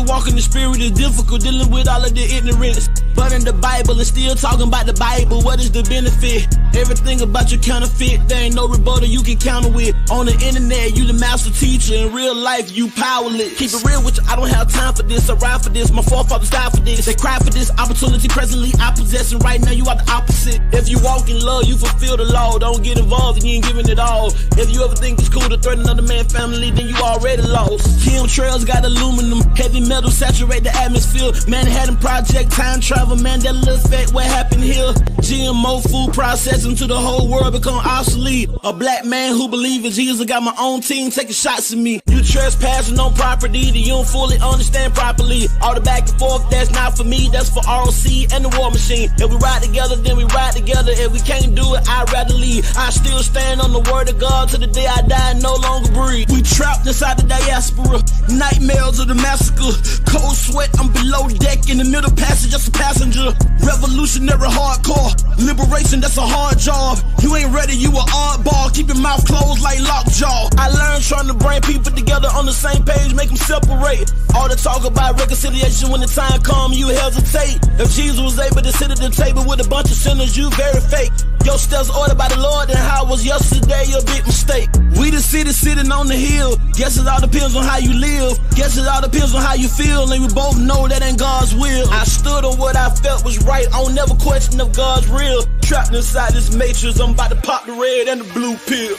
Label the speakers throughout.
Speaker 1: walking the spirit is difficult, dealing with all of the ignorance. But in the Bible and still talking about the Bible, what is the benefit? Everything about you counterfeit, there ain't no rebuttal you can counter with. On the internet, you the master teacher, in real life, you powerless. Keep it real with you, I don't have time for this, I ride for this, my forefathers died for this. They cry for this opportunity, presently I possess, and right now you are the opposite. If you walk in love, you fulfill the law, don't get involved and you ain't giving it all. If you ever think it's cool to threaten another man's family, then you already lost. Chemtrails got aluminum, heavy metal saturate the atmosphere. Manhattan Project, time travel, Mandela effect, what happened here? GMO food processing to the whole world become obsolete. A black man who believes in Jesus got my own team taking shots at me. You trespassing on property that you don't fully understand properly. All the back and forth, that's not for me, that's for ROC and the war machine. If we ride together, then we ride together. If we can't do it, I'd rather leave. I still stand on the word of God till the day I die and no longer breathe. We trapped inside the diaspora, nightmares of the massacre. Cold sweat, I'm below deck in the middle passage, just a passenger. Revolutionary hardcore, liberation, that's a hard job. You ain't ready, you a oddball, keep your mouth closed like lockjaw. I learned trying to bring people together on the same page, make them separate. All the talk about reconciliation, when the time comes, you hesitate. If Jesus was able to sit at the table with a bunch of sinners, you very fake. Your steps ordered by the Lord, and how it was yesterday, your big mistake. We the city sitting on the hill, guess it all depends on how you live. Guess it all depends on how you feel, and we both know that ain't God's will. I stood on what I felt was right, I don't never question if God's real. Trapped inside this matrix, I'm about to pop the red and the blue pill.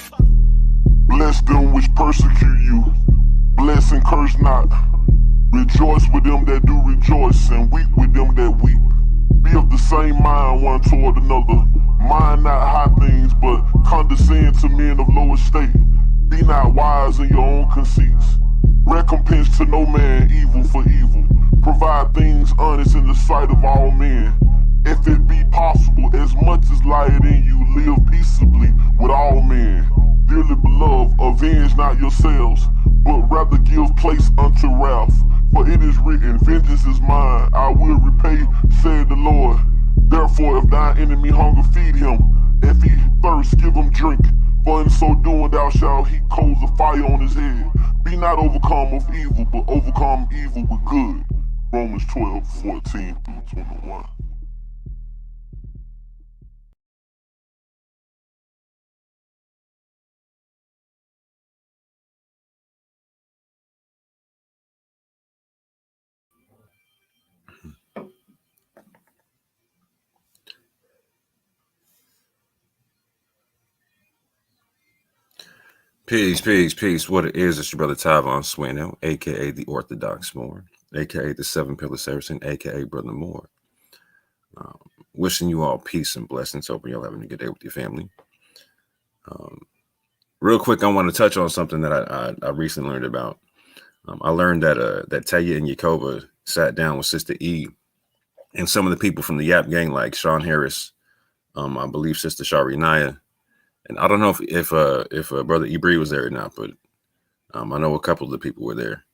Speaker 2: Bless them which persecute you, bless and curse not. Rejoice with them that do rejoice, and weep with them that weep. Be of the same mind one toward another. Mind not high things, but condescend to men of low estate. Be not wise in your own conceits. Recompense to no man evil for evil. Provide things honest in the sight of all men. If it be possible, as much as lieth in you, live peaceably with all men. Dearly beloved, avenge not yourselves, but rather give place unto wrath. For it is written, vengeance is mine, I will repay, said the Lord. Therefore, if thine enemy hunger, feed him. If he thirst, give him drink. For in so doing thou shalt heap coals of fire on his head. Be not overcome of evil, but overcome evil with good. Romans 12:14-21.
Speaker 3: Peace, peace, peace. What it is, it's your brother Tavon Swano, a.k.a. the Orthodox Moor, a.k.a. the Seven Pillar Saracen, a.k.a. Brother Moore. Wishing you all peace and blessings. Hoping you're having a good day with your family. Real quick, I want to touch on something that I recently learned about. I learned that Teotw and Yakoba sat down with Sister E and some of the people from the Yap gang, like Sean Harris, I believe Sister Shari Naya. And I don't know if Brother Ibri was there or not, but I know a couple of the people were there.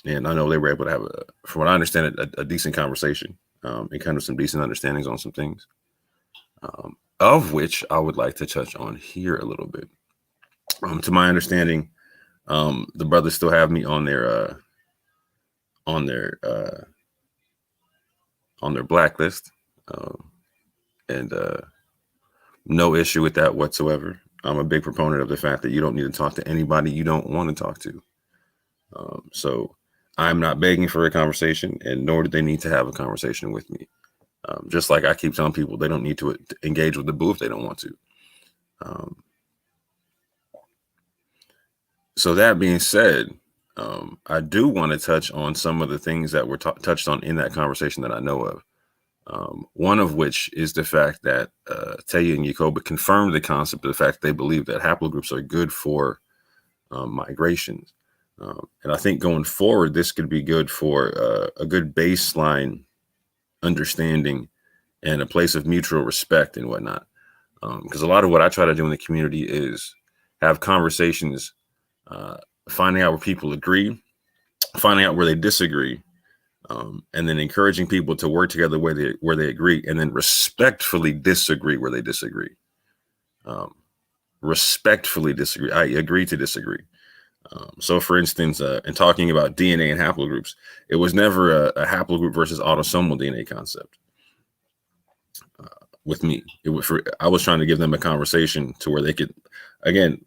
Speaker 3: And I know they were able to have, from what I understand, a decent conversation and kind of some decent understandings on some things, of which I would like to touch on here a little bit. To my understanding, the brothers still have me on their blacklist, and no issue with that whatsoever. I'm a big proponent of the fact that you don't need to talk to anybody you don't want to talk to. So I'm not begging for a conversation, and nor do they need to have a conversation with me. Just like I keep telling people, they don't need to engage with the boo if they don't want to. So that being said, I do want to touch on some of the things that were touched on in that conversation that I know of. One of which is the fact that Teotw and Yakoba confirmed the concept of the fact that they believe that haplogroups are good for migrations. And I think going forward, this could be good for a good baseline understanding and a place of mutual respect and whatnot. Because a lot of what I try to do in the community is have conversations, finding out where people agree, finding out where they disagree, and then encouraging people to work together where they agree, and then respectfully disagree where they disagree. Respectfully disagree. I agree to disagree. So, for instance, in talking about DNA and haplogroups, it was never a haplogroup versus autosomal DNA concept. With me, I was trying to give them a conversation to where they could, again,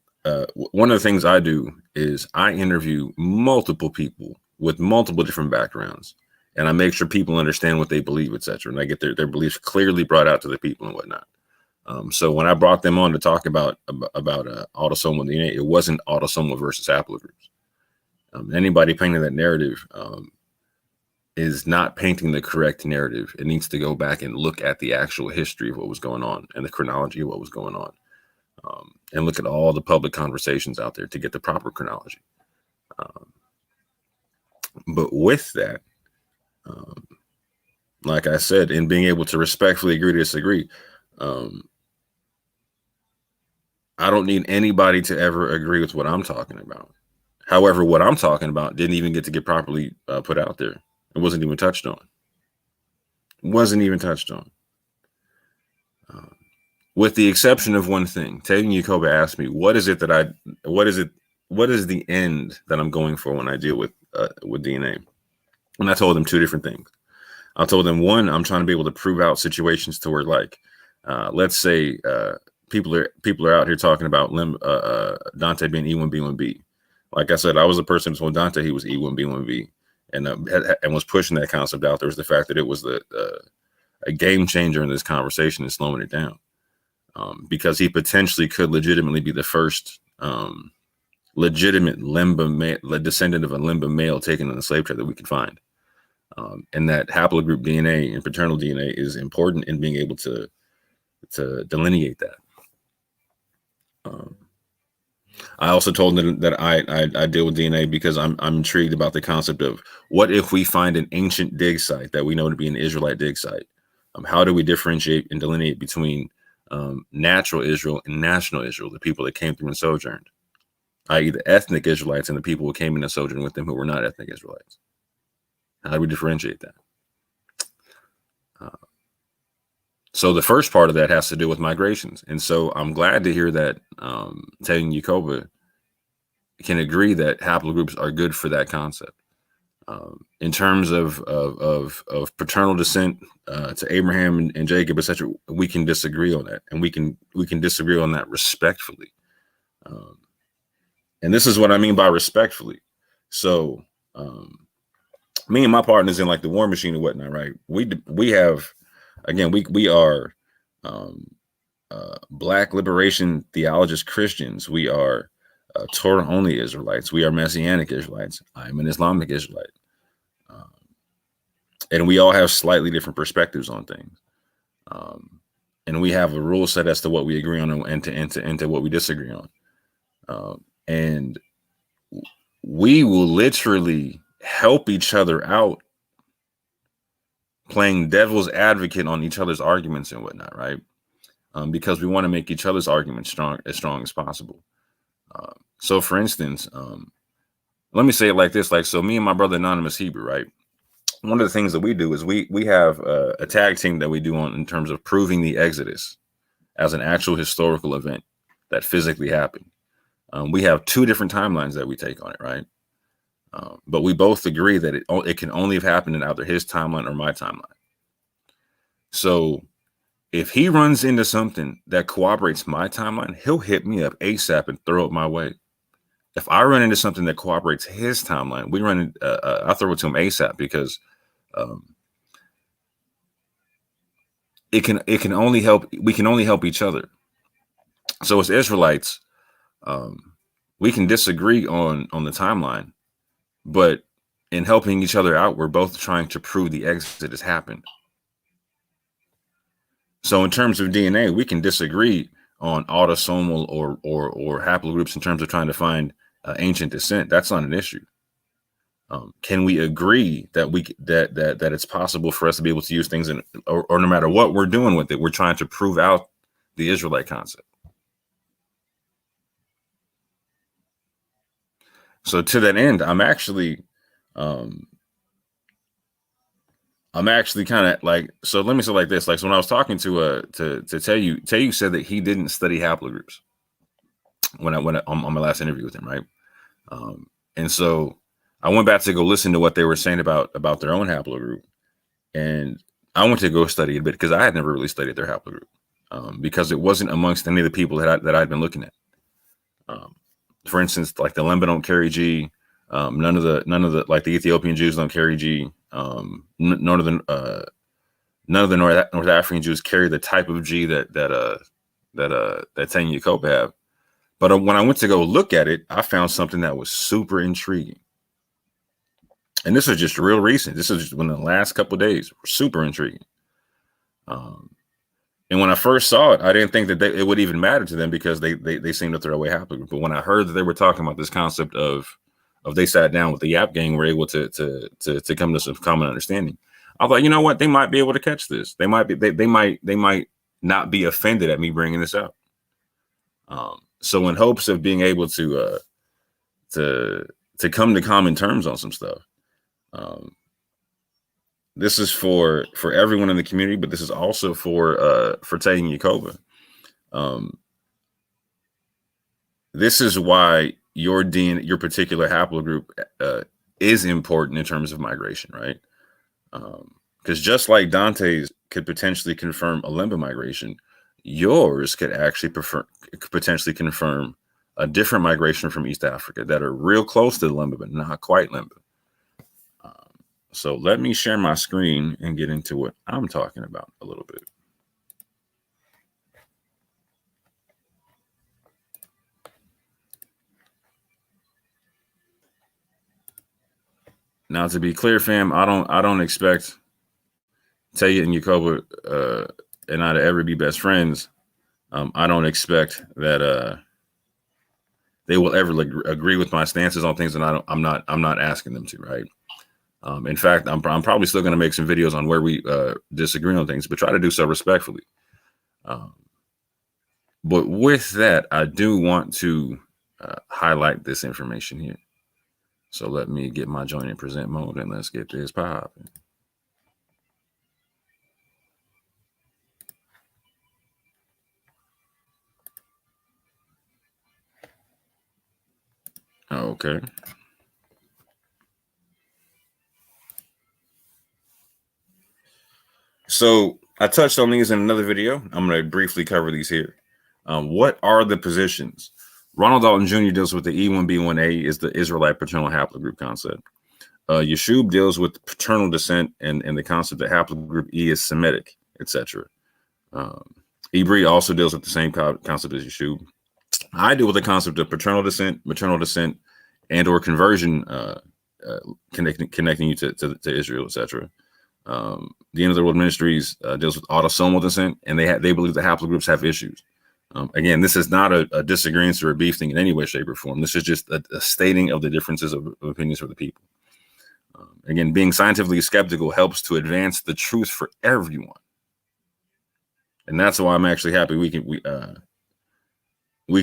Speaker 3: one of the things I do is I interview multiple people with multiple different backgrounds, and I make sure people understand what they believe, etc., and I get their beliefs clearly brought out to the people and whatnot. So when I brought them on to talk about autosomal DNA, it wasn't autosomal versus haplogroups. Anybody painting that narrative is not painting the correct narrative. It needs to go back and look at the actual history of what was going on and the chronology of what was going on, and look at all the public conversations out there to get the proper chronology. But with that, like I said, in being able to respectfully agree to disagree, I don't need anybody to ever agree with what I'm talking about. However, what I'm talking about didn't even get to get properly put out there. It wasn't even touched on. With the exception of one thing. Teotw asked me, what is the end that I'm going for when I deal with DNA? And I told him two different things. I told him, one, I'm trying to be able to prove out situations to where, like, let's say people are out here talking about Dante being E1B1B. Like I said, I was a person who told Dante he was E1B1B, and was pushing that concept out. There was the fact that it was a game changer in this conversation and slowing it down, because he potentially could legitimately be the first legitimate descendant of a Lemba male taken in the slave trade that we could find. And that haplogroup DNA and paternal DNA is important in being able to delineate that. I also told them that I deal with DNA because I'm intrigued about the concept of what if we find an ancient dig site that we know to be an Israelite dig site? How do we differentiate and delineate between natural Israel and national Israel, the people that came through and sojourned, i.e. the ethnic Israelites and the people who came in and sojourned with them who were not ethnic Israelites? How do we differentiate that? So the first part of that has to do with migrations. And so I'm glad to hear that Teotw can agree that haplogroups are good for that concept. In terms of paternal descent to Abraham and Jacob, etc., we can disagree on that, and we can disagree on that respectfully. And this is what I mean by respectfully. So me and my partners in like the War Machine and whatnot, right? We have, again, we are Black liberation theologist Christians. We are Torah only Israelites. We are Messianic Israelites. I'm an Islamic Israelite. And we all have slightly different perspectives on things. And we have a rule set as to what we agree on and to what we disagree on. And we will literally help each other out, playing devil's advocate on each other's arguments and whatnot, right? Because we want to make each other's arguments strong as possible. So for instance, let me say it like this, so me and my brother Anonymous Hebrew, right? One of the things that we do is we have a tag team that we do on in terms of proving the Exodus as an actual historical event that physically happened. We have two different timelines that we take on it, right? But we both agree that it can only have happened in either his timeline or my timeline. So if he runs into something that corroborates my timeline, he'll hit me up ASAP and throw it my way. If I run into something that corroborates his timeline, I throw it to him ASAP, because we can only help each other. So as Israelites, we can disagree on the timeline, but in helping each other out, we're both trying to prove the Exodus happened. So in terms of DNA, we can disagree on autosomal or haplogroups in terms of trying to find ancient descent. That's not an issue. Can we agree that that it's possible for us to be able to use things or no matter what we're doing with it, we're trying to prove out the Israelite concept? So to that end, I'm actually kind of like, so let me say it like this. So when I was talking to Teotw said that he didn't study haplogroups when on my last interview with him, right? And so I went back to go listen to what they were saying about their own haplogroup. And I went to go study a bit because I had never really studied their haplogroup because it wasn't amongst any of the people that I'd been looking at. For instance, like the Lemba don't carry G. None of the like the Ethiopian Jews don't carry G. None of the North African Jews carry the type of G that Teotw and Jacob have. But when I went to go look at it, I found something that was super intriguing. And this was just real recent. This was just within the last couple of days. Super intriguing. And when I first saw it, I didn't think that it would even matter to them because they seemed to throw away haplogroup. But when I heard that they were talking about this concept of they sat down with the Yap gang, were able to come to some common understanding, I thought, you know what, they might be able to catch this. They might not be offended at me bringing this up. So in hopes of being able to come to common terms on some stuff. This is for everyone in the community, but this is also for Teotw and Jacob. This is why your particular haplogroup is important in terms of migration, right? Because just like Dante's could potentially confirm a Lemba migration, yours could actually potentially confirm a different migration from East Africa that are real close to the Lemba, but not quite Lemba. So let me share my screen and get into what I'm talking about a little bit. Now, to be clear, fam, I don't expect Teotw and Jacob and I to ever be best friends. I don't expect that they will ever agree with my stances on things, and I'm not asking them to, right? In fact, I'm probably still going to make some videos on where we disagree on things, but try to do so respectfully. But with that, I do want to highlight this information here. So let me get my join and present mode and let's get this popping. Okay. So I touched on these in another video. I'm going to briefly cover these here. What are the positions? Ronald Dalton Jr. deals with the E1B1A is the Israelite paternal haplogroup concept. Yeshub deals with paternal descent and the concept that haplogroup E is Semitic, etc. Ibri also deals with the same concept as Yeshub. I deal with the concept of paternal descent, maternal descent, and or conversion, connecting you to Israel, etc. The End of the World Ministries deals with autosomal descent, and they believe the haplogroups have issues. Again, this is not a disagreement or a beef thing in any way, shape, or form. This is just a stating of the differences of opinions for the people. Again, being scientifically skeptical helps to advance the truth for everyone, and that's why I'm actually happy we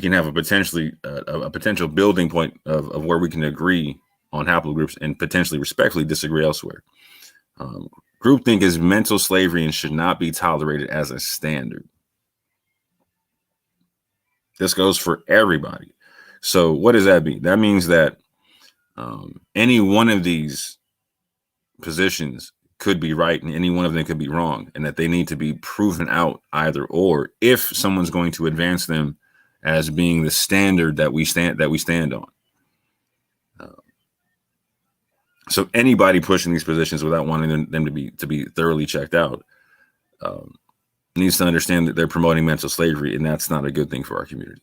Speaker 3: can have a potential building point of where we can agree on haplogroups and potentially respectfully disagree elsewhere. Groupthink is mental slavery and should not be tolerated as a standard. This goes for everybody. So what does that mean? That means that any one of these positions could be right and any one of them could be wrong, and that they need to be proven out either or if someone's going to advance them as being the standard that we stand on. So anybody pushing these positions without wanting them to be thoroughly checked out needs to understand that they're promoting mental slavery, and that's not a good thing for our community.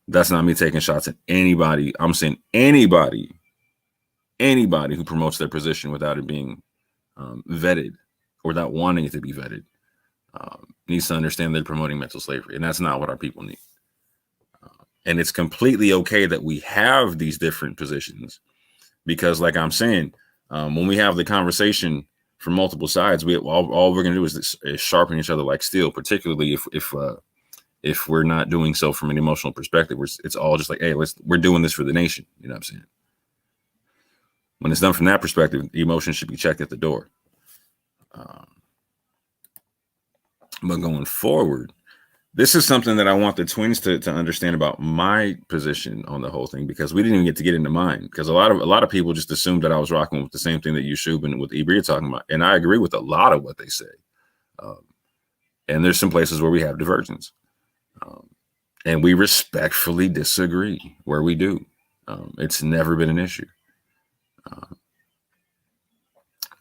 Speaker 3: That's not me taking shots at anybody. I'm saying anybody who promotes their position without it being vetted or without wanting it to be vetted needs to understand they're promoting mental slavery, and that's not what our people need. And it's completely okay that we have these different positions because, like I'm saying, when we have the conversation from multiple sides, all we're going to do is sharpen each other like steel, particularly if we're not doing so from an emotional perspective. It's all just like, hey, we're doing this for the nation. You know what I'm saying? When it's done from that perspective, emotion should be checked at the door. But going forward, This is something that I want the twins to understand about my position on the whole thing, because we didn't even get into mine. Because a lot of people just assumed that I was rocking with the same thing that Yeshub and with Ibri are talking about, and I agree with a lot of what they say. And there's some places where we have divergence, and we respectfully disagree where we do. It's never been an issue.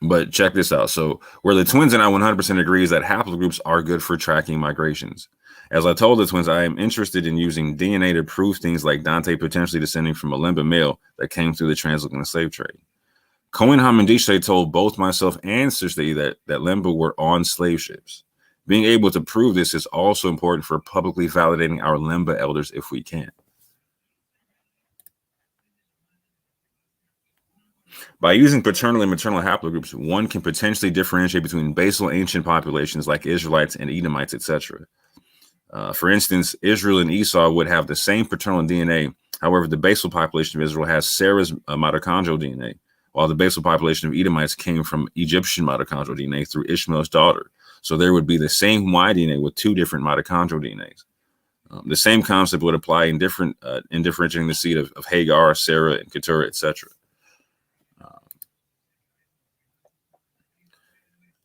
Speaker 3: But check this out. So where the twins and I 100% agree is that haplogroups are good for tracking migrations. As I told the twins, I am interested in using DNA to prove things like Dante potentially descending from a Lemba male that came through the transatlantic slave trade. Cohen Hamendishe told both myself and Sister E that Lemba were on slave ships. Being able to prove this is also important for publicly validating our Lemba elders if we can. By using paternal and maternal haplogroups, one can potentially differentiate between basal ancient populations like Israelites and Edomites, etc. For instance, Israel and Esau would have the same paternal DNA. However, the basal population of Israel has Sarah's mitochondrial DNA, while the basal population of Edomites came from Egyptian mitochondrial DNA through Ishmael's daughter. So there would be the same Y DNA with two different mitochondrial DNAs. The same concept would apply in differentiating the seed of Hagar, Sarah, and Keturah, etc.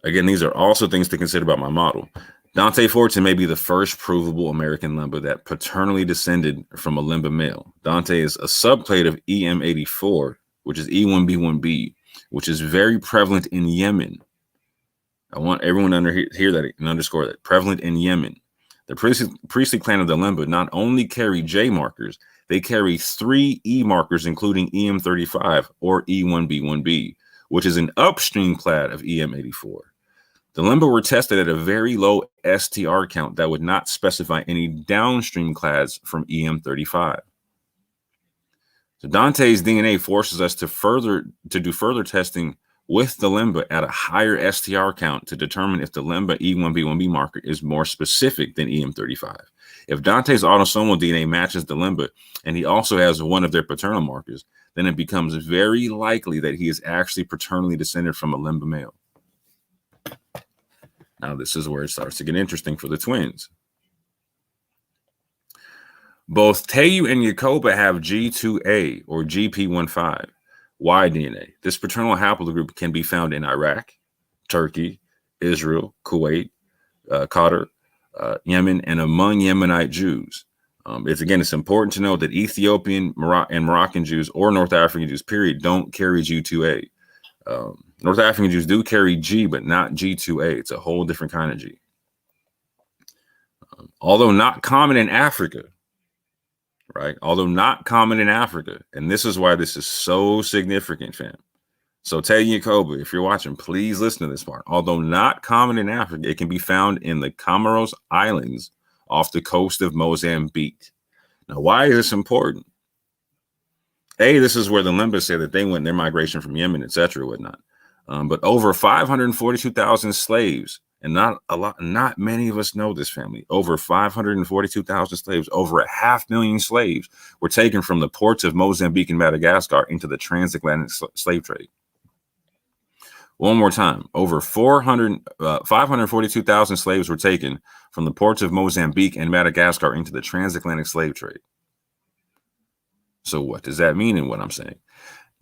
Speaker 3: Again, these are also things to consider about my model. Dante Fortune may be the first provable American Lemba that paternally descended from a Lemba male. Dante is a subclade of EM84, which is E1B1B, which is very prevalent in Yemen. I want everyone to hear that and underscore that. Prevalent in Yemen. The priestly clan of the Lemba not only carry J markers, they carry 3 E markers, including EM35 or E1B1B, which is an upstream clade of EM84. The Lemba were tested at a very low STR count that would not specify any downstream clades from EM35. So Dante's DNA forces us to do further testing with the Lemba at a higher STR count to determine if the Lemba E1B1B marker is more specific than EM35. If Dante's autosomal DNA matches the Lemba and he also has one of their paternal markers, then it becomes very likely that he is actually paternally descended from a Lemba male. Now, this is where it starts to get interesting for the twins. Both Teotw and Yacoba have G2A or GP15 Y DNA. This paternal haplogroup can be found in Iraq, Turkey, Israel, Kuwait, Qatar, Yemen, and among Yemenite Jews. It's important to note that Ethiopian and Moroccan Jews or North African Jews, period, don't carry G2A. North African Jews do carry G, but not G2A. It's a whole different kind of G. Although not common in Africa, right? Although not common in Africa. And this is why this is so significant, fam. So Teotw Yacoba, if you're watching, please listen to this part. Although not common in Africa, it can be found in the Comoros Islands off the coast of Mozambique. Now, why is this important? This is where the Lemba say that they went their migration from Yemen, etc., whatnot. But over 542,000 slaves, and not many of us know this, family. Over 542,000 slaves, over 500,000 slaves were taken from the ports of Mozambique and Madagascar into the transatlantic slave trade. One more time, over 542,000 slaves were taken from the ports of Mozambique and Madagascar into the transatlantic slave trade. So what does that mean in what I'm saying?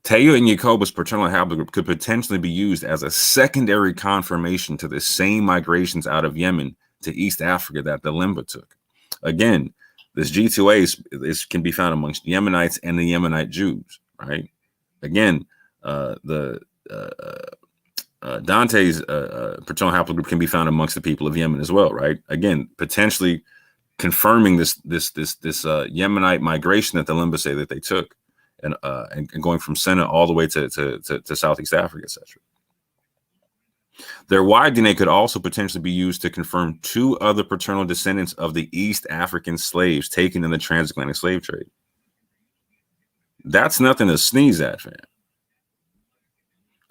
Speaker 3: Teotw and Yacoba's paternal haplogroup could potentially be used as a secondary confirmation to the same migrations out of Yemen to East Africa that the Lemba took. Again, this G2A can be found amongst Yemenites and the Yemenite Jews, right? Again, Dante's paternal haplogroup can be found amongst the people of Yemen as well, right? Again, potentially confirming this Yemenite migration that the Lemba say that they took, and going from Senna all the way to Southeast Africa, etc. Their Y DNA could also potentially be used to confirm 2 other paternal descendants of the East African slaves taken in the transatlantic slave trade. That's nothing to sneeze at, fam.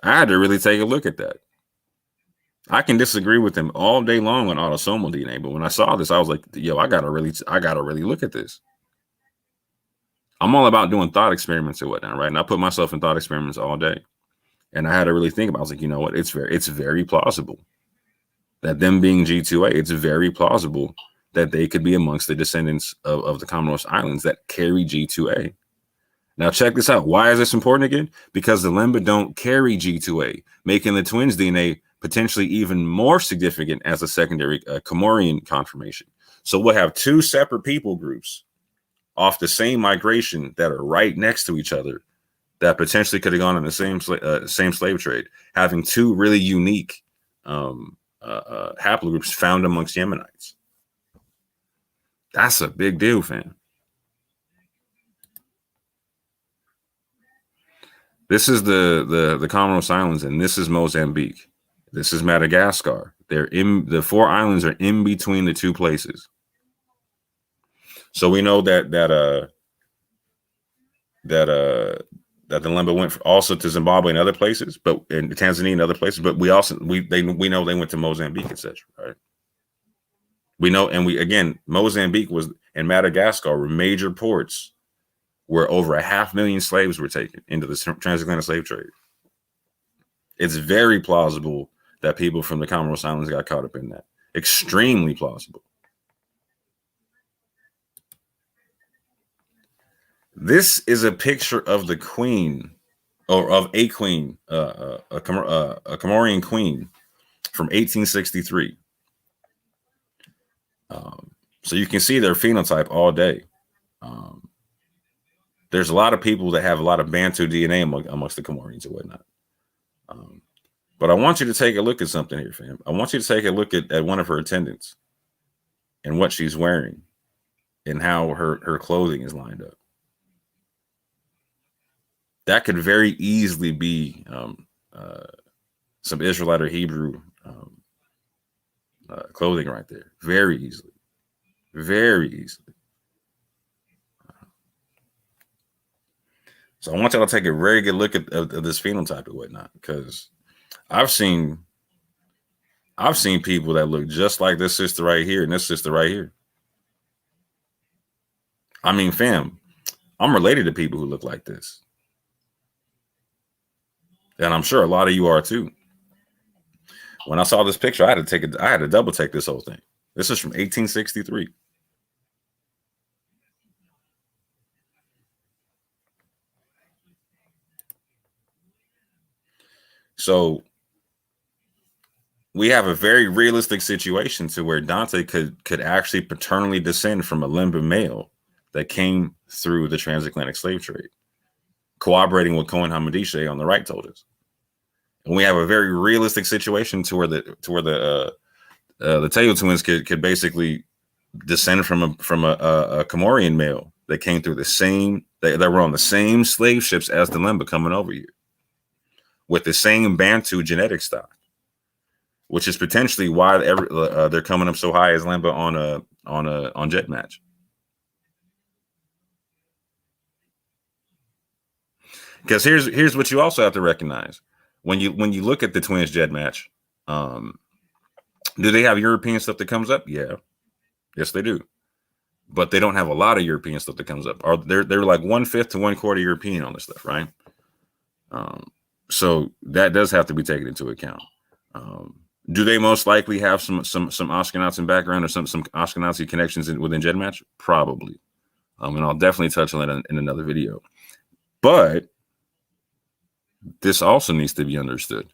Speaker 3: I had to really take a look at that. I can disagree with them all day long on autosomal DNA, but when I saw this, I was like, yo, I gotta really look at this. I'm all about doing thought experiments and whatnot, right? And I put myself in thought experiments all day. And I had to really think about it. I was like, you know what? It's very plausible that them being G2A, it's very plausible that they could be amongst the descendants of the Comoros Islands that carry G2A. Now, check this out. Why is this important again? Because the Lemba don't carry G2A, making the twins' DNA potentially even more significant as a secondary Comorian confirmation. So we'll have two separate people groups off the same migration that are right next to each other that potentially could have gone in the same slave trade, having two really unique haplogroups found amongst Yemenites. That's a big deal, fam. This is the Comoros Islands, and this is Mozambique. This is Madagascar. The 4 islands are in between the 2 places. So we know that the Lemba went also to Zimbabwe and other places, but in Tanzania and other places. But we know they went to Mozambique, etc. Right? We know, and Mozambique and Madagascar were major ports where over 500,000 slaves were taken into the transatlantic slave trade. It's very plausible that people from the Comoros Islands got caught up in that. Extremely plausible. This is a picture of the queen, or of a queen, a Comorian queen from 1863. So you can see their phenotype all day. There's a lot of people that have a lot of Bantu DNA amongst the Comorians and whatnot. But I want you to take a look at something here, fam. I want you to take a look at one of her attendants and what she's wearing and how her clothing is lined up. That could very easily be some Israelite or Hebrew clothing right there. Very easily. Very easily. So I want y'all to take a very good look at this phenotype and whatnot, because I've seen people that look just like this sister right here and this sister right here. I mean, fam, I'm related to people who look like this. And I'm sure a lot of you are too. When I saw this picture, I had to double take this whole thing. This is from 1863. So we have a very realistic situation to where Dante could actually paternally descend from a Lemba male that came through the transatlantic slave trade, corroborating what Cohen Hamadishe on the right told us. And we have a very realistic situation to where the Teotw twins could basically descend from a Comorian male that came through the same that were on the same slave ships as the Lemba coming over here, with the same Bantu genetic stock, which is potentially why they're coming up so high as Lemba on jet match. Because here's what you also have to recognize when you look at the twins jet match. Do they have European stuff that comes up? Yeah, yes they do, but they don't have a lot of European stuff that comes up. Or they're like 1/5 to 1/4 European on this stuff, right? So that does have to be taken into account. Do they most likely have some Ashkenazi background or some Ashkenazi connections within jet match? Probably, and I'll definitely touch on that in another video. But this also needs to be understood.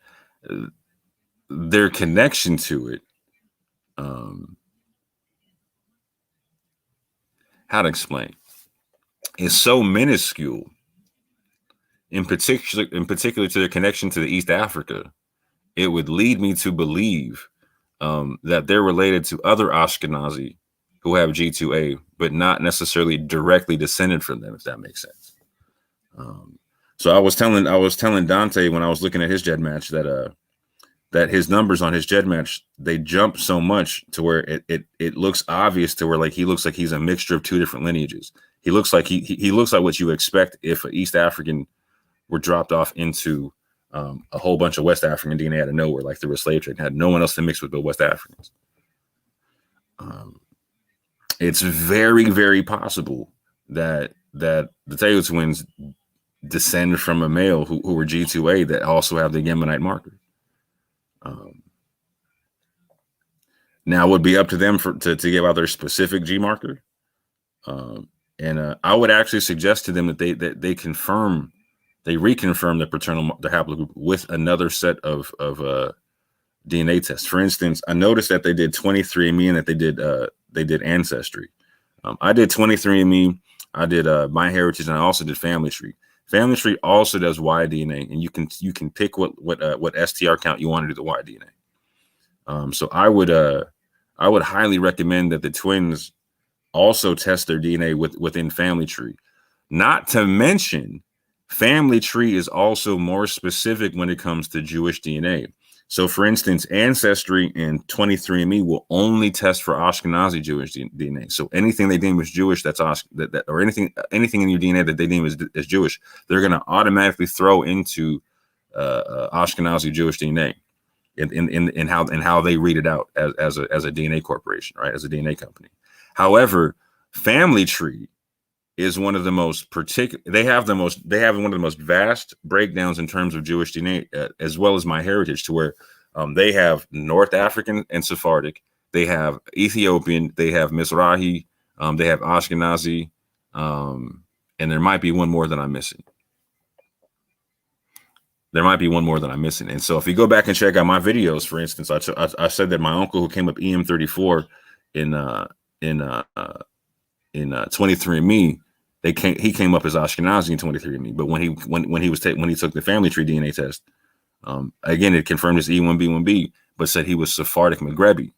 Speaker 3: Their connection to it, how to explain, is so minuscule. In particular to their connection to the East Africa, it would lead me to believe that they're related to other Ashkenazi who have G2A, but not necessarily directly descended from them, if that makes sense. So I was telling Dante when I was looking at his jet match that his numbers on his jet match, they jump so much to where it looks obvious to where like he looks like he's a mixture of 2 different lineages. He looks like he looks like what you expect if an East African were dropped off into a whole bunch of West African DNA out of nowhere, like through a slave trade, and had no one else to mix with but West Africans. It's very, very possible that the Teotw twins descend from a male who were G2A that also have the Yemenite marker. Now it would be up to them to give out their specific G marker. And I would actually suggest to them that they reconfirm the haplogroup with another set of DNA tests. For instance, I noticed that they did 23andMe and that they did Ancestry. I did 23andMe, I did MyHeritage, and I also did Family Tree. Family Tree also does Y-DNA, and you can pick what STR count you want to do the Y-DNA. So I would highly recommend that the twins also test their DNA within Family Tree. Not to mention, Family Tree is also more specific when it comes to Jewish DNA. So, for instance, Ancestry and 23andMe will only test for Ashkenazi Jewish DNA. So, anything they deem as Jewish or anything in your DNA that they deem as Jewish, they're going to automatically throw into Ashkenazi Jewish DNA in how they read it out as a DNA corporation, right? As a DNA company. However, Family Tree is one of the most particular. They have one of the most vast breakdowns in terms of Jewish DNA, as well as MyHeritage, to where they have North African and Sephardic, they have Ethiopian, they have Mizrahi, they have Ashkenazi, and there might be one more that I'm missing. And so if you go back and check out my videos, for instance, I said that my uncle who came up EM34 in 23andMe, he came up as Ashkenazi in 23andMe, but when he took the Family Tree DNA test, again it confirmed his E1B1B, but said he was Sephardic Maghrebi.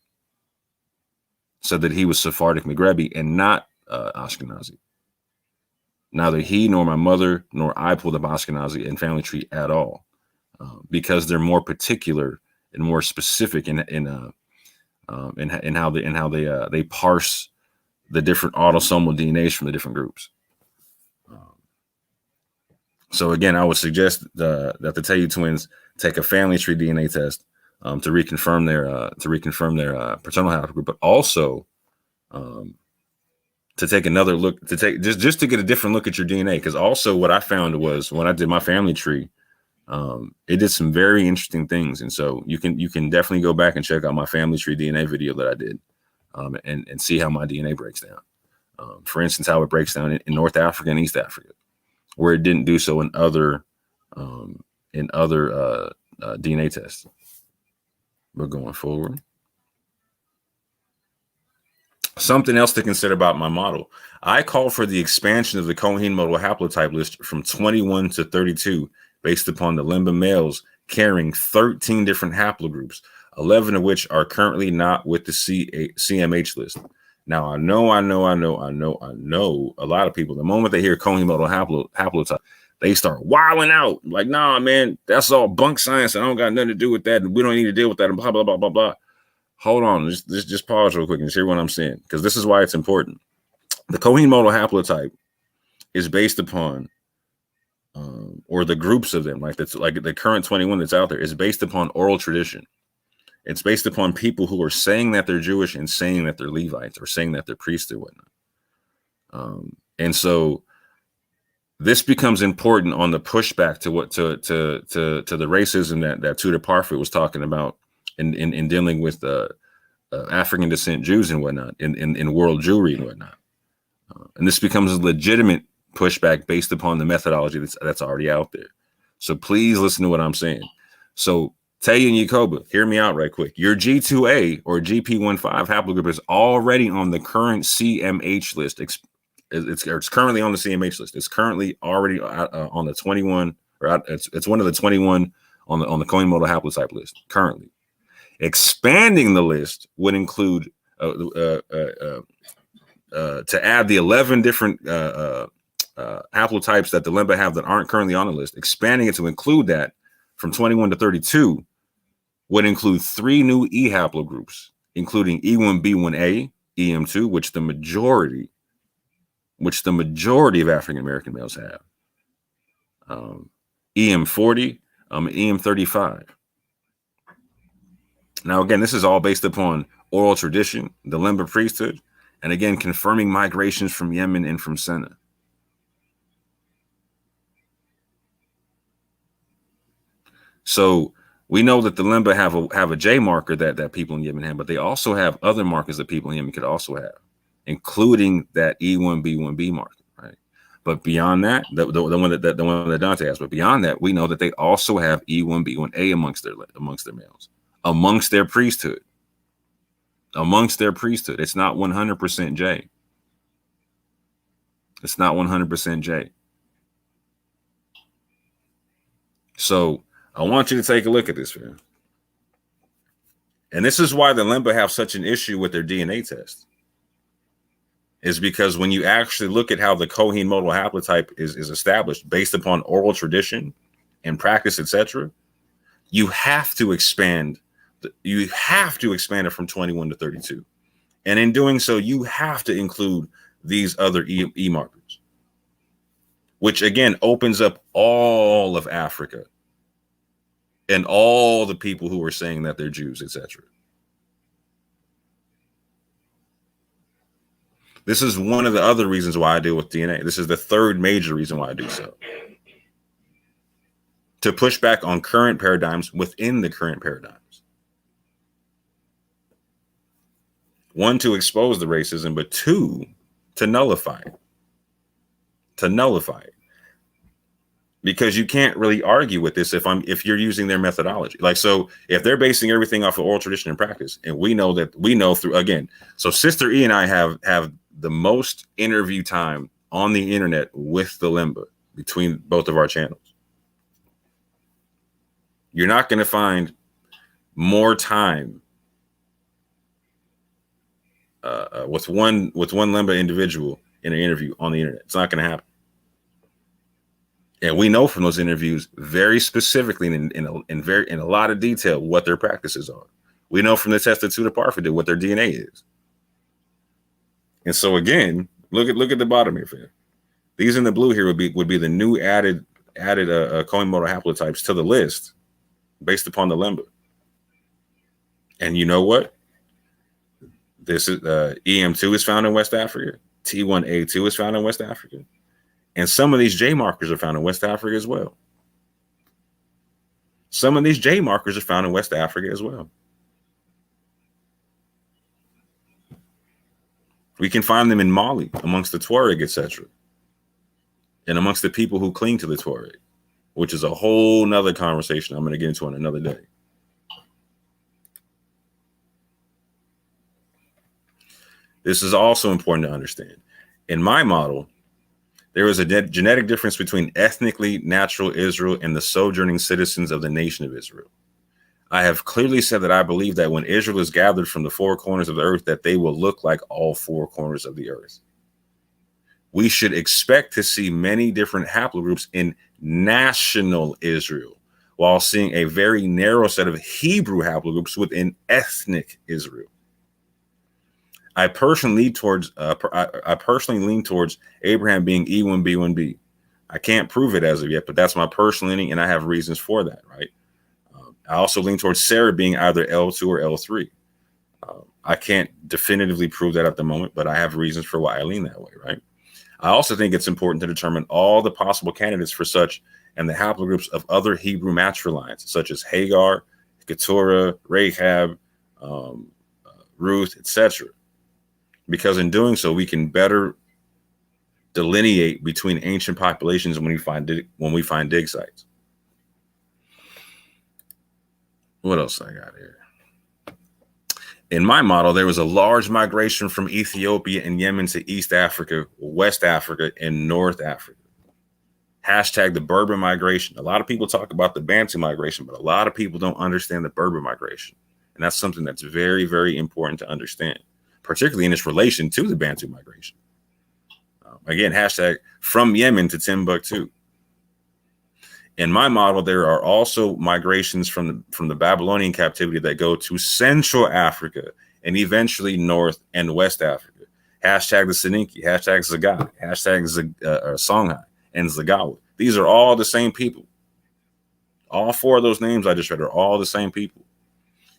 Speaker 3: Said that he was Sephardic Maghrebi and not Ashkenazi. Neither he nor my mother nor I pulled up Ashkenazi in Family Tree at all, because they're more particular and more specific in how they parse the different autosomal DNAs from the different groups. So again, I would suggest that the Teotw twins take a Family Tree DNA test to reconfirm their paternal haplogroup, but also to take another look, just to get a different look at your DNA. Because also what I found was when I did my Family Tree, it did some very interesting things, and so you can definitely go back and check out my Family Tree DNA video that I did, and see how my DNA breaks down. For instance, how it breaks down in North Africa and East Africa, where it didn't do so in other DNA tests. But going forward, something else to consider about my model. I call for the expansion of the Cohen model haplotype list from 21 to 32, based upon the Lemba males carrying 13 different haplogroups, 11 of which are currently not with the CMH list. Now, I know a lot of people, the moment they hear Cohen model haplotype, they start wilding out. Like, nah, man, that's all bunk science, and I don't got nothing to do with that, and we don't need to deal with that, and blah, blah, blah, blah, blah. Hold on, just pause real quick and hear what I'm saying, because this is why it's important. The Cohen model haplotype is based upon, or the groups of them, like the current 21 that's out there, is based upon oral tradition. It's based upon people who are saying that they're Jewish and saying that they're Levites or saying that they're priests or whatnot. And so this becomes important on the pushback to the racism that Tudor Parfit was talking about in dealing with African descent Jews and whatnot in world Jewry and whatnot. And this becomes a legitimate pushback based upon the methodology that's already out there. So please listen to what I'm saying. So Teotw and Yacoba, hear me out right quick. Your G2A or GP15 haplogroup is already on the current CMH list. It's currently on the CMH list. It's currently already on the 21, or it's one of the 21 on the Cohen model haplotype list currently. Expanding the list would include to add the 11 different haplotypes that the Lemba have that aren't currently on the list. Expanding it to include that from 21 to 32 would include 3 new E haplogroups, including E1B1A, EM2, which the majority of African American males have, EM40, EM35. Now, again, this is all based upon oral tradition, the Lemba priesthood, and again, confirming migrations from Yemen and from Senna. So We know that the Lemba have a J marker that people in Yemen have, but they also have other markers that people in Yemen could also have, including that E1B1B marker, right? But beyond that, the one that Dante has, but beyond that, we know that they also have E1B1A amongst their males, amongst their priesthood. It's not 100% J. It's not 100% J. So I want you to take a look at this, man. And this is why the Lemba have such an issue with their DNA test. Is because when you actually look at how the Cohen modal haplotype is established based upon oral tradition and practice, etc., you have to expand. You have to expand it from 21 to 32. And in doing so, you have to include these other E markers, which again opens up all of Africa and all the people who are saying that they're Jews, etc. This is one of the other reasons why I deal with DNA. This is the third major reason why I do so. To push back on current paradigms within the current paradigms. One, to expose the racism, but two, to nullify it. Because you can't really argue with this if you're using their methodology. Like, so if they're basing everything off of oral tradition and practice, and we know through, again, so Sister E and I have the most interview time on the internet with the Lemba between both of our channels. You're not going to find more time with one Lemba individual in an interview on the internet. It's not going to happen. And we know from those interviews very specifically in a lot of detail what their practices are. We know from the test that Teotw Parfait did what their DNA is. And so again, look at the bottom here, fam. These in the blue here would be the new added Cohen modal haplotypes to the list based upon the Lemba. And you know what? This is EM2 is found in West Africa. T1A2 is found in West Africa. And some of these J markers are found in West Africa as well. We can find them in Mali, amongst the Tuareg, etc., and amongst the people who cling to the Tuareg, which is a whole nother conversation I'm going to get into on another day. This is also important to understand. In my model, there is a genetic difference between ethnically natural Israel and the sojourning citizens of the nation of Israel. I have clearly said that I believe that when Israel is gathered from the four corners of the earth, that they will look like all four corners of the earth. We should expect to see many different haplogroups in national Israel, while seeing a very narrow set of Hebrew haplogroups within ethnic Israel. I personally lean towards Abraham being E1B1B. I can't prove it as of yet, but that's my personal leaning, and I have reasons for that, right? I also lean towards Sarah being either L2 or L3. I can't definitively prove that at the moment, but I have reasons for why I lean that way, right? I also think it's important to determine all the possible candidates for such and the haplogroups of other Hebrew matrilines, such as Hagar, Keturah, Rahab, Ruth, etc. Because in doing so, we can better delineate between ancient populations when we find dig sites. What else I got here? In my model, there was a large migration from Ethiopia and Yemen to East Africa, West Africa, and North Africa. Hashtag the Berber migration. A lot of people talk about the Bantu migration, but a lot of people don't understand the Berber migration. And that's something that's very, very important to understand, particularly in its relation to the Bantu migration. Again, hashtag from Yemen to Timbuktu. In my model, there are also migrations from the Babylonian captivity that go to Central Africa and eventually North and West Africa. Hashtag the Soninke, hashtag Zagat, hashtag Songhai, and Zagawa. These are all the same people. All four of those names I just read are all the same people.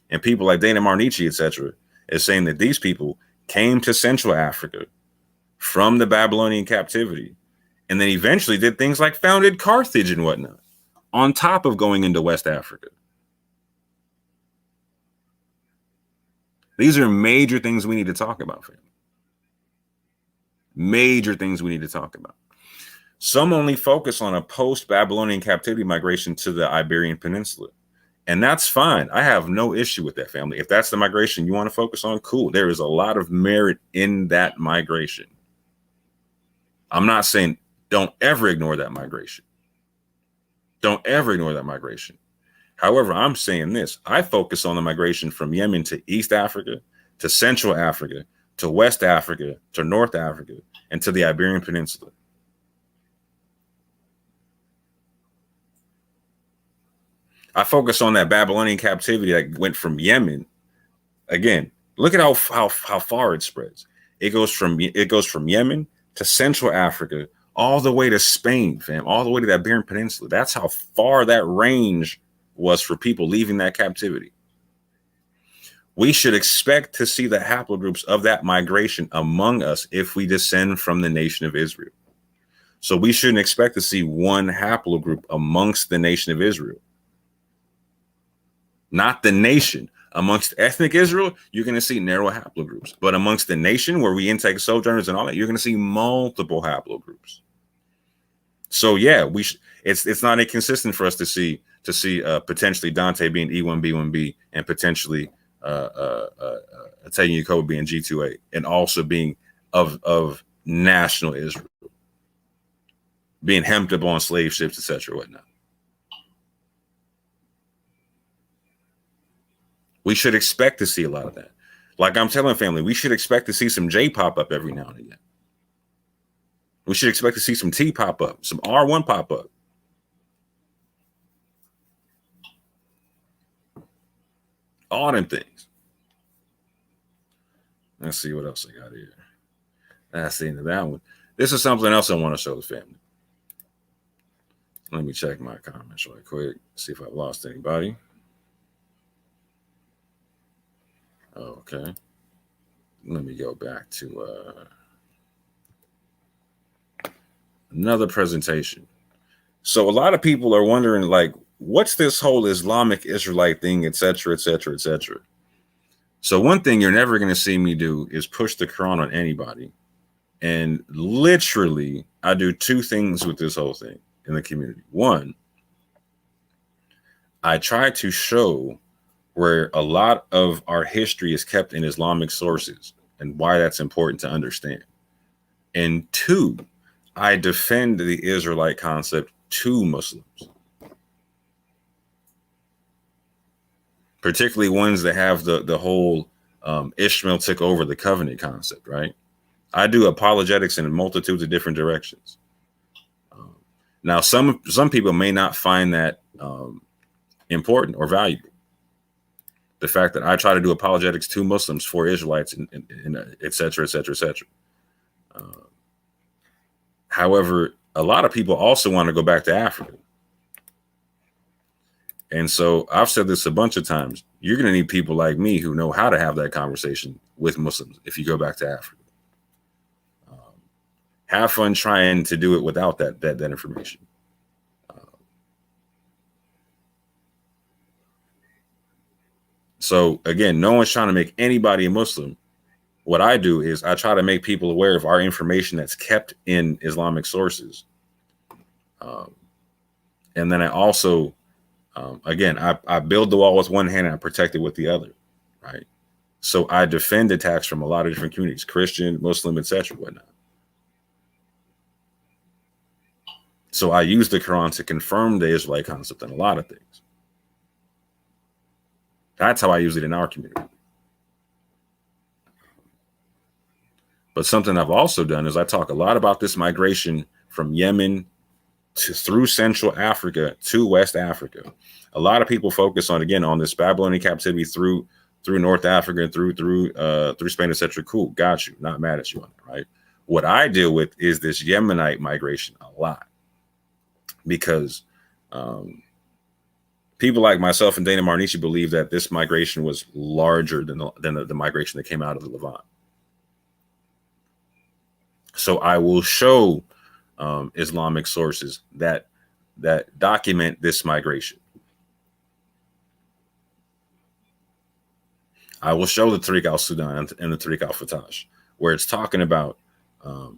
Speaker 3: And people like Dana Marnici, etc., is saying that these people came to Central Africa from the Babylonian captivity and then eventually did things like founded Carthage and whatnot, on top of going into West Africa. These are major things we need to talk about, family. Major things we need to talk about. Some only focus on a post-Babylonian captivity migration to the Iberian Peninsula. And that's fine. I have no issue with that, family. If that's the migration you want to focus on, cool. There is a lot of merit in that migration. I'm not saying don't ever ignore that migration. Don't ever ignore that migration. However, I'm saying this. I focus on the migration from Yemen to East Africa, to Central Africa, to West Africa, to North Africa, and to the Iberian Peninsula. I focus on that Babylonian captivity that went from Yemen. Again, look at how far it spreads. It goes from Yemen to Central Africa, all the way to Spain, fam, all the way to that Iberian Peninsula. That's how far that range was for people leaving that captivity. We should expect to see the haplogroups of that migration among us if we descend from the nation of Israel. So we shouldn't expect to see one haplogroup amongst the nation of Israel. Not the nation. Amongst ethnic Israel, you're going to see narrow haplogroups. But amongst the nation where we intake sojourners and all that, you're going to see multiple haplogroups. So yeah, it's not inconsistent for us to see potentially Dante being E1B1B and potentially Teotw Yakoba being G2A and also being of national Israel, being hemmed up on slave ships, etc., whatnot. We should expect to see a lot of that. Like I'm telling family, we should expect to see some J pop up every now and again. We should expect to see some T pop up, some R1 pop up. All them things. Let's see what else I got here. That's the end of that one. This is something else I want to show the family. Let me check my comments right quick, see if I've lost anybody. Okay. Let me go back to another presentation. So a lot of people are wondering, like, what's this whole Islamic Israelite thing, et cetera, et cetera, et cetera. So one thing you're never going to see me do is push the Quran on anybody. And literally, I do two things with this whole thing in the community. One, I try to show where a lot of our history is kept in Islamic sources and why that's important to understand. And two, I defend the Israelite concept to Muslims, particularly ones that have the whole Ishmael took over the covenant concept, right? I do apologetics in multitudes of different directions. Now, some people may not find that important or valuable. The fact that I try to do apologetics to Muslims for Israelites and et cetera, et cetera, et cetera. However, a lot of people also want to go back to Africa. And so I've said this a bunch of times. You're going to need people like me who know how to have that conversation with Muslims if you go back to Africa. Have fun trying to do it without that information. So again, no one's trying to make anybody a Muslim. What I do is I try to make people aware of our information that's kept in Islamic sources. And then I also, again, I build the wall with one hand and I protect it with the other, right? So I defend attacks from a lot of different communities, Christian, Muslim, etc., whatnot. So I use the Quran to confirm the Israelite concept in a lot of things. That's how I use it in our community. But something I've also done is I talk a lot about this migration from Yemen through Central Africa to West Africa. A lot of people focus on, again, on this Babylonian captivity through North Africa and through Spain, etc. Cool, got you. Not mad at you on it, right? What I deal with is this Yemenite migration a lot, because people like myself and Dana Marnici believe that this migration was larger than the migration that came out of the Levant. So I will show Islamic sources that document this migration. I will show the Tariq al-Sudan and the Tariq al-Fatash, where it's talking about,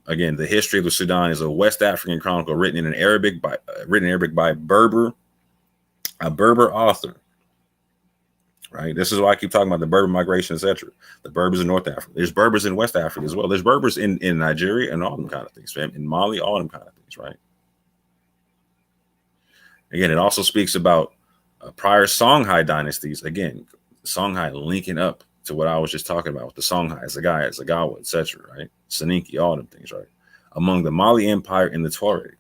Speaker 3: again, the history of the Sudan is a West African chronicle written in Arabic by a Berber author. Right. This is why I keep talking about the Berber migration, etc. The Berbers in North Africa. There's Berbers in West Africa as well. There's Berbers in Nigeria and all them kind of things. In Mali, all them kind of things. Right. Again, it also speaks about prior Songhai dynasties. Again, Songhai linking up to what I was just talking about with the Songhai, Zagai, Zagawa, etc. Right. Saninki, all them things. Right. Among the Mali Empire and the Tuareg.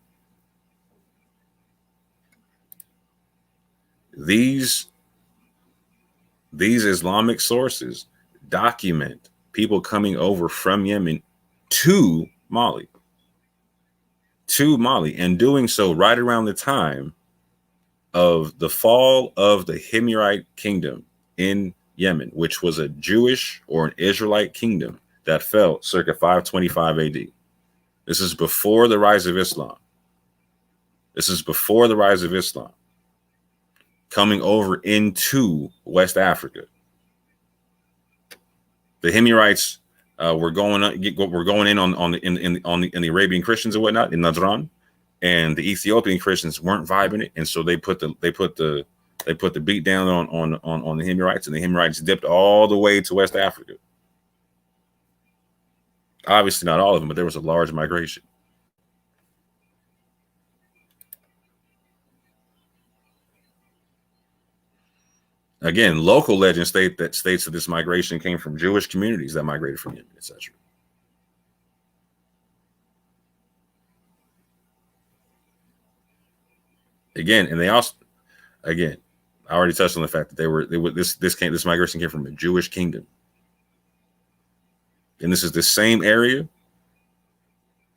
Speaker 3: These Islamic sources document people coming over from Yemen to Mali, and doing so right around the time of the fall of the Himyarite kingdom in Yemen, which was a Jewish or an Israelite kingdom that fell circa 525 AD. This is before the rise of Islam. Coming over into West Africa. The Himyarites were going in on the Arabian Christians and whatnot in Najran, and the Ethiopian Christians weren't vibing it, and so they put the beat down on the Himyarites, and the Himyarites dipped all the way to West Africa. Obviously not all of them, but there was a large migration. Again, local legends states that this migration came from Jewish communities that migrated from Yemen, etc. Again, and they also, again, I already touched on the fact that this migration came from a Jewish kingdom, and this is the same area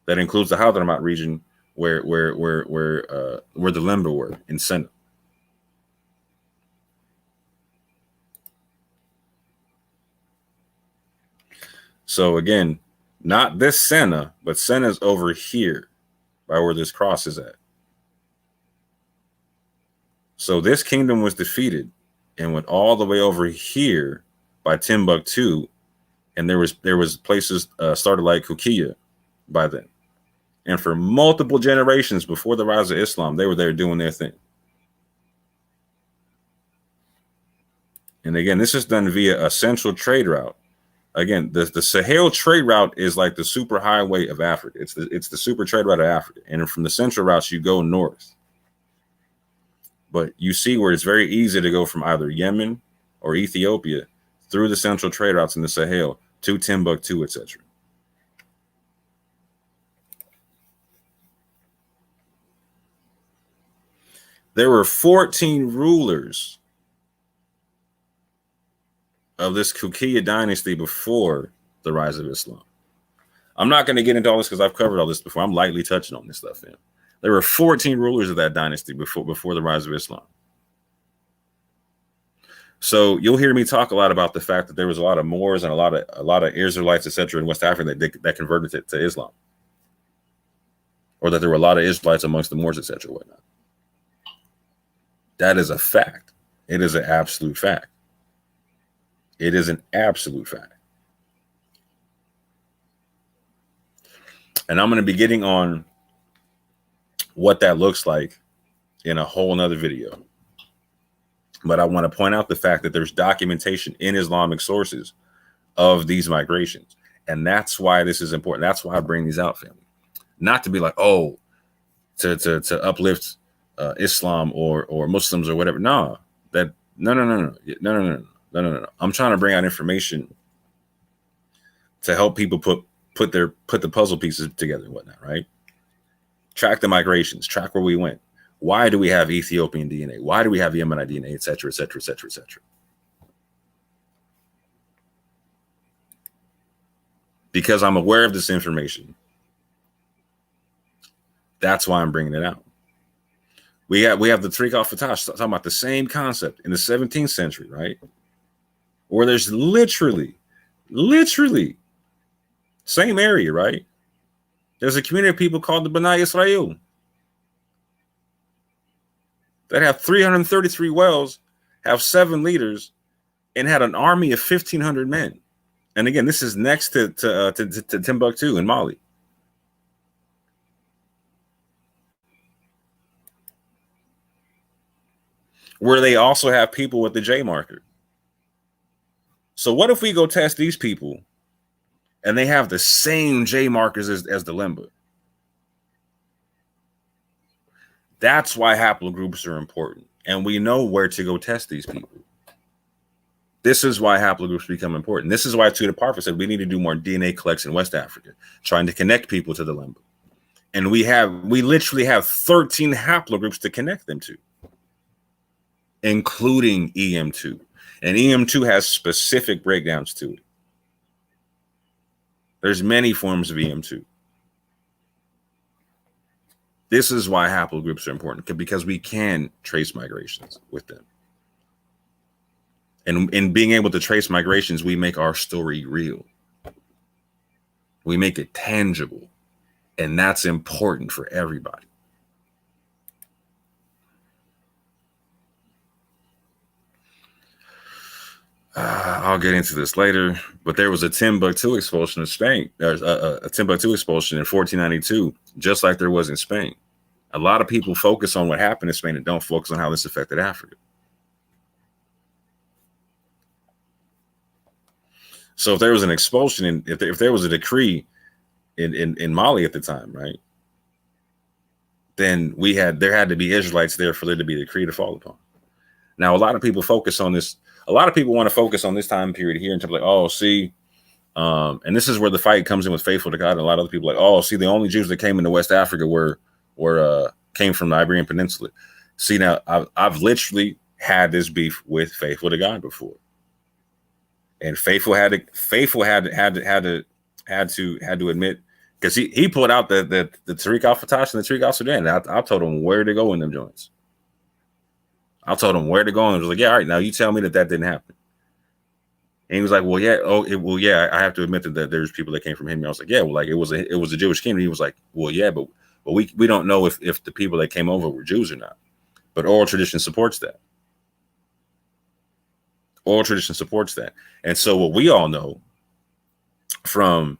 Speaker 3: that includes the Hadramaut region where the Lemba were in Senna. So again, not this Senna, but Senna's over here by where this cross is at. So this kingdom was defeated and went all the way over here by Timbuktu, and there was places started like Kukiya by then. And for multiple generations before the rise of Islam, they were there doing their thing. And again, this is done via a central trade route. Again, the Sahel trade route is like the super highway of Africa. It's the super trade route of Africa. And from the central routes, you go north. But you see where it's very easy to go from either Yemen or Ethiopia through the central trade routes in the Sahel to Timbuktu, etc. There were 14 rulers of this Kukiya dynasty before the rise of Islam. I'm not going to get into all this because I've covered all this before. I'm lightly touching on this stuff. There were 14 rulers of that dynasty before the rise of Islam. So you'll hear me talk a lot about the fact that there was a lot of Moors and a lot of Israelites, etc., in West Africa that converted to Islam, or that there were a lot of Israelites amongst the Moors, etc., whatnot. That is a fact. It is an absolute fact. It is an absolute fact. And I'm going to be getting on what that looks like in a whole nother video. But I want to point out the fact that there's documentation in Islamic sources of these migrations. And that's why this is important. That's why I bring these out, family. Not to be like, oh, to uplift Islam or Muslims or whatever. No. I'm trying to bring out information to help people put the puzzle pieces together and whatnot, right? Track the migrations, track where we went. Why do we have Ethiopian DNA? Why do we have Yemenite DNA, et cetera, et cetera, et cetera, et cetera? Because I'm aware of this information. That's why I'm bringing it out. We have the Tariq al-Fatash talking about the same concept in the 17th century, right? Where there's literally, same area, right? There's a community of people called the B'nai Israel that have 333 wells, have 7 leaders, and had an army of 1,500 men. And again, this is next to Timbuktu in Mali. Where they also have people with the J marker. So what if we go test these people and they have the same J markers as the Lemba? That's why haplogroups are important. And we know where to go test these people. This is why haplogroups become important. This is why Teotw said we need to do more DNA collects in West Africa, trying to connect people to the Lemba. And we literally have 13 haplogroups to connect them to, including EM2. And EM2 has specific breakdowns to it. There's many forms of EM2. This is why haplogroups are important, because we can trace migrations with them. And in being able to trace migrations, we make our story real. We make it tangible. And that's important for everybody. I'll get into this later, but there was a Timbuktu expulsion of Spain. There's a Timbuktu expulsion in 1492, just like there was in Spain. A lot of people focus on what happened in Spain and don't focus on how this affected Africa. So if there was an expulsion, and if there was a decree in Mali at the time, right, then there had to be Israelites there for there to be a decree to fall upon. Now, a lot of people focus on this. A lot of people want to focus on this time period here and to be like, oh, see, and this is where the fight comes in with faithful to God. And a lot of other people are like, oh, see, the only Jews that came into West Africa came from the Iberian Peninsula. See, now I've literally had this beef with faithful to God before, and faithful had to admit, because he pulled out the Tariq al-Fatash and the Tariq al-Sudan. I told him where to go in them joints. I told him where to go, and he was like, yeah, all right, now you tell me that didn't happen. And he was like, well, yeah, I have to admit that there's people that came from him. And I was like, yeah, well, like it was a Jewish kingdom. He was like, well, yeah, but we don't know if the people that came over were Jews or not. But oral tradition supports that. Oral tradition supports that. And so what we all know from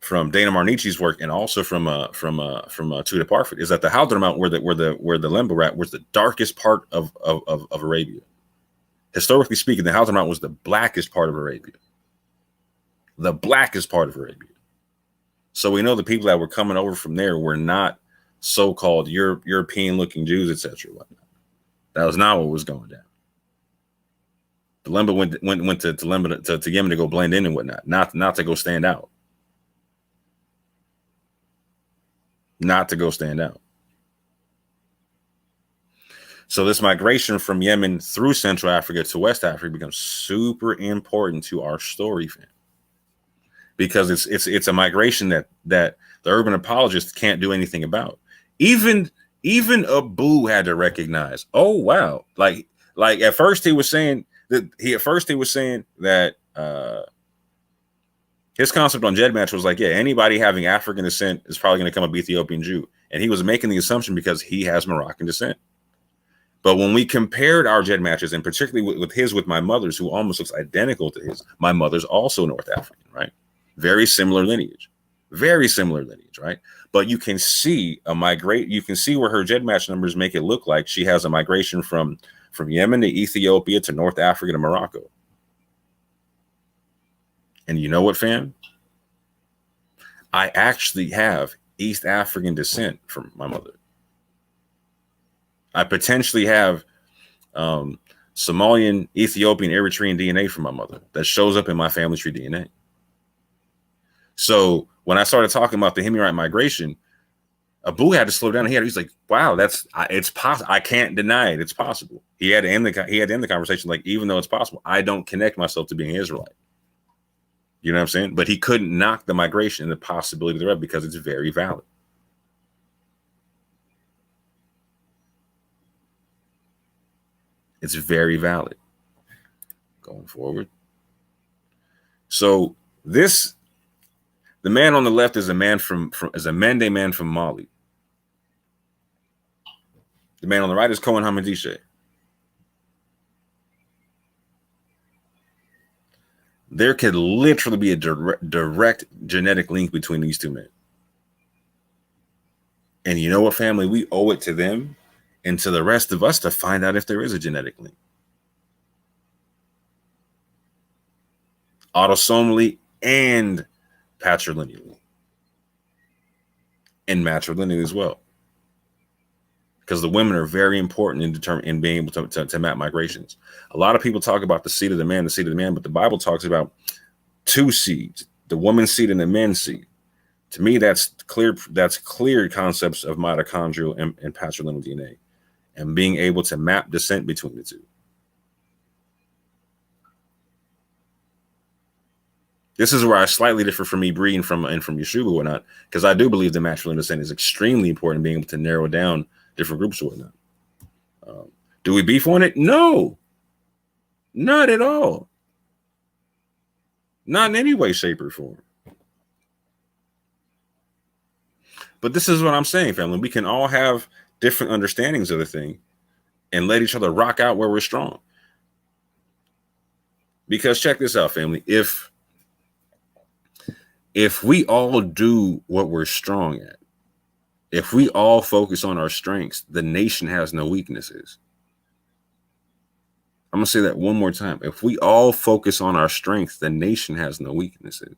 Speaker 3: Dana Marnichi's work, and also from Teotw, is that the Haplogroup, where the Lemba rat was the darkest part of Arabia. Historically speaking, the Haplogroup was the blackest part of Arabia. The blackest part of Arabia. So we know the people that were coming over from there were not so-called European-looking Jews, etc. That was not what was going down. The Lemba went to Lemba to Yemen to go blend in and whatnot, not to go stand out. Not to go stand out. So this migration from Yemen through Central Africa to West Africa becomes super important to our story, fam. Because it's a migration that the urban apologists can't do anything about. Even Abu had to recognize, oh wow, like at first he was saying that his concept on Jedmatch was like, yeah, anybody having African descent is probably going to become an Ethiopian Jew. And he was making the assumption because he has Moroccan descent. But when we compared our Jedmatches, and particularly with my mother's, who almost looks identical to his, my mother's also North African, right? Very similar lineage, right? But you can see you can see where her Jedmatch numbers make it look like she has a migration from Yemen to Ethiopia to North Africa to Morocco. And you know what, fam? I actually have East African descent from my mother. I potentially have Somalian, Ethiopian, Eritrean DNA from my mother that shows up in my family tree DNA. So when I started talking about the Himyarite migration, Abu had to slow down. He's like, wow, it's possible. I can't deny it. It's possible. He had to end the conversation like, even though it's possible, I don't connect myself to being Israelite. You know what I'm saying? But he couldn't knock the migration and the possibility thereof because it's very valid. It's very valid. Going forward. So the man on the left is a man is a Mende man from Mali. The man on the right is Cohen Hamadishe. There could literally be a direct genetic link between these two men. And you know what, family? We owe it to them and to the rest of us to find out if there is a genetic link. Autosomally and patrilineally. And matrilineally as well. Because the women are very important in being able to map migrations. A lot of people talk about the seed of the man, but the Bible talks about two seeds, the woman's seed and the man's seed. To me, that's clear concepts of mitochondrial and patrilineal DNA and being able to map descent between the two. This is where I slightly differ from me breeding from Yeshua or whatnot, because I do believe the matrilineal descent is extremely important in being able to narrow down different groups or whatnot. Do we beef on it? No, not at all. Not in any way, shape, or form. But this is what I'm saying, family. We can all have different understandings of the thing and let each other rock out where we're strong. Because check this out, family. If we all do what we're strong at, if we all focus on our strengths, the nation has no weaknesses. I'm going to say that one more time. If we all focus on our strengths, the nation has no weaknesses.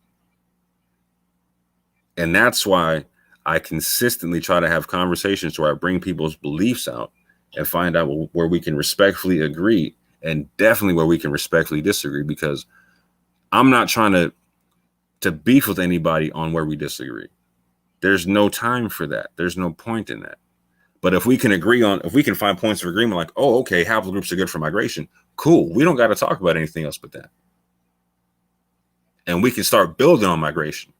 Speaker 3: And that's why I consistently try to have conversations where I bring people's beliefs out and find out where we can respectfully agree and definitely where we can respectfully disagree, because I'm not trying to beef with anybody on where we disagree. There's no time for that. There's no point in that. But if we can find points of agreement, like, oh, okay, haplogroups are good for migration. Cool. We don't got to talk about anything else but that. And we can start building on migration.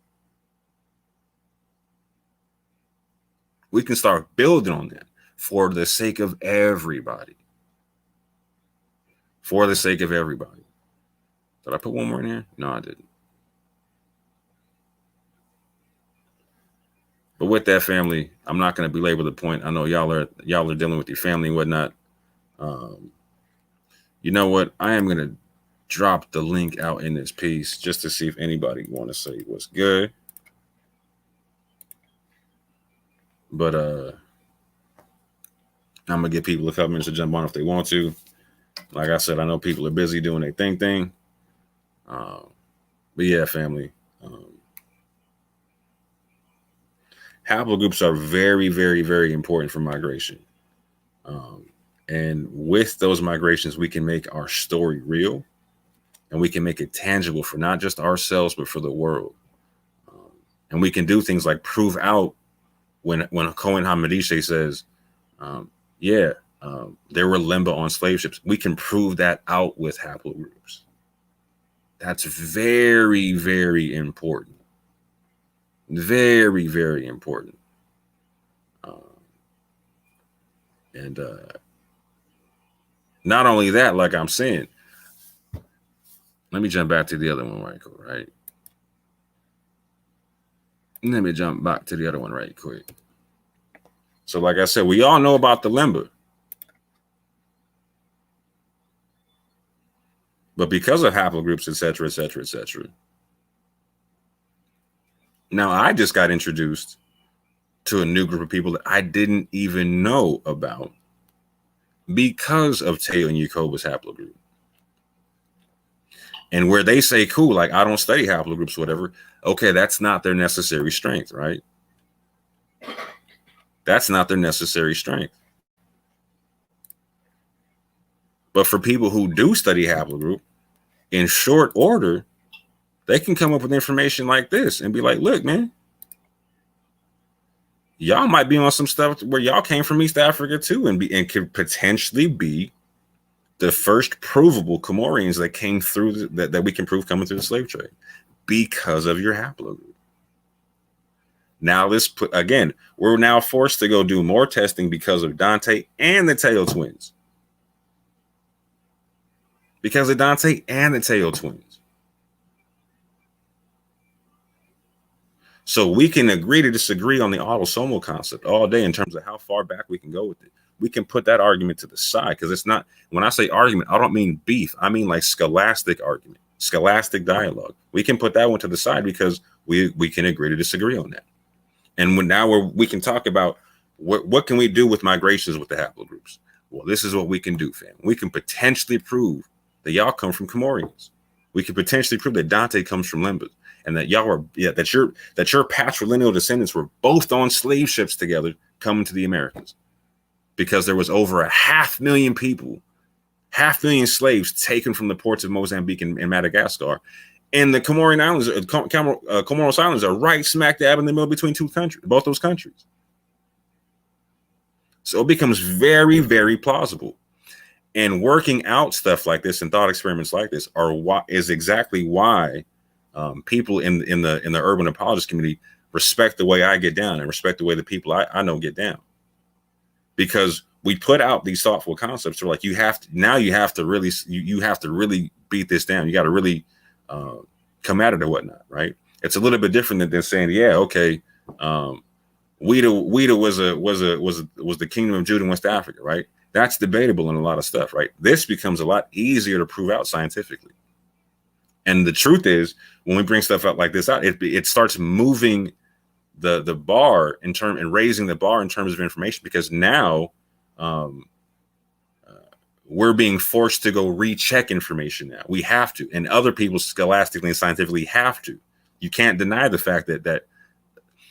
Speaker 3: We can start building on that for the sake of everybody. For the sake of everybody. Did I put one more in here? No, I didn't. But with that, family, I'm not going to belabor the point. I know y'all are dealing with your family and whatnot. You know what? I am going to drop the link out in this piece just to see if anybody want to say what's good. But I'm going to give people a couple minutes to jump on if they want to. Like I said, I know people are busy doing their thing. But yeah, family. Haplogroups are very, very, very important for migration. And with those migrations, we can make our story real and we can make it tangible for not just ourselves, but for the world. And we can do things like prove out when Cohen Hamadishe says, there were Lemba on slave ships. We can prove that out with haplogroups. That's very, very important. Very, very important. And not only that, like I'm saying, let me jump back to the other one right quick. So like I said, we all know about the Lemba. But because of haplogroups, et cetera, now I just got introduced to a new group of people that I didn't even know about because of Teotw and Yacoba's haplogroup. And where they say, cool, like I don't study haplogroups, whatever. Okay, that's not their necessary strength, right? That's not their necessary strength. But for people who do study haplogroup, in short order, they can come up with information like this and be like, look, man, y'all might be on some stuff where y'all came from East Africa too, and could potentially be the first provable Comorians that came through that we can prove coming through the slave trade because of your haplogroup. Now we're now forced to go do more testing because of Dante and the Teotw twins. Because of Dante and the Teotw twins. So we can agree to disagree on the autosomal concept all day in terms of how far back we can go with it. We can put that argument to the side because it's not, when I say argument, I don't mean beef. I mean like scholastic argument, scholastic dialogue. We can put that one to the side because we can agree to disagree on that. And we can talk about what can we do with migrations with the haplogroups. Well, this is what we can do, fam. We can potentially prove that y'all come from Comorians. We can potentially prove that Dante comes from Lembas, and that y'all are that your patrilineal descendants were both on slave ships together coming to the Americas, because there was over 500,000 people, 500,000 slaves taken from the ports of Mozambique and Madagascar, and the Comorian Islands, Comoros Islands, are right smack dab in the middle between both those countries. So it becomes very, very plausible. And working out stuff like this and thought experiments like this is exactly why people in the urban apologist community respect the way I get down and respect the way the people I know get down, because we put out these thoughtful concepts. We're like, you have to really beat this down. You got to really come at it or whatnot, right? It's a little bit different than saying, yeah, okay, Ouida was the kingdom of Judah in West Africa, right? That's debatable in a lot of stuff, right? This becomes a lot easier to prove out scientifically. And the truth is, when we bring stuff out like this out, it starts moving the bar and raising the bar in terms of information, because now we're being forced to go recheck information now. We have to, and other people scholastically and scientifically have to. You can't deny the fact that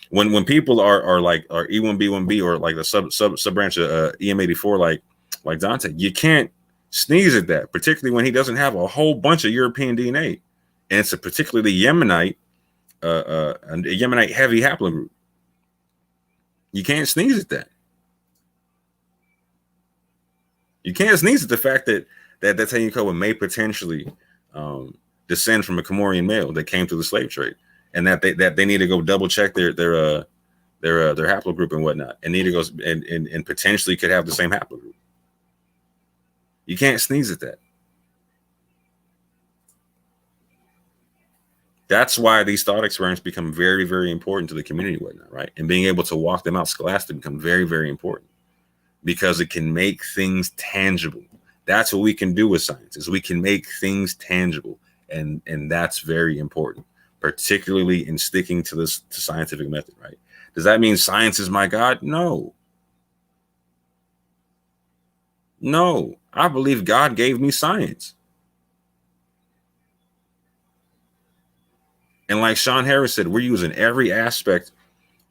Speaker 3: when people are E1B1B or like the sub branch of EM84 like Dante, you can't sneeze at that, particularly when he doesn't have a whole bunch of European DNA, and it's a particularly Yemenite heavy haplogroup. You can't sneeze at that. You can't sneeze at the fact that Teotw may potentially descend from a Comorian male that came through the slave trade, and that they need to go double check their haplogroup and whatnot, and need to go and potentially could have the same haplogroup. You can't sneeze at that. That's why these thought experiments become very, very important to the community and whatnot, right? And being able to walk them out scholastically become very, very important, because it can make things tangible. That's what we can do with science, is we can make things tangible, and that's very important, particularly in sticking to this scientific method, right? Does that mean science is my God? No. No, I believe God gave me science. And like Sean Harris said, we're using every aspect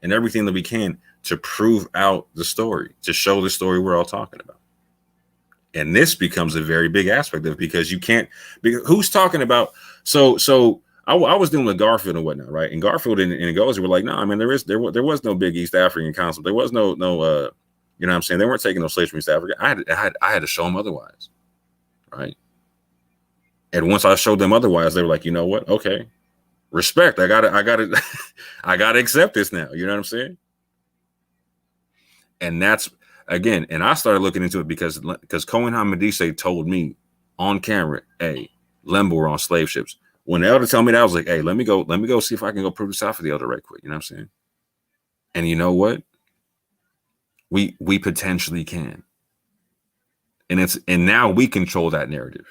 Speaker 3: and everything that we can to prove out the story, to show the story we're all talking about. And this becomes a very big aspect of it, because you can't, because who's talking about, so I was dealing with Garfield and whatnot, right? And Garfield and Ngozi were like, no, I mean, there was no big East African concept. There was no you know what I'm saying? They weren't taking no slaves from East Africa. I had to show them otherwise, right? And once I showed them otherwise, they were like, you know what? Okay, respect. I gotta accept this now. You know what I'm saying? And that's, again, and I started looking into it because Cohen Hamadise told me on camera, hey, Lemba were on slave ships. When the elder told me that, I was like, hey, let me go see if I can go prove this out for the elder right quick. You know what I'm saying? And you know what? We potentially can. And now we control that narrative.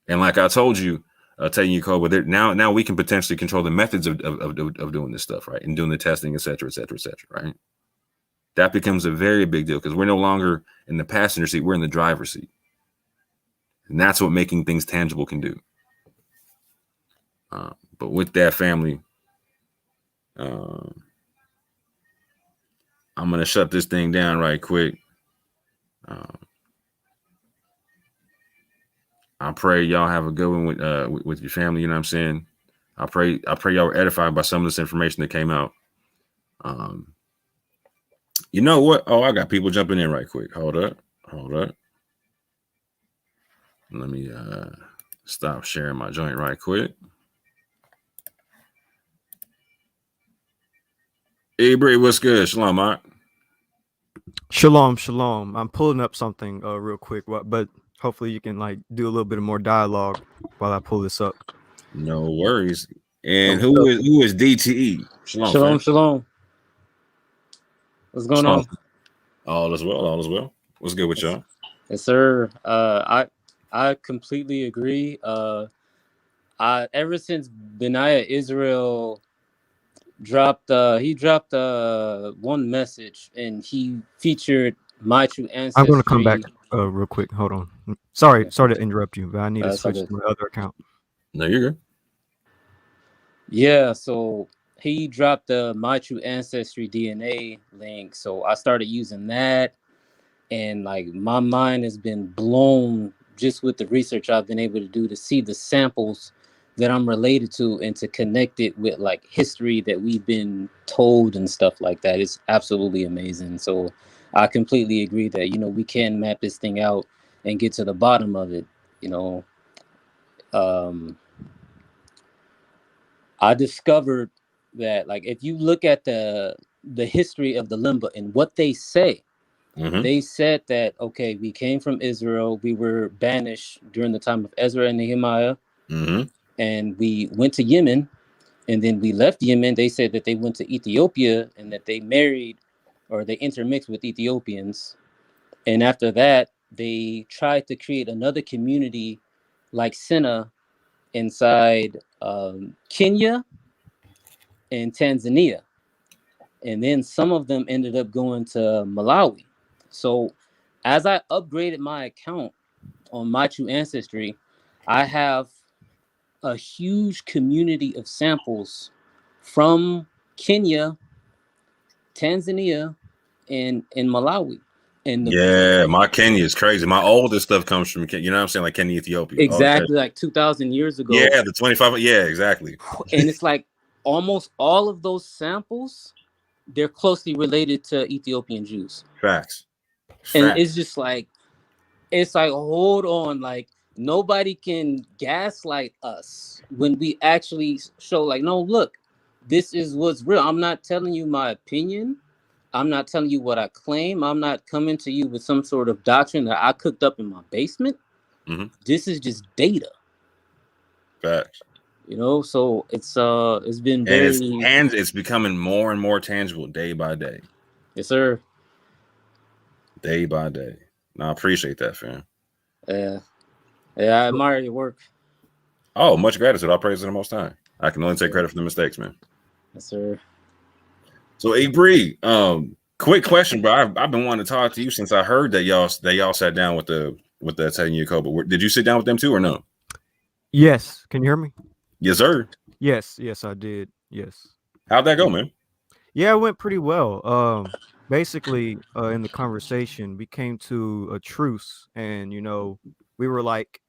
Speaker 3: And like I told you, telling you, Cole, but now we can potentially control the methods of doing this stuff, right? And doing the testing, et cetera, right? That becomes a very big deal, because we're no longer in the passenger seat, we're in the driver's seat. And that's what making things tangible can do. But with that, family, I'm going to shut this thing down right quick. I pray y'all have a good one with your family. You know what I'm saying? I pray y'all were edified by some of this information that came out. You know what? Oh, I got people jumping in right quick. Hold up. Let me stop sharing my joint right quick. Hey, Bree, what's good? Shalom, Mark.
Speaker 4: Shalom. I'm pulling up something real quick, but hopefully you can do a little bit of more dialogue while I pull this up.
Speaker 3: No worries. And who is DTE?
Speaker 5: Shalom. What's going on?
Speaker 3: All is well. What's good with y'all?
Speaker 5: Yes, sir. I I completely agree. Ever since Benaiah Israel dropped one message, and he featured My True
Speaker 4: I'm gonna come back
Speaker 5: Ancestry.
Speaker 4: real quick. Hold on. Sorry,
Speaker 5: Okay.
Speaker 4: sorry to interrupt you, but I need to
Speaker 5: That's all
Speaker 4: switch
Speaker 5: good.
Speaker 4: to my other account.
Speaker 3: No, you're good.
Speaker 5: Yeah, so he dropped the My True Ancestry DNA link, so I started using that, and like my mind has been blown just with the research I've been able to do to see the samples that I'm related to and to connect it with like history that we've been told and stuff like that. It's absolutely amazing. So I completely agree that, you know, we can map this thing out and get to the bottom of it. You know, I discovered that like if you look at the history of the Lemba and what they say, they said that, okay, we came from Israel. We were banished during the time of Ezra and Nehemiah. And we went to Yemen. And then we left Yemen. They said that they went to Ethiopia and that they married or they intermixed with Ethiopians. And after that, they tried to create another community like Sena inside Kenya and Tanzania. And then some of them ended up going to Malawi. So as I upgraded my account on My True Ancestry, I have a huge community of samples from Kenya, Tanzania, and Malawi. And
Speaker 3: Yeah, my Kenya is crazy. My oldest stuff comes from Kenya. You know what I'm saying? Like Kenya, Ethiopia.
Speaker 5: exactly like 2,000 years ago.
Speaker 3: Yeah, the 25. Yeah, exactly.
Speaker 5: And it's like almost all of those samples, they're closely related to Ethiopian Jews.
Speaker 3: Facts.
Speaker 5: And it's just like, it's like, hold on, like nobody can gaslight us when we actually show like, no, look, this is what's real. I'm not telling you my opinion. I'm not telling you what I claim. I'm not coming to you with some sort of doctrine that I cooked up in my basement. This is just data.
Speaker 3: Facts.
Speaker 5: You know, so it's been very,
Speaker 3: and it's becoming more and more tangible day by day.
Speaker 5: Yes, sir.
Speaker 3: Day by day. No, I appreciate that, fam.
Speaker 5: Yeah, I admire your work.
Speaker 3: Oh, much gratitude. I'll praise it the most time. I can only take credit for the mistakes, man.
Speaker 5: Yes, sir.
Speaker 3: So, hey, Bree, quick question, bro. I've been wanting to talk to you since I heard that y'all sat down with the Teotw Yakoba. Did you sit down with them too or no?
Speaker 4: Yes. Can you hear me?
Speaker 3: Yes, sir.
Speaker 4: Yes, I did. Yes.
Speaker 3: How'd that go, man?
Speaker 4: Yeah, it went pretty well. Basically, in the conversation, we came to a truce, and you know, we were like,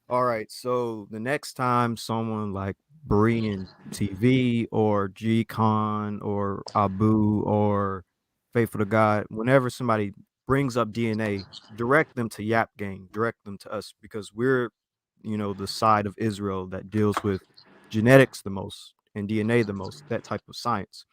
Speaker 4: all right, so the next time someone like Berean TV or G-Con or Abu or Faithful to God, whenever somebody brings up DNA, direct them to Yap Gang, direct them to us, because we're, you know, the side of Israel that deals with genetics the most and DNA the most, that type of science.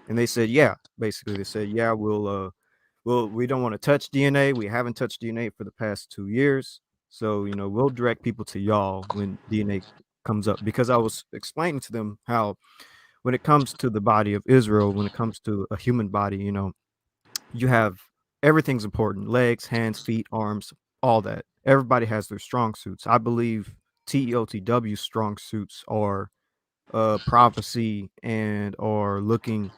Speaker 4: And they said, yeah, basically they said, yeah, we don't want to touch DNA. We haven't touched DNA for the past 2 years. So, you know, we'll direct people to y'all when DNA comes up, because I was explaining to them how when it comes to the body of Israel, when it comes to a human body, you know, you have everything's important: legs, hands, feet, arms, all that. Everybody has their strong suits. I believe TEOTW's strong suits are prophecy and are looking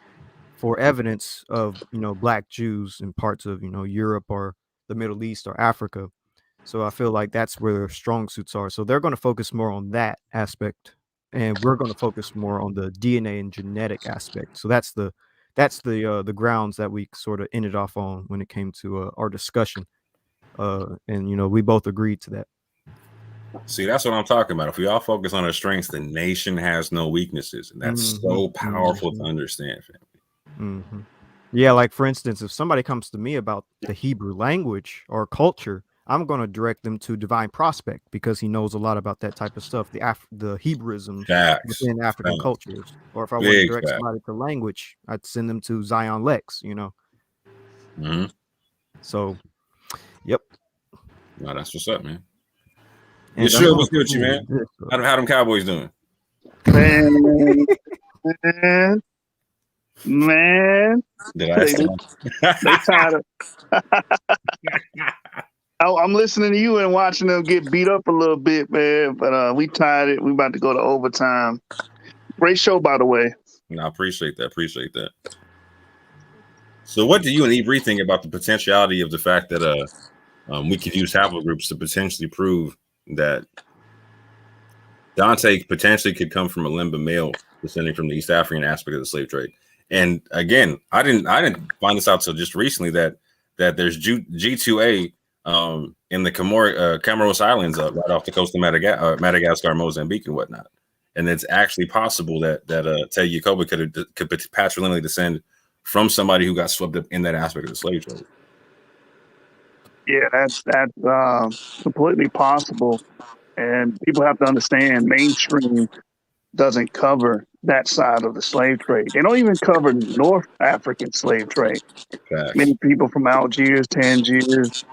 Speaker 4: for evidence of, you know, Black Jews in parts of, you know, Europe or the Middle East or Africa. So I feel like that's where their strong suits are. So they're going to focus more on that aspect, and we're going to focus more on the DNA and genetic aspect. So that's the grounds that we sort of ended off on when it came to our discussion. And you know, we both agreed to that.
Speaker 3: See, that's what I'm talking about. If we all focus on our strengths, the nation has no weaknesses, and that's so powerful to understand, family.
Speaker 4: Yeah, like for instance, if somebody comes to me about the Hebrew language or culture, I'm going to direct them to Divine Prospect, because he knows a lot about that type of stuff, the Hebrewism within African cultures. Or if I want to direct somebody to language, I'd send them to Zion Lex, you know. So, yep.
Speaker 3: No, that's what's up, man. You sure? What's good with you, man? How them Cowboys doing?
Speaker 6: Man.
Speaker 3: Did I
Speaker 6: they tired of I'm listening to you and watching them get beat up a little bit, man. But we tied it. We about to go to overtime. Great show, by the way.
Speaker 3: I appreciate that. Appreciate that. So, what do you and Ebri think about the potentiality of the fact that we could use haplogroups to potentially prove that Dante potentially could come from a Lemba male descending from the East African aspect of the slave trade? And again, I didn't find this out till just recently that there's G2A in the Comoros Islands right off the coast of Madagascar, Mozambique, and whatnot. And it's actually possible that Teotw could patrilineally descend from somebody who got swept up in that aspect of the slave trade.
Speaker 6: Yeah, that's completely possible. And people have to understand mainstream doesn't cover that side of the slave trade. They don't even cover North African slave trade.
Speaker 3: Facts.
Speaker 6: Many people from Algiers, Tangiers,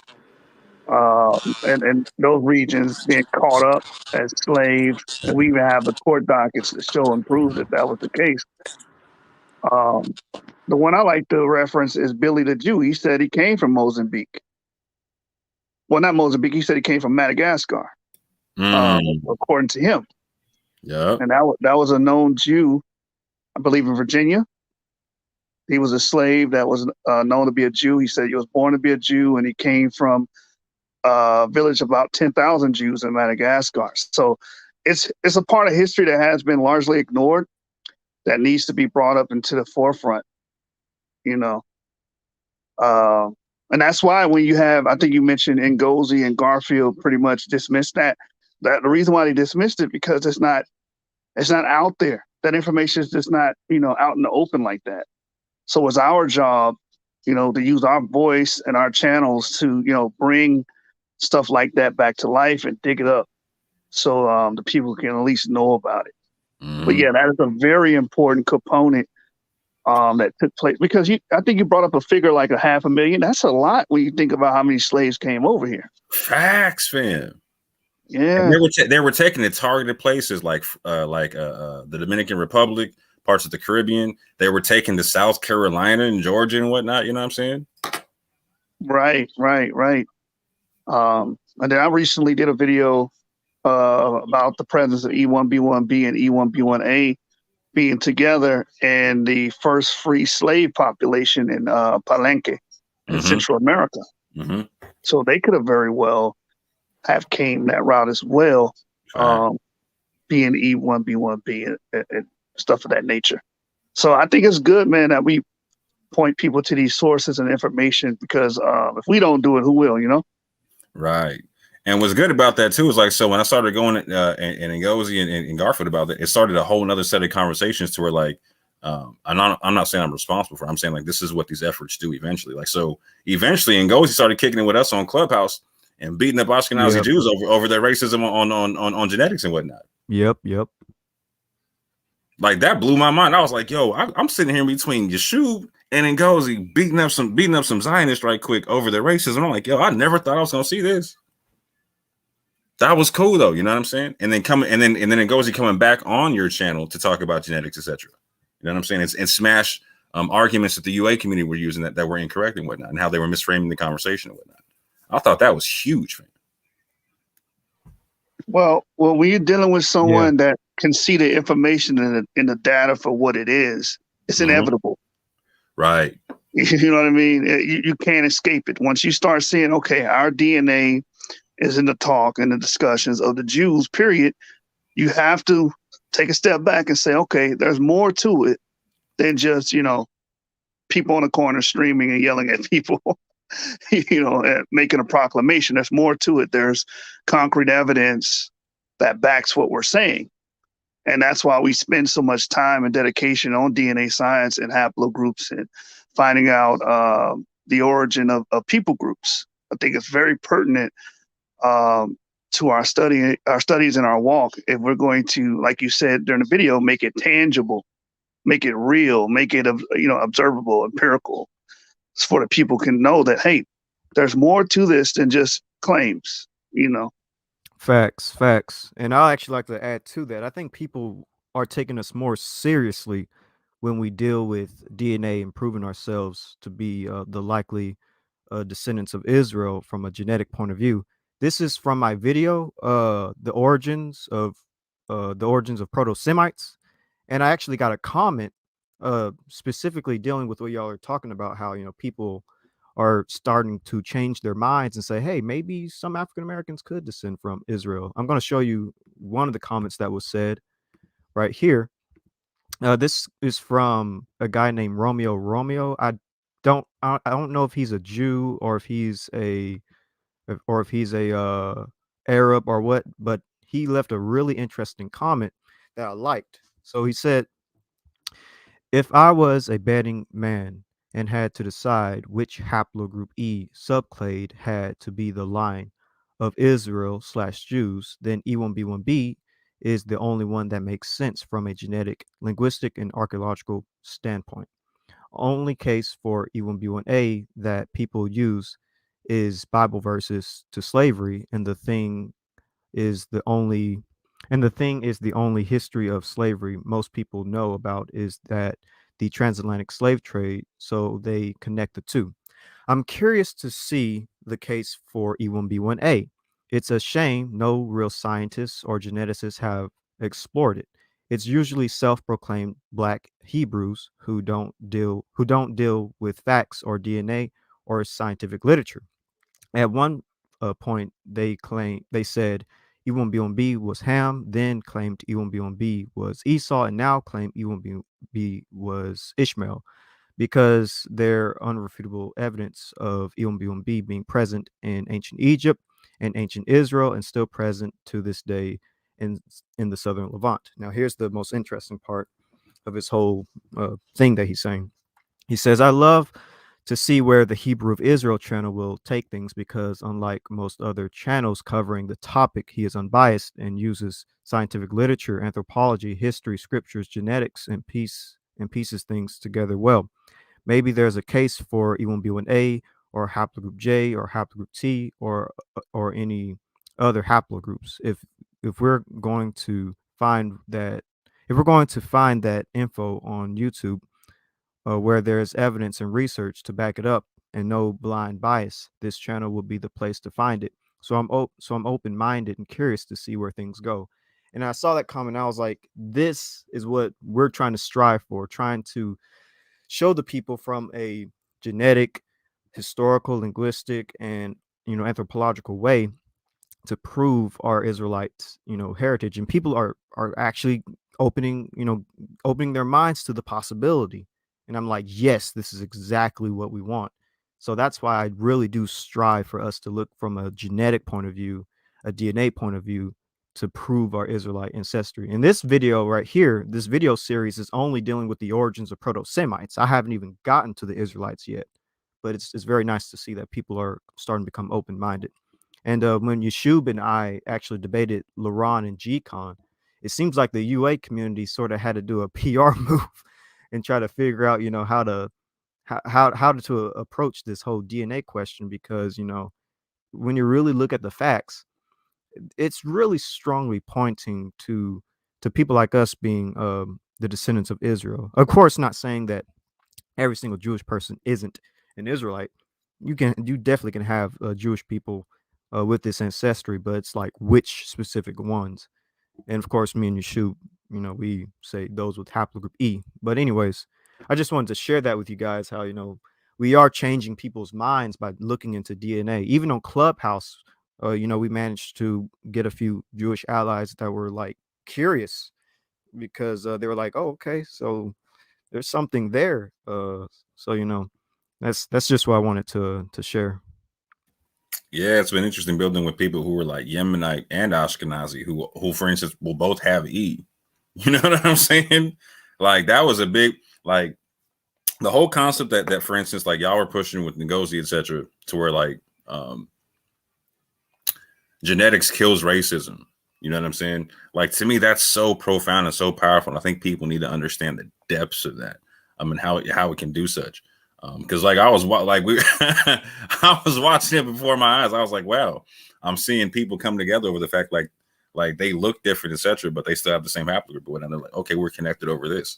Speaker 6: and those regions being caught up as slaves. And we even have the court dockets to show and prove that that was the case. The one I like to reference is Billy the Jew. He said he came from Mozambique. Well, not Mozambique. He said he came from Madagascar, according to him.
Speaker 3: Yeah.
Speaker 6: And that was a known Jew, I believe, in Virginia. He was a slave that was known to be a Jew. He said he was born to be a Jew, and he came from a village of about 10,000 Jews in Madagascar. So it's a part of history that has been largely ignored that needs to be brought up into the forefront, you know. And that's why when you have, I think you mentioned Ngozi and Garfield pretty much dismissed that. That the reason why they dismissed it because it's not out there. That information is just not, out in the open like that. So it's our job, to use our voice and our channels to, bring stuff like that back to life and dig it up so the people can at least know about it. Mm-hmm. But yeah, that is a very important component that took place because I think you brought up a figure like 500,000. That's a lot when you think about how many slaves came over here.
Speaker 3: Facts, fam.
Speaker 6: Yeah,
Speaker 3: and they were taken to targeted places like the Dominican Republic, parts of the Caribbean. They were taken to South Carolina and Georgia and whatnot. You know what I'm saying?
Speaker 6: Right. And then I recently did a video about the presence of E1B1B and E1B1A being together and the first free slave population in Palenque in Central America. Mm-hmm. So they could have very well have came that route as well, being E1B1B and stuff of that nature. So I think it's good, man, that we point people to these sources and information because if we don't do it, who will,
Speaker 3: Right. And what's good about that too is so when I started going and Ngozi and Garfield about that, it started a whole nother set of conversations to where I'm not saying I'm responsible for it. I'm saying this is what these efforts do eventually. So eventually Ngozi started kicking it with us on Clubhouse and beating up Ashkenazi Jews over their racism on genetics and whatnot.
Speaker 4: Yep.
Speaker 3: That blew my mind. I was like, yo, I'm sitting here between Yeshub and Ngozi beating up some Zionists right quick over their racism. I'm like, yo, I never thought I was gonna see this. That was cool though, you know what I'm saying? And then Ngozi coming back on your channel to talk about genetics, etc. You know what I'm saying? And smash arguments that the UA community were using that were incorrect and whatnot, and how they were misframing the conversation and whatnot. I thought that was huge, man.
Speaker 6: Well, when you're dealing with someone that can see the information in the data for what it is, it's inevitable.
Speaker 3: Right.
Speaker 6: You know what I mean? You can't escape it. Once you start seeing, okay, our DNA is in the talk and the discussions of the Jews, period, you have to take a step back and say, okay, there's more to it than just, people on the corner screaming and yelling at people. Making a proclamation. There's more to it. There's concrete evidence that backs what we're saying. And that's why we spend so much time and dedication on DNA science and haplogroups and finding out the origin of people groups. I think it's very pertinent to our studies and our walk. If we're going to, like you said during the video, make it tangible, make it real, make it, observable, empirical, for the people can know that, hey, there's more to this than just claims,
Speaker 4: Facts. And I'll actually like to add to that. I think people are taking us more seriously when we deal with DNA and proving ourselves to be the likely descendants of Israel from a genetic point of view. This is from my video, the origins of Proto-Semites, and I actually got a comment specifically dealing with what y'all are talking about, how people are starting to change their minds and say, hey, maybe some African Americans could descend from Israel. I'm going to show you one of the comments that was said right here. This is from a guy named Romeo. I don't know if he's a Jew or if he's a Arab or what, but he left a really interesting comment that I liked. So he said, if I was a betting man and had to decide which haplogroup E subclade had to be the line of Israel/Jews, then E1B1B is the only one that makes sense from a genetic, linguistic, and archaeological standpoint. Only case for E1B1A that people use is Bible verses to slavery, and the thing is the only history of slavery most people know about is that the transatlantic slave trade, so they connect the two. I'm curious to see the case for E1B1A. It's a shame no real scientists or geneticists have explored it. It's usually self-proclaimed Black Hebrews who don't deal with facts or DNA or scientific literature. At one point, they said E1B1B was Ham, then claimed E1B1B was Esau, and now claim E1B was Ishmael, because there unrefutable evidence of E1B1B being present in ancient Egypt and ancient Israel, and still present to this day in the southern Levant. Now, here's the most interesting part of his whole thing that he's saying. He says, I love to see where the Hebrew of Israel channel will take things, because unlike most other channels covering the topic, he is unbiased and uses scientific literature, anthropology, history, scriptures, genetics, and pieces things together well. Maybe there's a case for E1B1A or haplogroup J or haplogroup T or any other haplogroups. If we're going to find that info on YouTube, where there's evidence and research to back it up and no blind bias, this channel will be the place to find it. So I'm open-minded and curious to see where things go. And I saw that comment, I was like, this is what we're trying to strive for, trying to show the people from a genetic, historical, linguistic, and anthropological way to prove our Israelite heritage. And people are actually opening their minds to the possibility. And I'm like, yes, this is exactly what we want. So that's why I really do strive for us to look from a genetic point of view, a DNA point of view, to prove our Israelite ancestry. And this video right here, this video series is only dealing with the origins of Proto-Semites. I haven't even gotten to the Israelites yet, but it's very nice to see that people are starting to become open-minded. And when Yeshub and I actually debated Laron and G-Con, it seems like the UA community sort of had to do a PR move and try to figure out, how to approach this whole DNA question, because, when you really look at the facts, it's really strongly pointing to people like us being the descendants of Israel. Of course, not saying that every single Jewish person isn't an Israelite. You definitely can have Jewish people with this ancestry, but it's like which specific ones. And of course, me and Yeshua, we say those with haplogroup E. But anyways, I just wanted to share that with you guys, how, we are changing people's minds by looking into DNA. Even on Clubhouse, we managed to get a few Jewish allies that were like curious, because they were like, oh, okay, so there's something there. So, that's just what I wanted to share.
Speaker 3: Yeah, it's been interesting building with people who were like Yemenite and Ashkenazi, who for instance will both have E. You know what I'm saying? Like that was a big, like the whole concept that for instance, like y'all were pushing with Ngozi, etc., to where like genetics kills racism. You know what I'm saying? Like to me, that's so profound and so powerful. And I think people need to understand the depths of that. I mean, how it can do such. Because like I was I was watching it before my eyes. I was like, wow, I'm seeing people come together over the fact like they look different, etc., but they still have the same haplogroup. And they're like, okay, we're connected over this.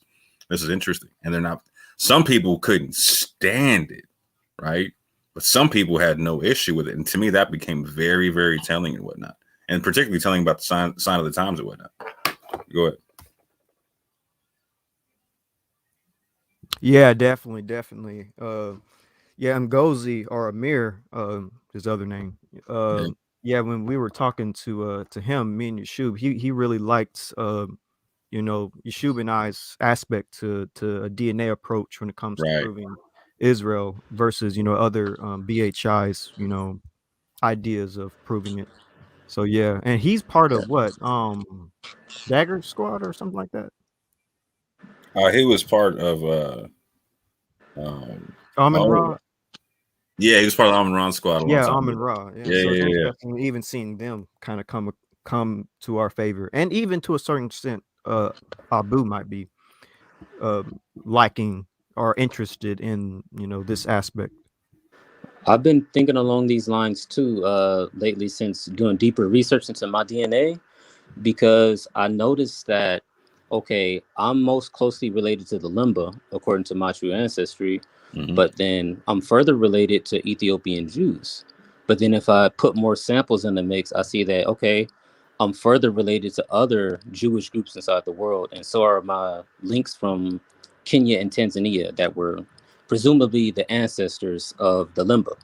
Speaker 3: This is interesting. And they're not. Some people couldn't stand it, right? But some people had no issue with it. And to me, that became very, very telling and whatnot. And particularly telling about the sign of the times and whatnot. Go ahead.
Speaker 4: Yeah, definitely. Yeah, Ngozi or Amir, his other name. Yeah, when we were talking to him, me and Yeshub, he really liked Yeshub and I's aspect to a DNA approach when it comes to proving Israel versus other BHI's ideas of proving it. So yeah, and he's part of what Dagger Squad or something like that.
Speaker 3: He was part of
Speaker 4: Amon-Ra.
Speaker 3: Yeah, he was part of the Amon-Ra squad a long time ago.
Speaker 4: Amon-Ra. Yeah. Definitely even seeing them kind of come to our favor, and even to a certain extent, Abu might be liking or interested in this aspect.
Speaker 5: I've been thinking along these lines too lately, since doing deeper research into my DNA, because I noticed that, okay, I'm most closely related to the Lemba according to my true ancestry, but then I'm further related to Ethiopian Jews. But then if I put more samples in the mix, I see that, okay, I'm further related to other Jewish groups inside the world, and so are my links from Kenya and Tanzania that were presumably the ancestors of the Lemba.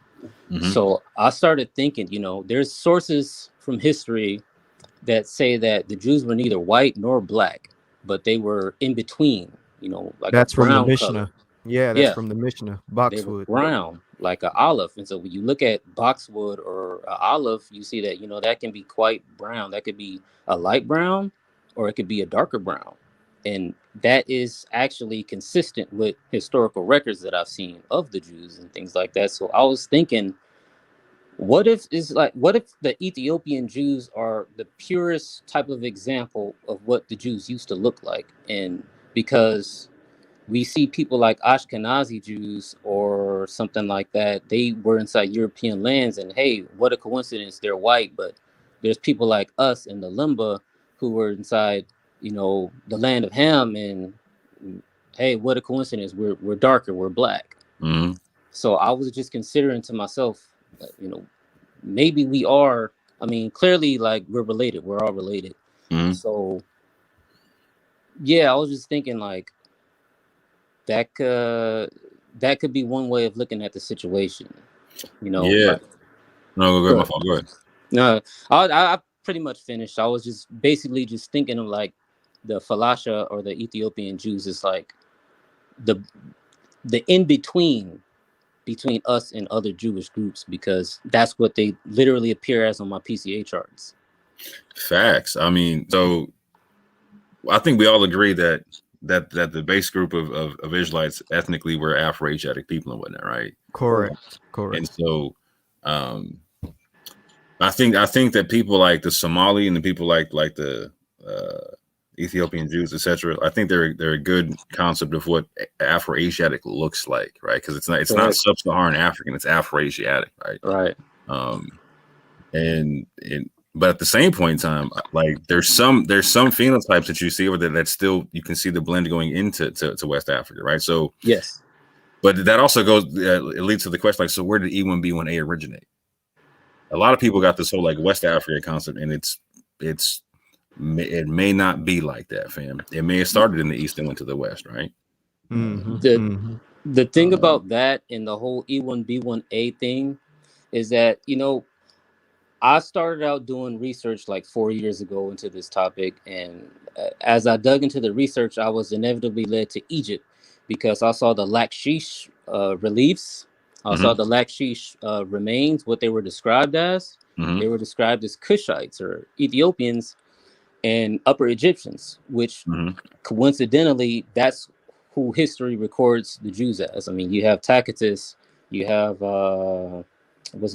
Speaker 5: So I started thinking, there's sources from history that say that the Jews were neither white nor black, but they were in between, like
Speaker 4: that's
Speaker 5: a brown
Speaker 4: from the Mishnah.
Speaker 5: color.
Speaker 4: Yeah, that's from the Mishnah.
Speaker 5: They were
Speaker 4: Boxwood.
Speaker 5: brown, like an olive. And so when you look at boxwood or an olive, you see that, that can be quite brown. That could be a light brown, or it could be a darker brown. And that is actually consistent with historical records that I've seen of the Jews and things like that. So I was thinking, what if the Ethiopian Jews are the purest type of example of what the Jews used to look like? And because we see people like Ashkenazi Jews or something like that, they were inside European lands, and hey, what a coincidence, they're white. But there's people like us in the Lemba who were inside, the land of Ham, and hey, what a coincidence, we're darker, we're black. So I was just considering to myself, maybe we are, clearly, like, we're related, we're all related. So yeah, I was just thinking, like, that could be one way of looking at the situation,
Speaker 3: Yeah.
Speaker 5: Like,
Speaker 3: No, go ahead. My fault. Go ahead.
Speaker 5: No, I pretty much finished. I was just basically just thinking of, like, the Falasha or the Ethiopian Jews is like the in between us and other Jewish groups, because that's what they literally appear as on my PCA charts.
Speaker 3: Facts. So I think we all agree that the base group of Israelites ethnically were Afro-Asiatic people and whatnot, right?
Speaker 4: Correct.
Speaker 3: And so I think that people like the Somali and the people like the Ethiopian Jews, etc., I think they're a good concept of what Afro-Asiatic looks like, right? Because it's not sub-Saharan African, it's Afro-Asiatic, right? But at the same point in time, like there's some phenotypes that you see over there that still you can see the blend going into to West Africa, right? So
Speaker 5: yes,
Speaker 3: but that also goes it leads to the question, like, so where did E1B1A originate? A lot of people got this whole like West Africa concept, and it may not be like that, fam. It may have started in the East and went to the West, right?
Speaker 5: The thing about that and the whole E1B1A thing is that, I started out doing research like 4 years ago into this topic, and as I dug into the research, I was inevitably led to Egypt because I saw the Lakshish reliefs. I saw the Lakshish remains, what they were described as. They were described as Cushites or Ethiopians and Upper Egyptians, which coincidentally, that's who history records the Jews as. You have Tacitus, you have,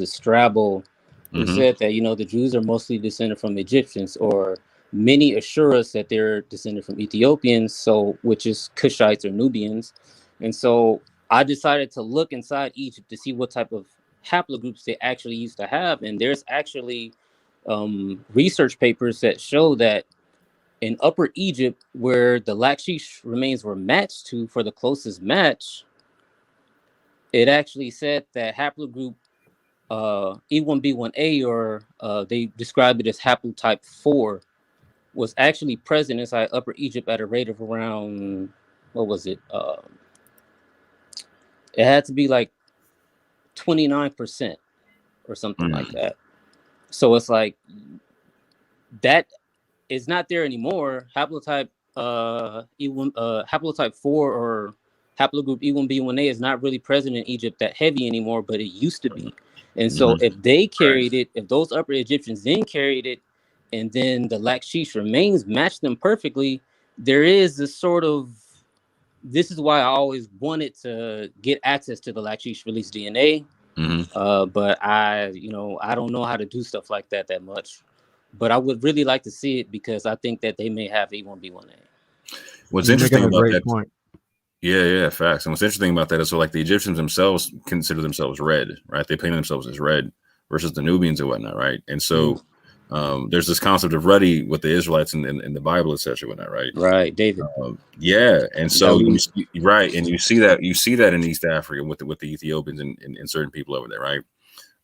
Speaker 5: Strabo, who said that, the Jews are mostly descended from Egyptians, or many assure us that they're descended from Ethiopians, so which is Cushites or Nubians. And so I decided to look inside Egypt to see what type of haplogroups they actually used to have. And there's actually research papers that show that in Upper Egypt, where the Lakshish remains were matched to for the closest match, it actually said that haplogroup E1B1A, or they described it as haplotype 4, was actually present inside Upper Egypt at a rate of around, what was it? It had to be like 29% or something like that. So it's like that is not there anymore. Haplotype haplotype 4 or haplogroup E1B1A is not really present in Egypt that heavy anymore, but it used to be. And so if they carried it, if those Upper Egyptians then carried it, and then the Lakshish remains matched them perfectly, there is this sort of, this is why I always wanted to get access to the Lakshish release DNA. But I don't know how to do stuff like that much. But I would really like to see it, because I think that they may have E1B1A.
Speaker 3: What's interesting about that? Point. Yeah, facts. And what's interesting about that is, so like the Egyptians themselves consider themselves red, right? They paint themselves as red versus the Nubians and whatnot, right? And so there's this concept of ruddy with the Israelites in the Bible, etc., whatnot, right?
Speaker 5: Right, David.
Speaker 3: Yeah, and so and you see that in East Africa with the Ethiopians and certain people over there, right?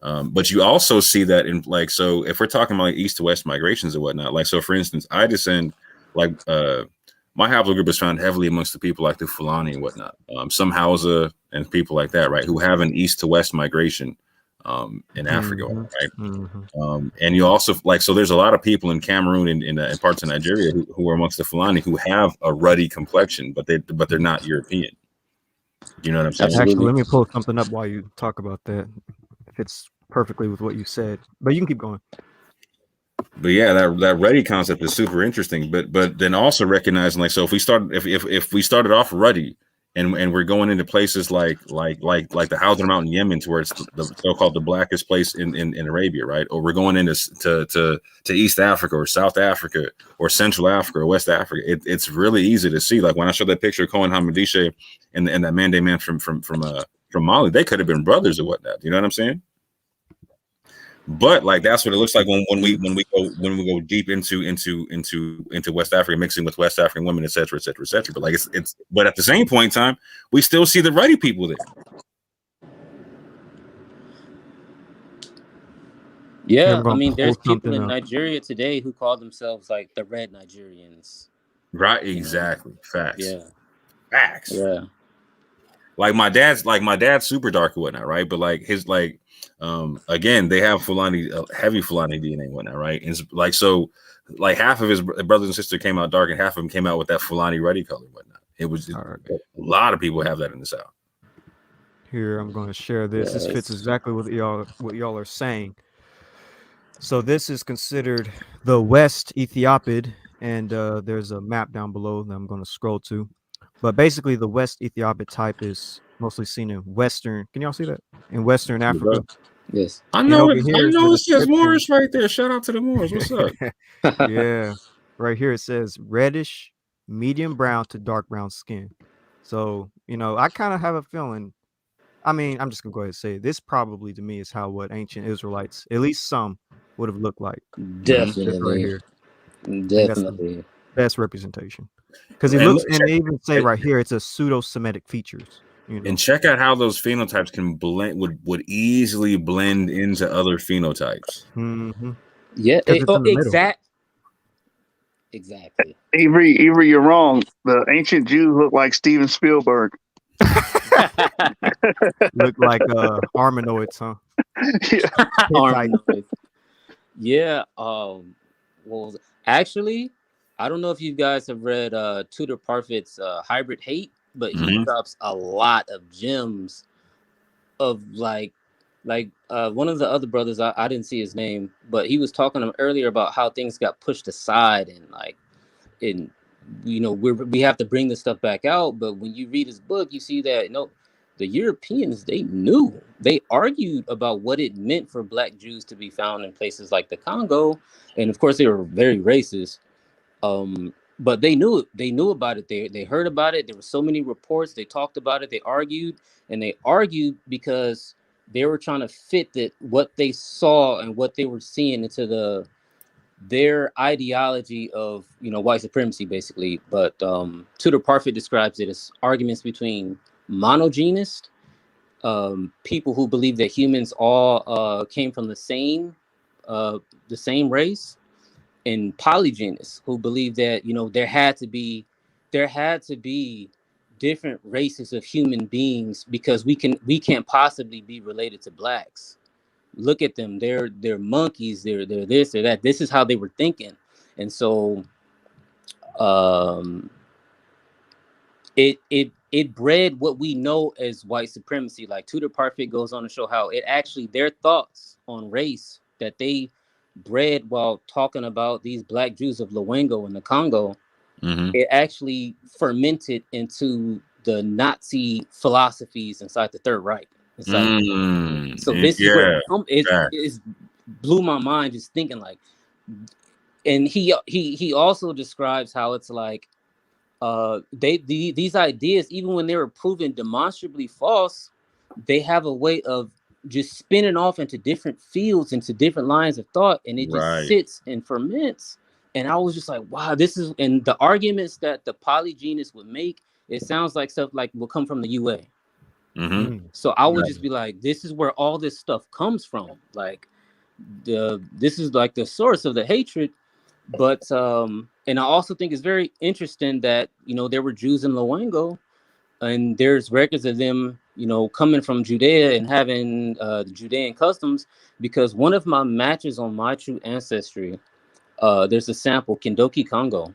Speaker 3: But you also see that in, like, so if we're talking about like east to west migrations and whatnot, like, so for instance, I descend, like, my haplogroup is found heavily amongst the people like the Fulani and whatnot, some Hausa and people like that, right, who have an east to west migration in Africa, right? And you also, like, so there's a lot of people in Cameroon and in parts of Nigeria who are amongst the Fulani who have a ruddy complexion, but they're not European. You know what I'm saying?
Speaker 4: Actually, let me pull something up while you talk about that. Fits perfectly with what you said, but you can keep going.
Speaker 3: But yeah, that ruddy concept is super interesting. But then also recognizing, like, so if we started off ruddy and we're going into places like the Hausa Mountain, Yemen, to where it's the so-called the blackest place in Arabia, right? Or we're going into to East Africa or South Africa or Central Africa or West Africa. It's really easy to see. Like when I showed that picture of Cohen Hamadishe and that Mande man from Mali, they could have been brothers or whatnot. You know what I'm saying? But like that's what it looks like when we go deep into West Africa, mixing with West African women, et cetera, et cetera, et cetera. But like it's but at the same point in time, we still see the ruddy people there.
Speaker 5: Yeah, I mean, there's people in Nigeria today who call themselves like the Red Nigerians.
Speaker 3: Right, exactly. Facts.
Speaker 5: Yeah.
Speaker 3: Facts.
Speaker 5: Yeah.
Speaker 3: Like my dad's super dark and whatnot, right? But like his again, they have Fulani, heavy Fulani DNA and whatnot, right? And it's like, so like half of his brothers and sisters came out dark and half of them came out with that Fulani ruddy color and whatnot. It was a lot of people have that in the South.
Speaker 4: Here, I'm going to share this. This fits exactly with what y'all are saying. So this is considered the West Ethiopid, and there's a map down below that I'm going to scroll to. But basically, the West Ethiopid type is mostly seen in Western. Can y'all see that? In Western Africa.
Speaker 5: Yes.
Speaker 3: I know it. I know it says Moorish right there. Shout out to the Moors. What's up?
Speaker 4: Yeah. Right here it says reddish, medium brown to dark brown skin. So, I kind of have a feeling. I mean, I'm just going to go ahead and say this probably to me is what ancient Israelites, at least some, would have looked like.
Speaker 5: Definitely.
Speaker 4: Right here.
Speaker 5: Definitely.
Speaker 4: Best representation. Because it looks, and they even say right here, it's a pseudo-Semitic features.
Speaker 3: And check out how those phenotypes can blend, would easily blend into other phenotypes.
Speaker 4: Mm-hmm.
Speaker 5: Yeah. Exactly.
Speaker 6: Avery, you're wrong. The ancient Jews look like Steven Spielberg.
Speaker 4: Look like Armenoids, huh?
Speaker 6: Yeah.
Speaker 5: Armenoids. Yeah. What was it? Actually, I don't know if you guys have read Tudor Parfit's Hybrid Hate, but he drops a lot of gems of like one of the other brothers, I didn't see his name, but he was talking earlier about how things got pushed aside and we have to bring this stuff back out. But when you read his book, you see that the Europeans, they argued about what it meant for Black Jews to be found in places like the Congo, and of course they were very racist. But they knew about it. They heard about it. There were so many reports. They talked about it. They argued because they were trying to fit what they saw and what they were seeing into their ideology of white supremacy, basically. But Tudor Parfit describes it as arguments between monogenist people who believe that humans all came from the same race, and polygenists who believe that there had to be different races of human beings, because we can't possibly be related to blacks. Look at them, they're monkeys, they're this or that. This is how they were thinking. And so um it bred what we know as white supremacy. Like Tudor Parfit goes on to show how it actually, their thoughts on race that they bred while talking about these black Jews of Luengo in the Congo, it actually fermented into the Nazi philosophies inside the Third Reich. So this is where it blew my mind just thinking like, and he also describes how it's like these ideas, even when they were proven demonstrably false, they have a way of just spinning off into different fields, into different lines of thought, and it just sits and ferments. And I was just like, wow, this is, and the arguments that the polygenists would make, it sounds like stuff like will come from the UA. So I would just be like, this is where all this stuff comes from. Like this is like the source of the hatred. But and I also think it's very interesting that there were Jews in Luengo, and there's records of them coming from Judea and having the Judean customs, because one of my matches on My True Ancestry, there's a sample, Kindoki Congo.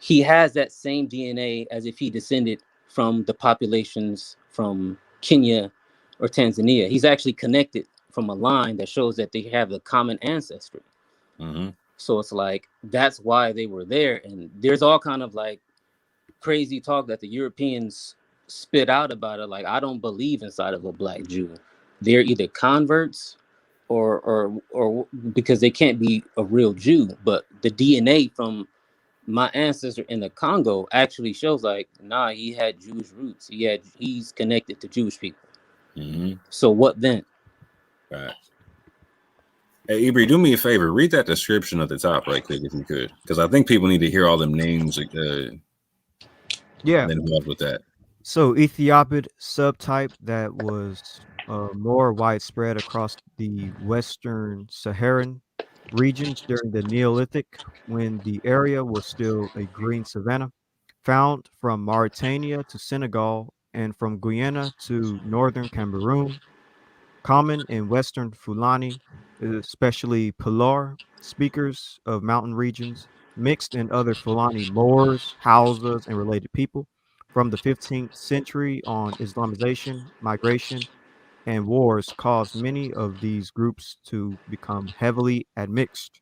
Speaker 5: He has that same DNA as if he descended from the populations from Kenya or Tanzania. He's actually connected from a line that shows that they have a common ancestry. So it's like, that's why they were there. And there's all kind of like crazy talk that the Europeans spit out about it. Like, I don't believe inside of a black Jew. They're either converts or because they can't be a real Jew. But the DNA from my ancestor in the Congo actually shows like, nah, he had Jewish roots. He's connected to Jewish people. So what then?
Speaker 3: Right. Hey, Ibri, do me a favor. Read that description at the top right quick if you could, because I think people need to hear all them names. Involved with that.
Speaker 4: So Ethiopid subtype that was more widespread across the Western Saharan regions during the Neolithic, when the area was still a green savanna, found from Mauritania to Senegal and from Guyana to northern Cameroon. Common in Western Fulani, especially Pilar speakers of mountain regions, mixed in other Fulani Moors, Hausas, and related people. From the 15th century on, Islamization, migration, and wars caused many of these groups to become heavily admixed.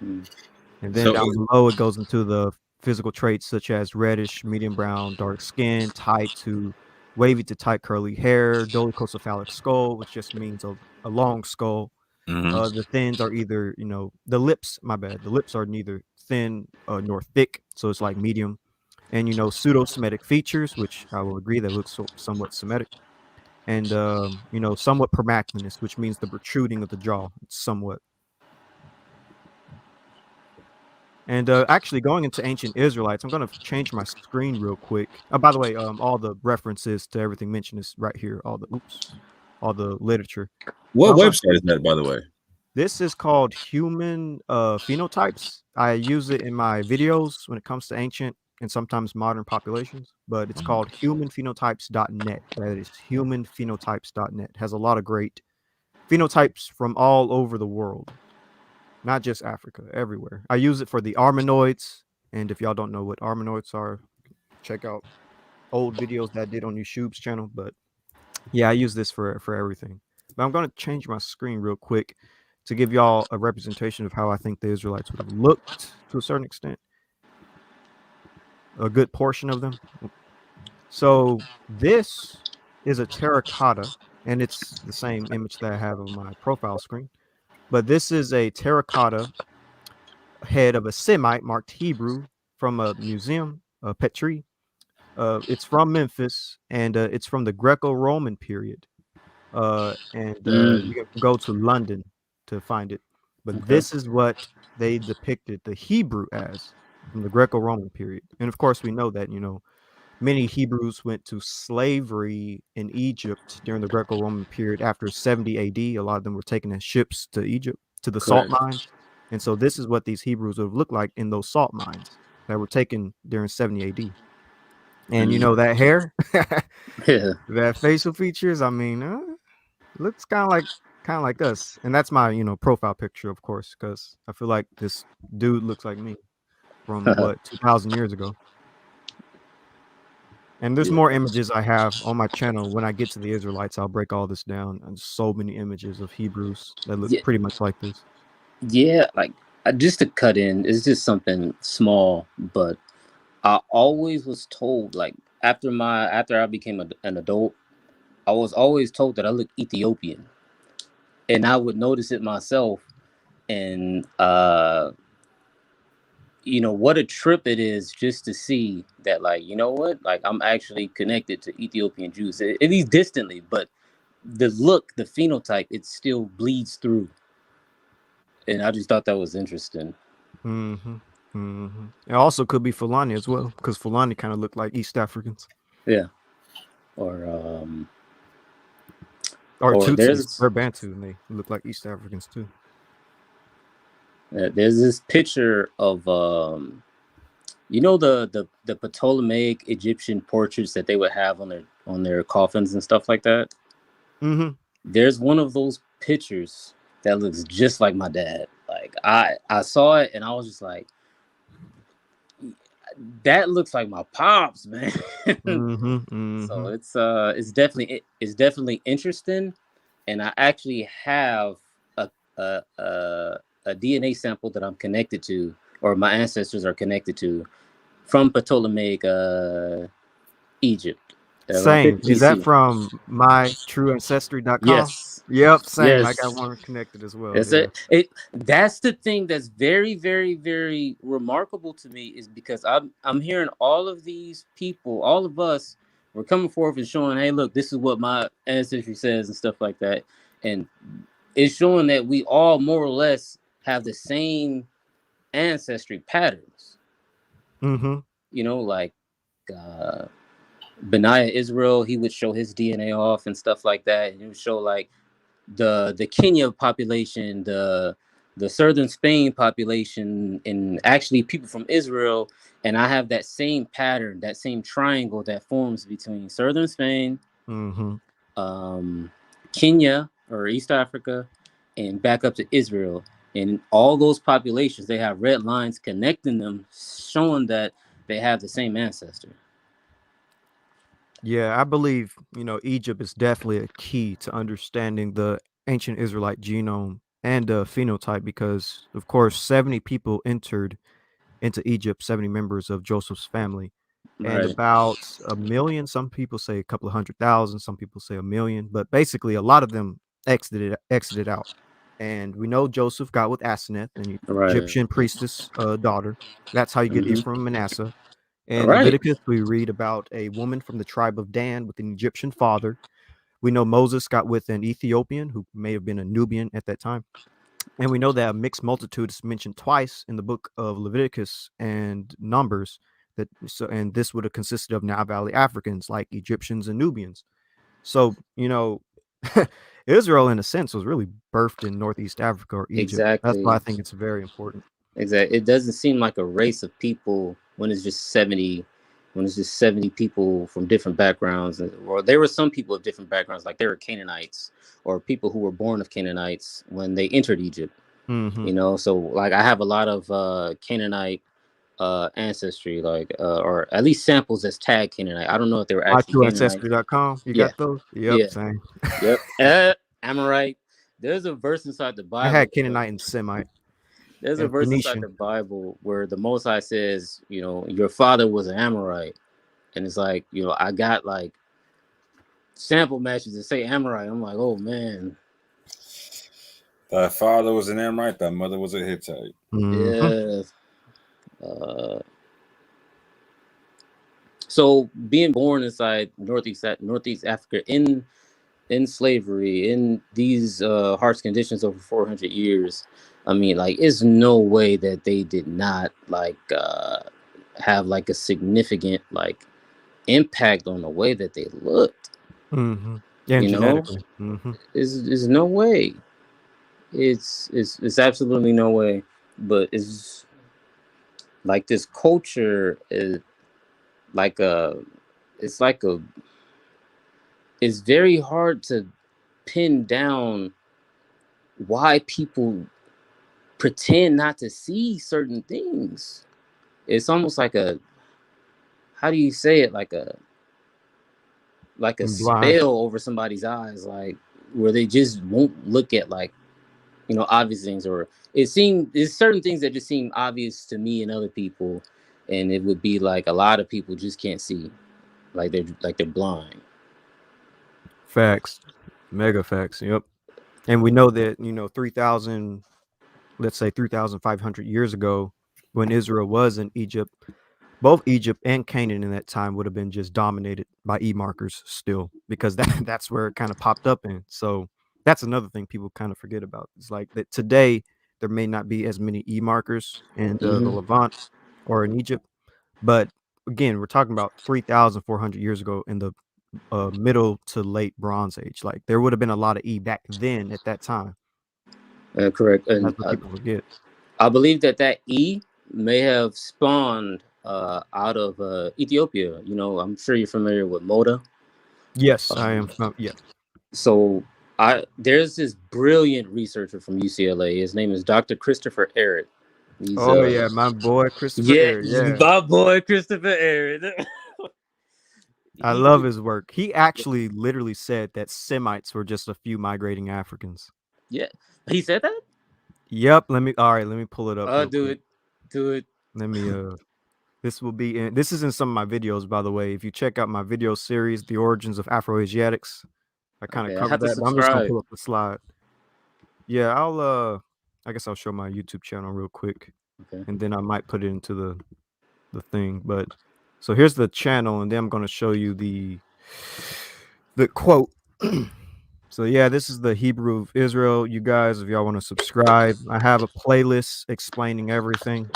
Speaker 4: And then down below, it goes into the physical traits such as reddish, medium brown, dark skin, tight to wavy to tight curly hair, dolichocephalic skull, which just means a long skull. The thins are either, the lips, my bad, the lips are neither thin nor thick, so it's like medium. And, pseudo-Semitic features, which I will agree that looks somewhat Semitic. And, somewhat promactinous, which means the protruding of the jaw, somewhat. And actually, going into ancient Israelites, I'm going to change my screen real quick. By the way, all the references to everything mentioned is right here. All the literature.
Speaker 3: What website is that, by the way?
Speaker 4: This is called Human Phenotypes. I use it in my videos when it comes to ancient and sometimes modern populations, but it's called humanphenotypes.net. That is humanphenotypes.net. It has a lot of great phenotypes from all over the world. Not just Africa, everywhere. I use it for the Armenoids, and if y'all don't know what Armenoids are, check out old videos that I did on YouTube's channel. But yeah, I use this for everything. But I'm going to change my screen real quick to give y'all a representation of how I think the Israelites would have looked to a certain extent. A good portion of them. So this is a terracotta, and it's the same image that I have on my profile screen. But this is a terracotta head of a Semite marked Hebrew from a museum, Petri. It's from Memphis, and it's from the Greco-Roman period. You can go to London to find it. But this is what they depicted the Hebrew as from the Greco-Roman period. And of course, we know that, many Hebrews went to slavery in Egypt during the Greco-Roman period after 70 AD. A lot of them were taken in ships to Egypt, to the salt
Speaker 5: Correct.
Speaker 4: mines. And so this is what these Hebrews would have looked like in those salt mines that were taken during 70 AD. And you know that hair,
Speaker 5: Yeah.
Speaker 4: that facial features, I mean, looks kind of like us. And that's my, profile picture, of course, because I feel like this dude looks like me from what 2,000 years ago. And there's
Speaker 5: Yeah.
Speaker 4: more images I have on my channel. When I get to the Israelites, I'll break all this down. And so many images of Hebrews that look
Speaker 5: Yeah.
Speaker 4: pretty much like this.
Speaker 5: Yeah. Like, just to cut in, it's just something small, but I always was told, like, after I became an adult, I was always told that I look Ethiopian, and I would notice it myself. And what a trip it is just to see that, like, what, like, I'm actually connected to Ethiopian Jews, at least distantly, but the look, the phenotype, it still bleeds through, and I just thought that was interesting.
Speaker 4: It also could be Fulani as well, because Fulani kind of look like East Africans.
Speaker 5: Yeah. Or
Speaker 4: Tutsis.
Speaker 5: there's
Speaker 4: They're Bantu, and they look like East Africans too.
Speaker 5: there's this picture of the Ptolemaic Egyptian portraits that they would have on their coffins and stuff like that.
Speaker 4: Mm-hmm.
Speaker 5: There's one of those pictures that looks just like my dad. Like, I saw it and I was just like, that looks like my pops, man. So it's definitely interesting, and I actually have a DNA sample that I'm connected to, or my ancestors are connected to, from Ptolemaic Egypt.
Speaker 4: Same. Is that
Speaker 5: BC.
Speaker 4: from mytrueancestry.com?
Speaker 5: Yes.
Speaker 4: Yep, same. I got
Speaker 5: Yes.
Speaker 4: one connected as well.
Speaker 5: That's
Speaker 4: Yeah.
Speaker 5: it. That's the thing that's very, very, very remarkable to me, is because I'm hearing all of these people, all of us, we're coming forth and showing, hey, look, this is what my ancestry says and stuff like that, and it's showing that we all more or less have the same ancestry patterns.
Speaker 4: Mm-hmm.
Speaker 5: Like Benaiah Israel, he would show his DNA off and stuff like that, and he would show like the Kenya population, the southern Spain population, and actually people from Israel. And I have that same pattern, that same triangle that forms between southern Spain, Kenya or East Africa, and back up to Israel. And all those populations, they have red lines connecting them, showing that they have the same ancestor.
Speaker 4: Yeah, I believe, Egypt is definitely a key to understanding the ancient Israelite genome and phenotype because, of course, 70 people entered into Egypt, 70 members of Joseph's family, and
Speaker 5: Right.
Speaker 4: about a million. Some people say a couple of 100,000, some people say a million, but basically a lot of them exited out. And we know Joseph got with Asenath, an Egyptian priestess daughter. That's how you get Ephraim and Manasseh. In Leviticus, we read about a woman from the tribe of Dan with an Egyptian father. We know Moses got with an Ethiopian who may have been a Nubian at that time. And we know that a mixed multitude is mentioned twice in the book of Leviticus and Numbers. And this would have consisted of Nile Valley Africans like Egyptians and Nubians. So, Israel, in a sense, was really birthed in Northeast Africa or Egypt. That's
Speaker 5: Exactly.
Speaker 4: why I think it's very important.
Speaker 5: Exactly. It doesn't seem like a race of people when it's just 70 people from different backgrounds. Or there were some people of different backgrounds, like there were Canaanites or people who were born of Canaanites when they entered Egypt. So like I have a lot of Canaanite ancestry, like or at least samples that's tagged Canaanite. I don't know if they were actually Canaanite.
Speaker 4: MyTrueAncestry.com. You got those? Yep, same.
Speaker 5: Yep. Amorite. There's a verse inside the Bible.
Speaker 4: I had Canaanite and Semite.
Speaker 5: There's a verse inside the Bible where the Most High says, your father was an Amorite. And it's like, I got like sample matches that say Amorite. I'm like, oh man.
Speaker 3: Thy father was an Amorite, thy mother was a Hittite.
Speaker 5: Yeah. So being born inside Northeast Africa in slavery, in these harsh conditions over 400 years, I mean, like, it's no way that they did not like have like a significant like impact on the way that they looked.
Speaker 4: Mm-hmm. Yeah,
Speaker 5: you know,
Speaker 4: genetically. Mm-hmm.
Speaker 5: is no way. It's absolutely no way. But it's like this culture is like a. It's like a. It's very hard to pin down why people pretend not to see certain things. It's almost like a, how do you say it, like a
Speaker 4: Blind.
Speaker 5: spell over somebody's eyes, like where they just won't look at, like, obvious things. Or there's certain things that just seem obvious to me and other people, and it would be like a lot of people just can't see, like they're blind.
Speaker 4: Facts. Mega facts. Yep. And we know that 3,000, let's say 3,500 years ago, when Israel was in Egypt, both Egypt and Canaan in that time would have been just dominated by E markers still, because that's where it kind of popped up in. So that's another thing people kind of forget about. It's like that today there may not be as many E markers in the Levant or in Egypt, but again, we're talking about 3,400 years ago in the middle to late Bronze Age. Like there would have been a lot of E back then at that time.
Speaker 5: Correct.
Speaker 4: And
Speaker 5: And
Speaker 4: that's what people forget.
Speaker 5: I believe that E may have spawned out of Ethiopia. I'm sure you're familiar with Moda.
Speaker 4: Yes, I am. Yeah.
Speaker 5: So there's this brilliant researcher from UCLA. His name is Dr. Christopher Ehret.
Speaker 4: Yeah, my boy Christopher Ehret. Yeah,
Speaker 5: my boy Christopher Ehret.
Speaker 4: I love his work. He actually literally said that Semites were just a few migrating Africans.
Speaker 5: Yeah, he said that.
Speaker 4: Yep. Let me pull it up.
Speaker 5: Do it.
Speaker 4: Let me. This will be in. This is in some of my videos, by the way. If you check out my video series, "The Origins of Afro-Asiatics," I kind of covered that. But I'm just gonna pull up the slide. Yeah, I guess I'll show my YouTube channel real quick, and then I might put it into the thing. But so here's the channel, and then I'm gonna show you the quote. So yeah, this is the Hebrew of Israel. You guys, if y'all want to subscribe, I have a playlist explaining everything.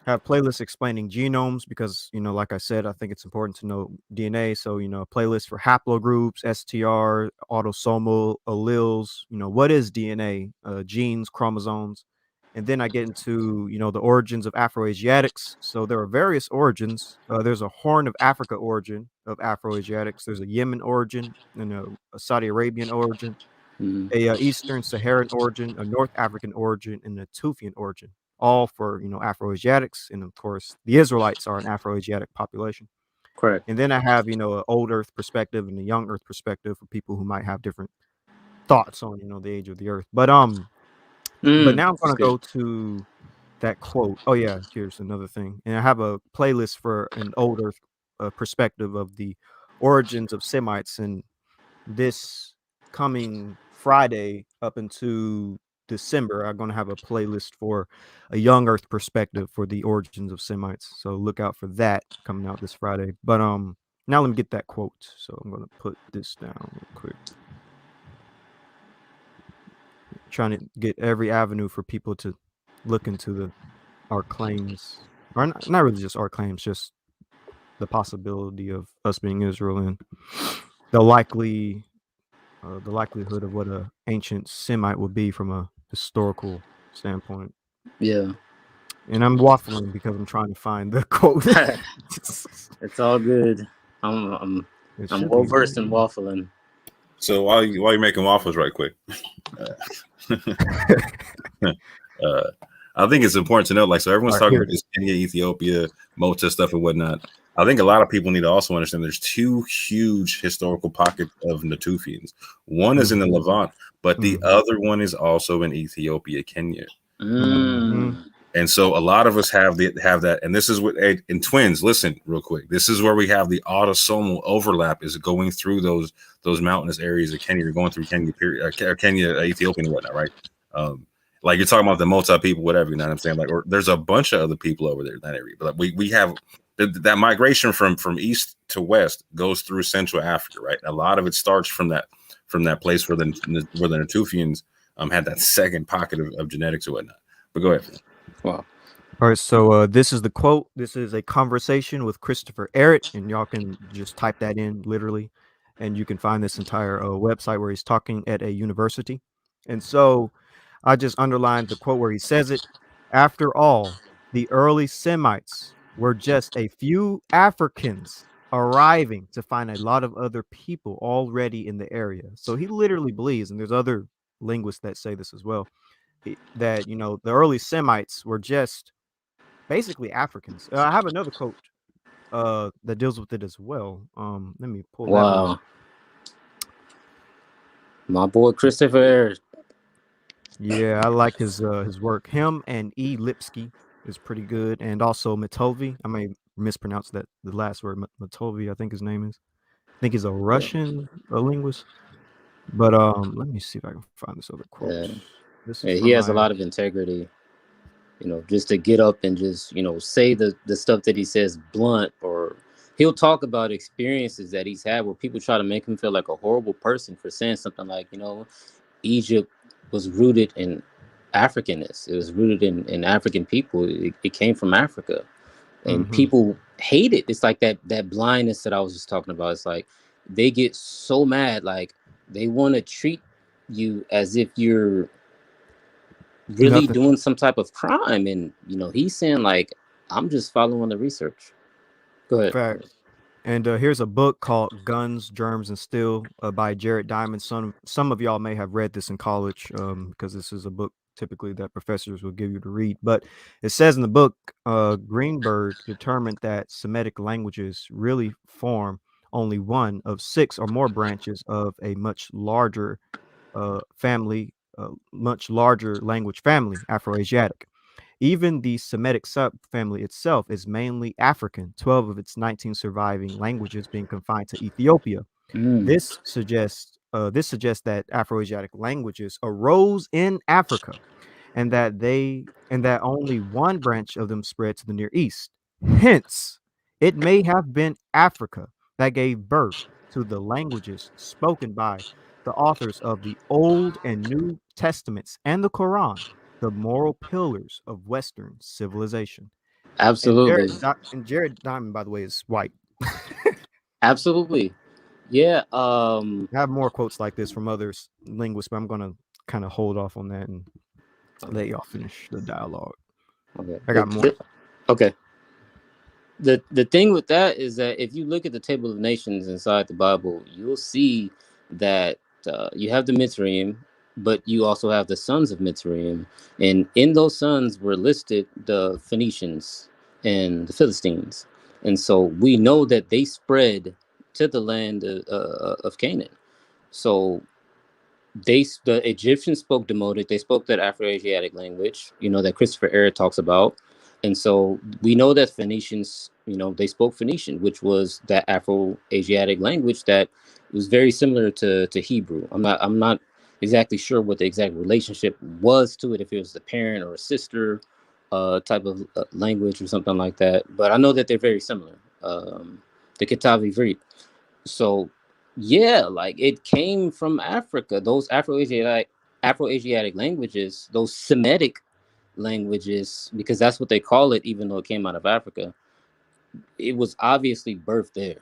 Speaker 4: Have playlists explaining genomes because, like I said, I think it's important to know DNA. So, a playlist for haplogroups, STR, autosomal alleles, what is DNA, genes, chromosomes. And then I get into, the origins of Afro-Asiatics. So there are various origins. There's a Horn of Africa origin of Afro-Asiatics. There's a Yemen origin and a Saudi Arabian origin, a Eastern Saharan origin, a North African origin, and a Tufian origin. All for Afro-Asiatics, and of course the Israelites are an Afro-Asiatic population.
Speaker 5: Correct.
Speaker 4: And then I have an old Earth perspective and a young Earth perspective for people who might have different thoughts on the age of the Earth. But now I'm gonna go to that quote. Oh yeah, here's another thing, and I have a playlist for an old Earth perspective of the origins of Semites, and this coming Friday up into December, I'm going to have a playlist for a young Earth perspective for the origins of Semites. So look out for that coming out this Friday. But now let me get that quote. So I'm going to put this down real quick. Trying to get every avenue for people to look into our claims, or not really just our claims, just the possibility of us being Israel and the likelihood of what an ancient Semite would be from a historical standpoint.
Speaker 5: Yeah.
Speaker 4: And I'm waffling because I'm trying to find the quote.
Speaker 5: It's all good. I'm well versed in waffling.
Speaker 3: So while you're making waffles, right quick, I think it's important to know, so everyone's talking about this Kenya, Ethiopia, Mota stuff and whatnot. I think a lot of people need to also understand there's two huge historical pockets of Natufians. One is in the Levant, but the other one is also in Ethiopia, Kenya. And so a lot of us have that. And this is what, in twins, listen real quick. This is where we have the autosomal overlap, is going through those mountainous areas of Kenya. You're going through Kenya, Kenya, Ethiopia and whatnot, right? Like you're talking about the Mota people, whatever, you know what I'm saying? Or there's a bunch of other people over there in that area. But we have that migration from east to west goes through Central Africa, right? A lot of it starts from that place where the Natufians had that second pocket of genetics or whatnot. But go ahead.
Speaker 5: Wow.
Speaker 4: All right, so this is the quote. This is a conversation with Christopher Ehret, and y'all can just type that in literally, and you can find this entire website where he's talking at a university. And so I just underlined the quote where he says it. After all, the early Semites were just a few Africans arriving to find a lot of other people already in the area. So he literally believes, and there's other linguists that say this as well, that the early Semites were just basically Africans. I have another quote that deals with it as well. Let me pull that one up.
Speaker 5: Wow. My boy Christopher.
Speaker 4: Yeah, I like his work. Him and E. Lipsky is pretty good, and also Matovey. I may mispronounce the last word. Matovey, I think his name is. I think he's a Russian linguist. But let me see if I can find this other quote.
Speaker 5: Yeah.
Speaker 4: This is
Speaker 5: Yeah, he
Speaker 4: from
Speaker 5: has a
Speaker 4: my
Speaker 5: lot of integrity, just to get up and just, say the stuff that he says blunt, or he'll talk about experiences that he's had where people try to make him feel like a horrible person for saying something like, Egypt was rooted in Africanness. It was rooted in African people. It came from Africa. And people hate it. It's like that blindness that I was just talking about. It's like they get so mad, like they want to treat you as if you're really
Speaker 4: nothing.
Speaker 5: doing some type of crime. And he's saying like, I'm just following the research. Go ahead.
Speaker 4: Facts. And here's a book called Guns, Germs, and Steel by Jared Diamond. Some of y'all may have read this in college because this is a book typically that professors will give you to read. But it says in the book, Greenberg determined that Semitic languages really form only one of 6 or more branches of a much larger much larger language family, Afroasiatic. Even the Semitic subfamily itself is mainly African, 12 of its 19 surviving languages being confined to Ethiopia.
Speaker 5: Mm.
Speaker 4: This suggests that Afroasiatic languages arose in Africa, and that only one branch of them spread to the Near East. Hence, it may have been Africa that gave birth to the languages spoken by the authors of the Old and New Testaments and the Quran, the moral pillars of Western civilization. And
Speaker 5: Absolutely.
Speaker 4: Jared Diamond, by the way, is white.
Speaker 5: Absolutely. Yeah.
Speaker 4: I have more quotes like this from others linguists, but I'm gonna kind of hold off on that and let y'all finish the dialogue.
Speaker 5: Okay.
Speaker 4: I got more.
Speaker 5: Okay. The thing with that is that if you look at the table of nations inside the Bible, you'll see that you have the Mitzrayim, but you also have the sons of Mitzrayim, and in those sons were listed the Phoenicians and the Philistines, and so we know that they spread to the land of Canaan. So the Egyptians spoke Demotic. They spoke that Afro-Asiatic language, that Christopher Ehret talks about. And so we know that Phoenicians, they spoke Phoenician, which was that Afro-Asiatic language that was very similar to Hebrew. I'm not exactly sure what the exact relationship was to it, if it was a parent or a sister type of language or something like that. But I know that they're very similar. The Kitav Ivrit. So yeah, like it came from Africa. Those Afro-Asiatic languages, those Semitic languages, because that's what they call it, even though it came out of Africa, it was obviously birthed there.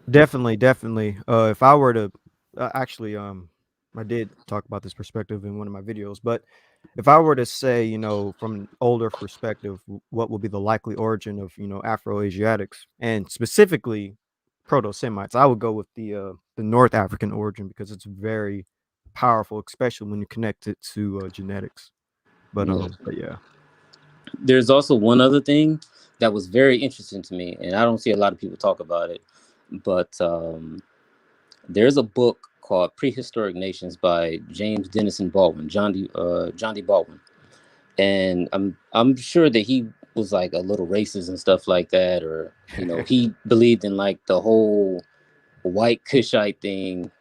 Speaker 4: Definitely, definitely. If I were to actually, I did talk about this perspective in one of my videos, but if I were to say, from an older perspective, what would be the likely origin of, Afro-Asiatics and specifically Proto-Semites, I would go with the North African origin because it's very powerful, especially when you connect it to genetics. But
Speaker 5: Yeah.
Speaker 4: but yeah.
Speaker 5: There's also one other thing that was very interesting to me, and I don't see a lot of people talk about it, but there's a book called Prehistoric Nations by James Dennison Baldwin, John D. Baldwin, and I'm sure that he was like a little racist and stuff like that, or he believed in like the whole white Kushite thing,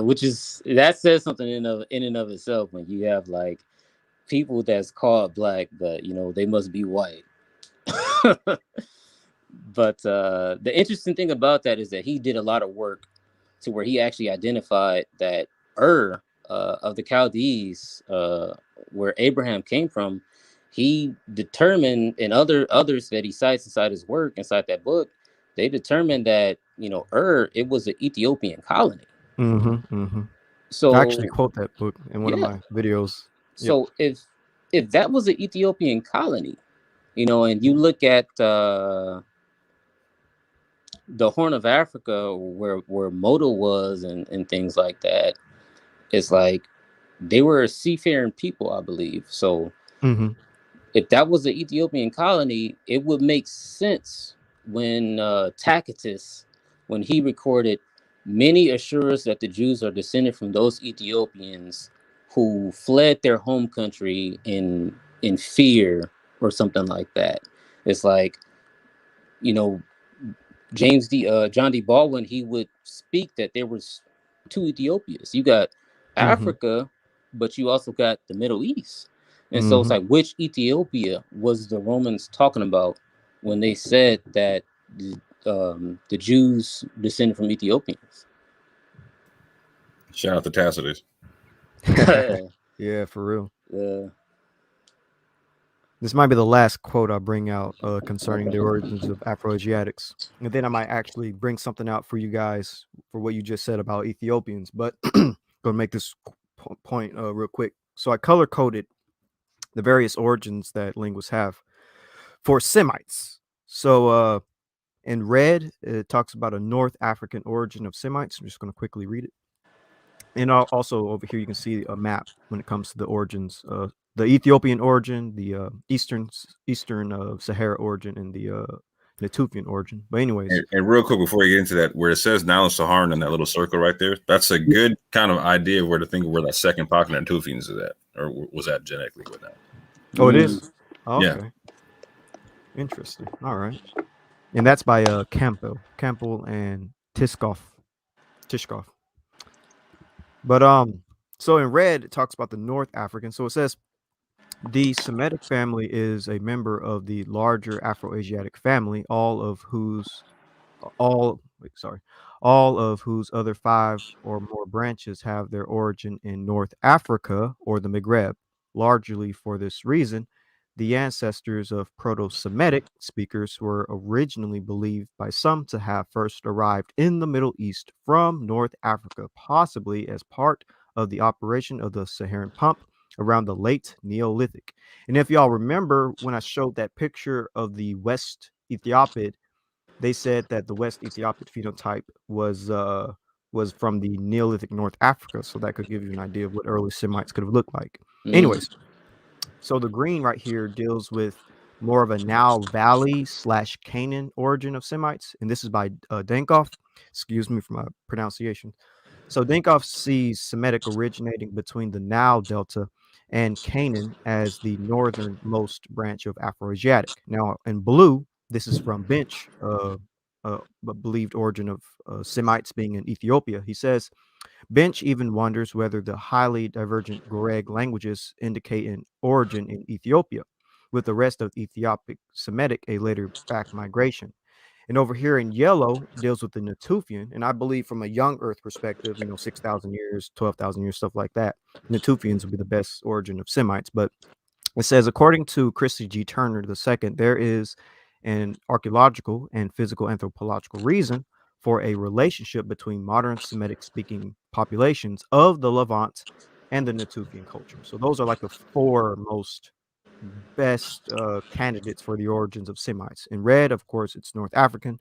Speaker 5: which is that says something in and of itself when you have like people that's called black, but they must be white. But the interesting thing about that is that he did a lot of work to where he actually identified that of the Chaldees, where Abraham came from, he determined, and others that he cites inside his work, inside that book, they determined that, it was an Ethiopian colony.
Speaker 4: So I actually quote that book in one of my videos.
Speaker 5: So if that was an Ethiopian colony, and you look at the Horn of Africa, where Moto was, and things like that, it's like they were a seafaring people, I believe. So if that was an Ethiopian colony, it would make sense when Tacitus, when he recorded, many assure us that the Jews are descended from those Ethiopians who fled their home country in fear or something like that. It's like, John D. Baldwin, he would speak that there was two Ethiopias. You got Africa, but you also got the Middle East. And so it's like, which Ethiopia was the Romans talking about when they said that the Jews descended from Ethiopians?
Speaker 3: Shout out to Tacitus.
Speaker 4: Yeah, for real.
Speaker 5: Yeah.
Speaker 4: This might be the last quote I'll bring out concerning the origins of Afroasiatics. And then I might actually bring something out for you guys for what you just said about Ethiopians. But going to make this point real quick. So I color-coded the various origins that linguists have for Semites. So in red, it talks about a North African origin of Semites. I'm just going to quickly read it. And also over here, you can see a map when it comes to the origins. The Ethiopian origin, the Eastern Sahara origin, and the Teotw origin. But anyways.
Speaker 3: And real quick, before you get into that, where it says Nilo-Saharan in that little circle right there, that's a good kind of idea of where to think of where that second pocket of Teothians is at, or was that genetically with that?
Speaker 4: Oh, it is? Oh,
Speaker 3: yeah.
Speaker 4: Okay. Interesting. All right. And that's by Campbell and Tishkoff. But so in red, it talks about the North African. So it says the Semitic family is a member of the larger Afroasiatic family, all of whose other 5 or more branches have their origin in North Africa or the Maghreb. Largely for this reason, the ancestors of Proto-Semitic speakers were originally believed by some to have first arrived in the Middle East from North Africa, possibly as part of the operation of the Saharan pump around the late Neolithic. And if y'all remember when I showed that picture of the West Ethiopid, they said that the West Ethiopid phenotype was from the Neolithic North Africa, so that could give you an idea of what early Semites could have looked like. Anyways, so the green right here deals with more of a Nile Valley / Canaan origin of Semites, and this is by Dankoff. Excuse me for my pronunciation. So Dankoff sees Semitic originating between the Nile Delta and Canaan as the northernmost branch of Afroasiatic. Now, in blue, this is from Bench, believed origin of Semites being in Ethiopia. He says, Bench even wonders whether the highly divergent Goreg languages indicate an origin in Ethiopia, with the rest of Ethiopic Semitic a later back migration. And over here in yellow deals with the Natufian, and I believe from a young Earth perspective, 6,000 years, 12,000 years, stuff like that, Natufians would be the best origin of Semites. But it says, according to Christy G. Turner II, there is an archaeological and physical anthropological reason for a relationship between modern Semitic-speaking populations of the Levant and the Natufian culture. So those are like the 4 most best candidates for the origins of Semites. In red, of course, it's North African.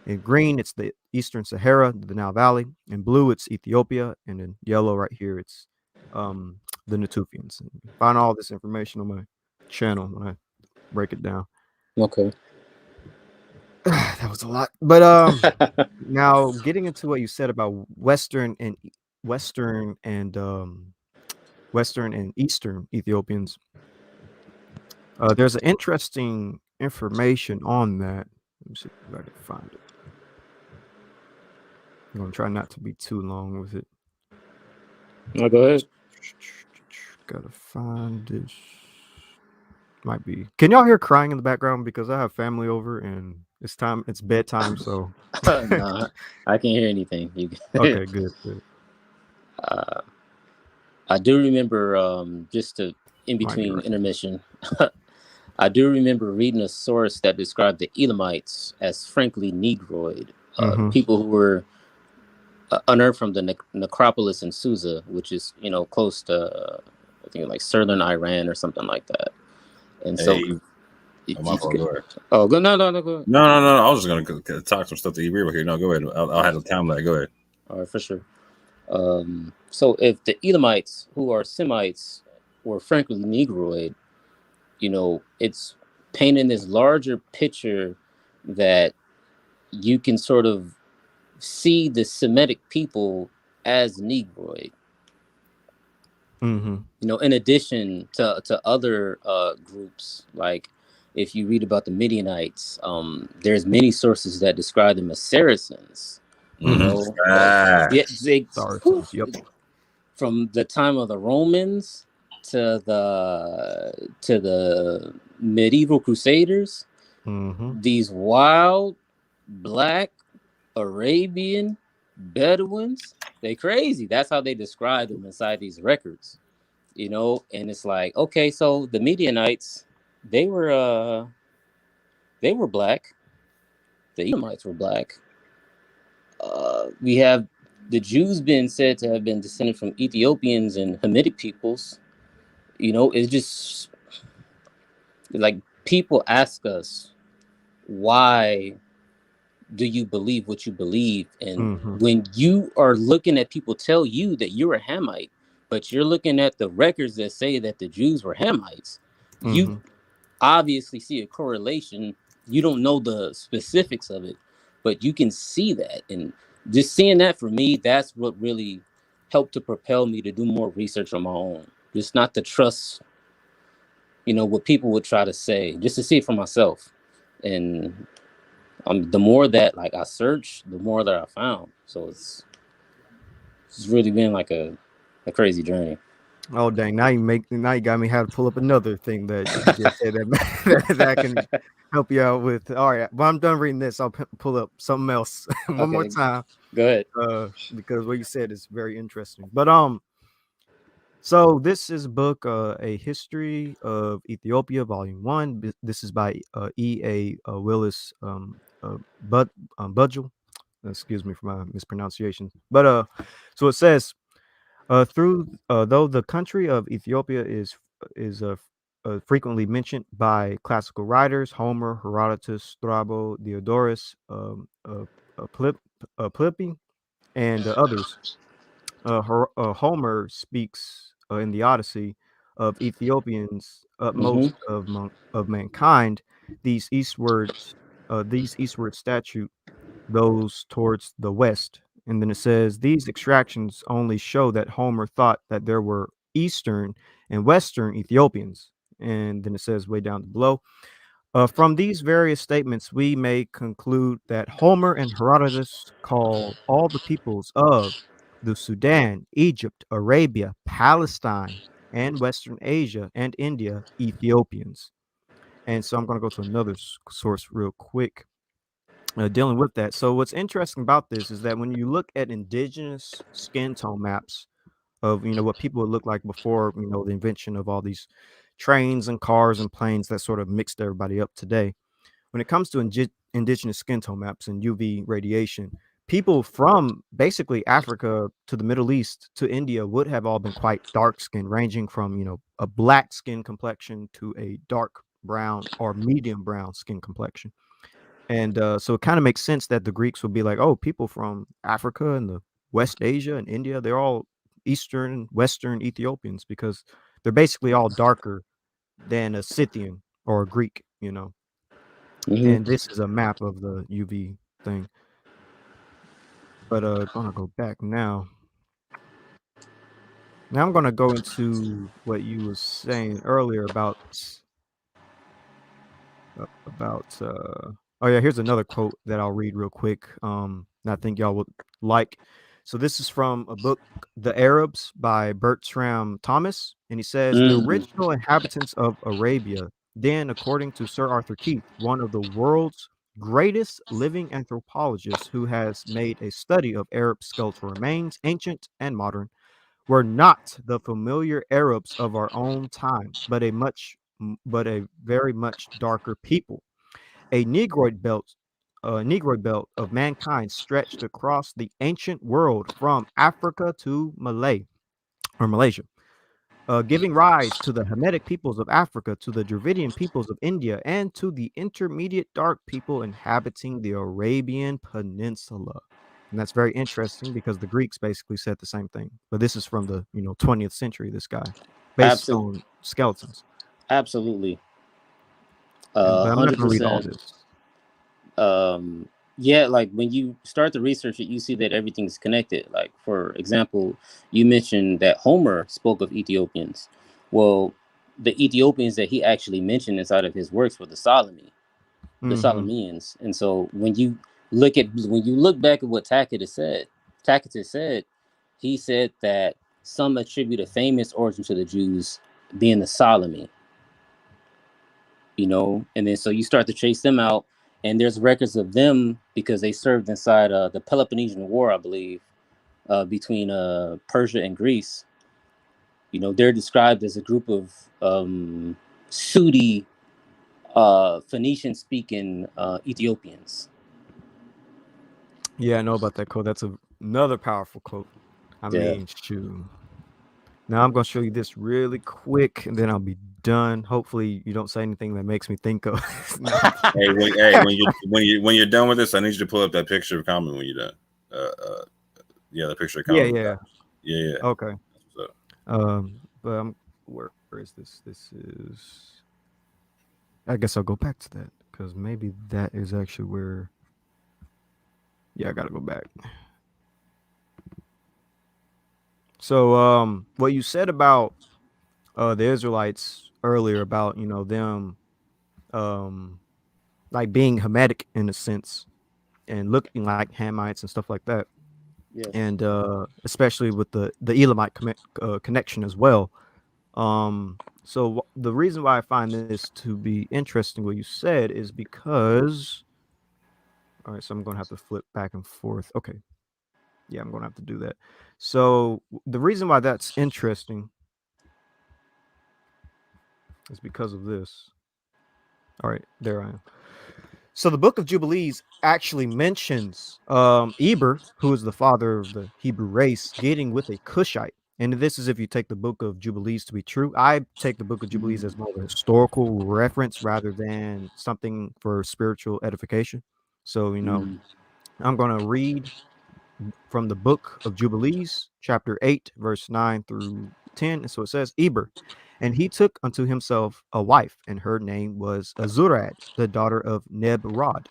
Speaker 4: In green, it's the Eastern Sahara, the Nile Valley. In blue, it's Ethiopia. And in yellow right here, it's the Natufians. And you find all this information on my channel when I break it down.
Speaker 5: Okay.
Speaker 4: That was a lot. But now getting into what you said about Western and Eastern Ethiopians, there's an interesting information on that. Let me see if I can find it. I'm gonna try not to be too long with it.
Speaker 5: No, go ahead.
Speaker 4: Gotta find this. Might be. Can y'all hear crying in the background? Because I have family over and it's bedtime, so
Speaker 5: No, I can't hear anything.
Speaker 4: Okay, good.
Speaker 5: I do remember, just to in
Speaker 4: Might be
Speaker 5: between
Speaker 4: right.
Speaker 5: intermission, I do remember reading a source that described the Elamites as frankly Negroid, people who were unearthed from the necropolis in Susa, which is, close to, I think, like southern Iran or something like that. And so,
Speaker 3: Hey, my fault. Go ahead.
Speaker 5: Oh, go no, go ahead.
Speaker 3: No. I was just gonna talk some stuff to you real here. No, go ahead. I'll have the time that. Go ahead.
Speaker 5: All right, for sure. So if the Elamites, who are Semites, were frankly Negroid, it's painting this larger picture that you can sort of see the Semitic people as Negroid. In addition to other groups, like if you read about the Midianites, there's many sources that describe them as Saracens. From the time of the Romans to the medieval Crusaders, these wild black Arabian Bedouins, they crazy. That's how they describe them inside these records, and it's like, okay, so the Midianites, they were black. The Edomites were black. We have the Jews been said to have been descended from Ethiopians and Hamitic peoples. It's just like people ask us, why do you believe what you believe? And when you are looking at people tell you that you're a Hamite, but you're looking at the records that say that the Jews were Hamites, you obviously see a correlation. You don't know the specifics of it, but you can see that. And just seeing that, for me, that's what really helped to propel me to do more research on my own. Just not to trust, what people would try to say, just to see it for myself. And the more that I searched, the more that I found. So it's really been like a crazy journey.
Speaker 4: Oh dang! Now you got me how to pull up another thing that you just said that can help you out with. All right, well, I'm done reading this. I'll pull up something else one more time.
Speaker 5: Go ahead.
Speaker 4: Because what you said is very interesting. But so this is a book, A History of Ethiopia, Volume 1. This is by E.A. Willis Budgel. Excuse me for my mispronunciation. But so it says, though the country of Ethiopia is frequently mentioned by classical writers, Homer, Herodotus, Strabo, Diodorus, Pliny, and others. Homer speaks in the Odyssey of Ethiopians, utmost of mankind. These eastward statute those towards the west. And then it says these extractions only show that Homer thought that there were eastern and western Ethiopians. And then it says way down below, from these various statements, we may conclude that Homer and Herodotus call all the peoples of the Sudan, Egypt, Arabia, Palestine, and Western Asia and India Ethiopians. And so I'm going to go to another source real quick dealing with that. So what's interesting about this is that when you look at indigenous skin tone maps of, what people would look like before, the invention of all these trains and cars and planes that sort of mixed everybody up today. When it comes to indigenous skin tone maps and UV radiation, people from basically Africa to the Middle East to India would have all been quite dark skinned, ranging from, a black skin complexion to a dark brown or medium brown skin complexion. And so it kind of makes sense that the Greeks would be like, oh, people from Africa and the West Asia and India, they're all Eastern, Western Ethiopians, because they're basically all darker than a Scythian or a Greek, And this is a map of the UV thing. But I'm gonna go back now. Now I'm gonna go into what you were saying earlier about oh yeah, here's another quote that I'll read real quick. I think y'all would like. So this is from a book, The Arabs by Bertram Thomas, and he says the original inhabitants of Arabia, then, according to Sir Arthur Keith, one of the world's greatest living anthropologists who has made a study of Arab skeletal remains, ancient and modern, were not the familiar Arabs of our own time, but a very much darker people. A Negroid belt of mankind stretched across the ancient world from Africa to Malaysia, giving rise to the Hamitic peoples of Africa, to the Dravidian peoples of India, and to the intermediate dark people inhabiting the Arabian Peninsula. And that's very interesting because the Greeks basically said the same thing. But this is from the 20th century, this guy, based
Speaker 5: Absolutely.
Speaker 4: on skeletons.
Speaker 5: Absolutely.
Speaker 4: But I'm not going to read all
Speaker 5: 100%.
Speaker 4: this.
Speaker 5: Yeah, like when you start to research it, you see that everything's connected. Like, for example, you mentioned that Homer spoke of Ethiopians. Well, the Ethiopians that he actually mentioned inside of his works were the Solomonians. And so when you look back at what Tacitus said, he said that some attribute a famous origin to the Jews being the Solomon. And then so you start to chase them out, and there's records of them because they served inside the Peloponnesian War, I believe, between Persia and Greece. They're described as a group of sooty Phoenician-speaking Ethiopians.
Speaker 4: Yeah, I know about that quote. That's another powerful quote. I mean, shoot. Now I'm going to show you this really quick, and then I'll be done. Hopefully, you don't say anything that makes me think of.
Speaker 3: When you're done with this, I need you to pull up that picture of Common when you're done. The picture of Common. Yeah.
Speaker 4: Okay. But where is this? This is. I guess I'll go back to that because maybe that is actually where. Yeah, I gotta go back. So, what you said about the Israelites earlier about them like being Hamitic in a sense and looking like Hamites and stuff like that.
Speaker 5: Yeah.
Speaker 4: And especially with the Elamite connection as well. So the reason why I find this to be interesting, what you said, is because. All right, so I'm going to have to flip back and forth. Okay. Yeah, I'm going to have to do that. So the reason why that's interesting is because of this. All right, there I am. So the book of Jubilees actually mentions Eber, who is the father of the Hebrew race, getting with a Cushite. And this is if you take the book of Jubilees to be true. I take the book of Jubilees as more of a historical reference rather than something for spiritual edification. So, I'm going to read from the book of Jubilees, chapter 8, verse 9 through 10. And so it says, Eber, and he took unto himself a wife, and her name was Azurad, the daughter of Nebrod.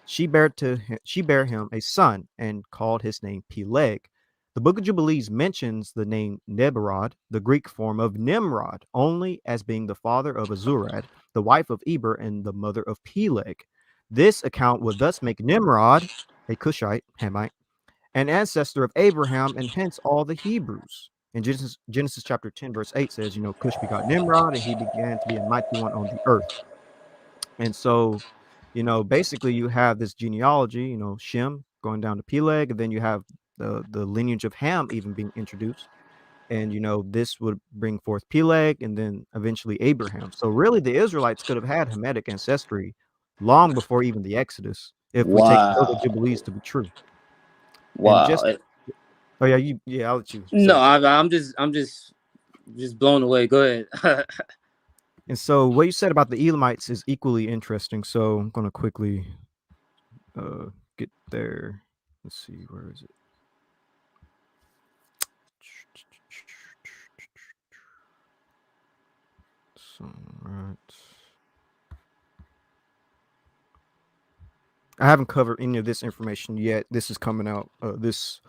Speaker 4: She bare him a son, and called his name Peleg. The book of Jubilees mentions the name Nebrod, the Greek form of Nimrod, only as being the father of Azurad, the wife of Eber, and the mother of Peleg. This account would thus make Nimrod, a Cushite, Hamite, an ancestor of Abraham, and hence all the Hebrews. In Genesis chapter 10, verse 8 says, Cush begot Nimrod, and he began to be a mighty one on the earth. And so, basically you have this genealogy, Shem going down to Peleg, and then you have the lineage of Ham even being introduced. And, this would bring forth Peleg and then eventually Abraham. So really the Israelites could have had Hamitic ancestry long before even the Exodus, if we take the book of Jubilees to be true.
Speaker 5: Wow.
Speaker 4: I'll let you.
Speaker 5: No, I'm just blown away. Go ahead.
Speaker 4: And so what you said about the Elamites is equally interesting. So I'm going to quickly get there. Let's see, where is it? So, right. I haven't covered any of this information yet. This is coming out this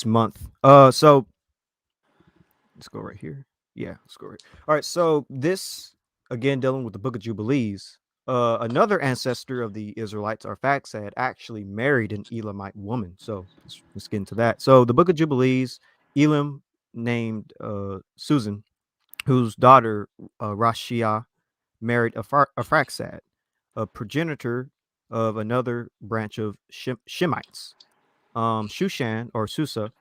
Speaker 4: month. So let's go right here. Yeah, let's go right. All right. So this again dealing with the Book of Jubilees. Another ancestor of the Israelites, Arphaxad, actually married an Elamite woman. So let's get into that. So the Book of Jubilees, Elam named Susan, whose daughter Rashia married Arphaxad, a progenitor of another branch of Shemites. Shushan or Susa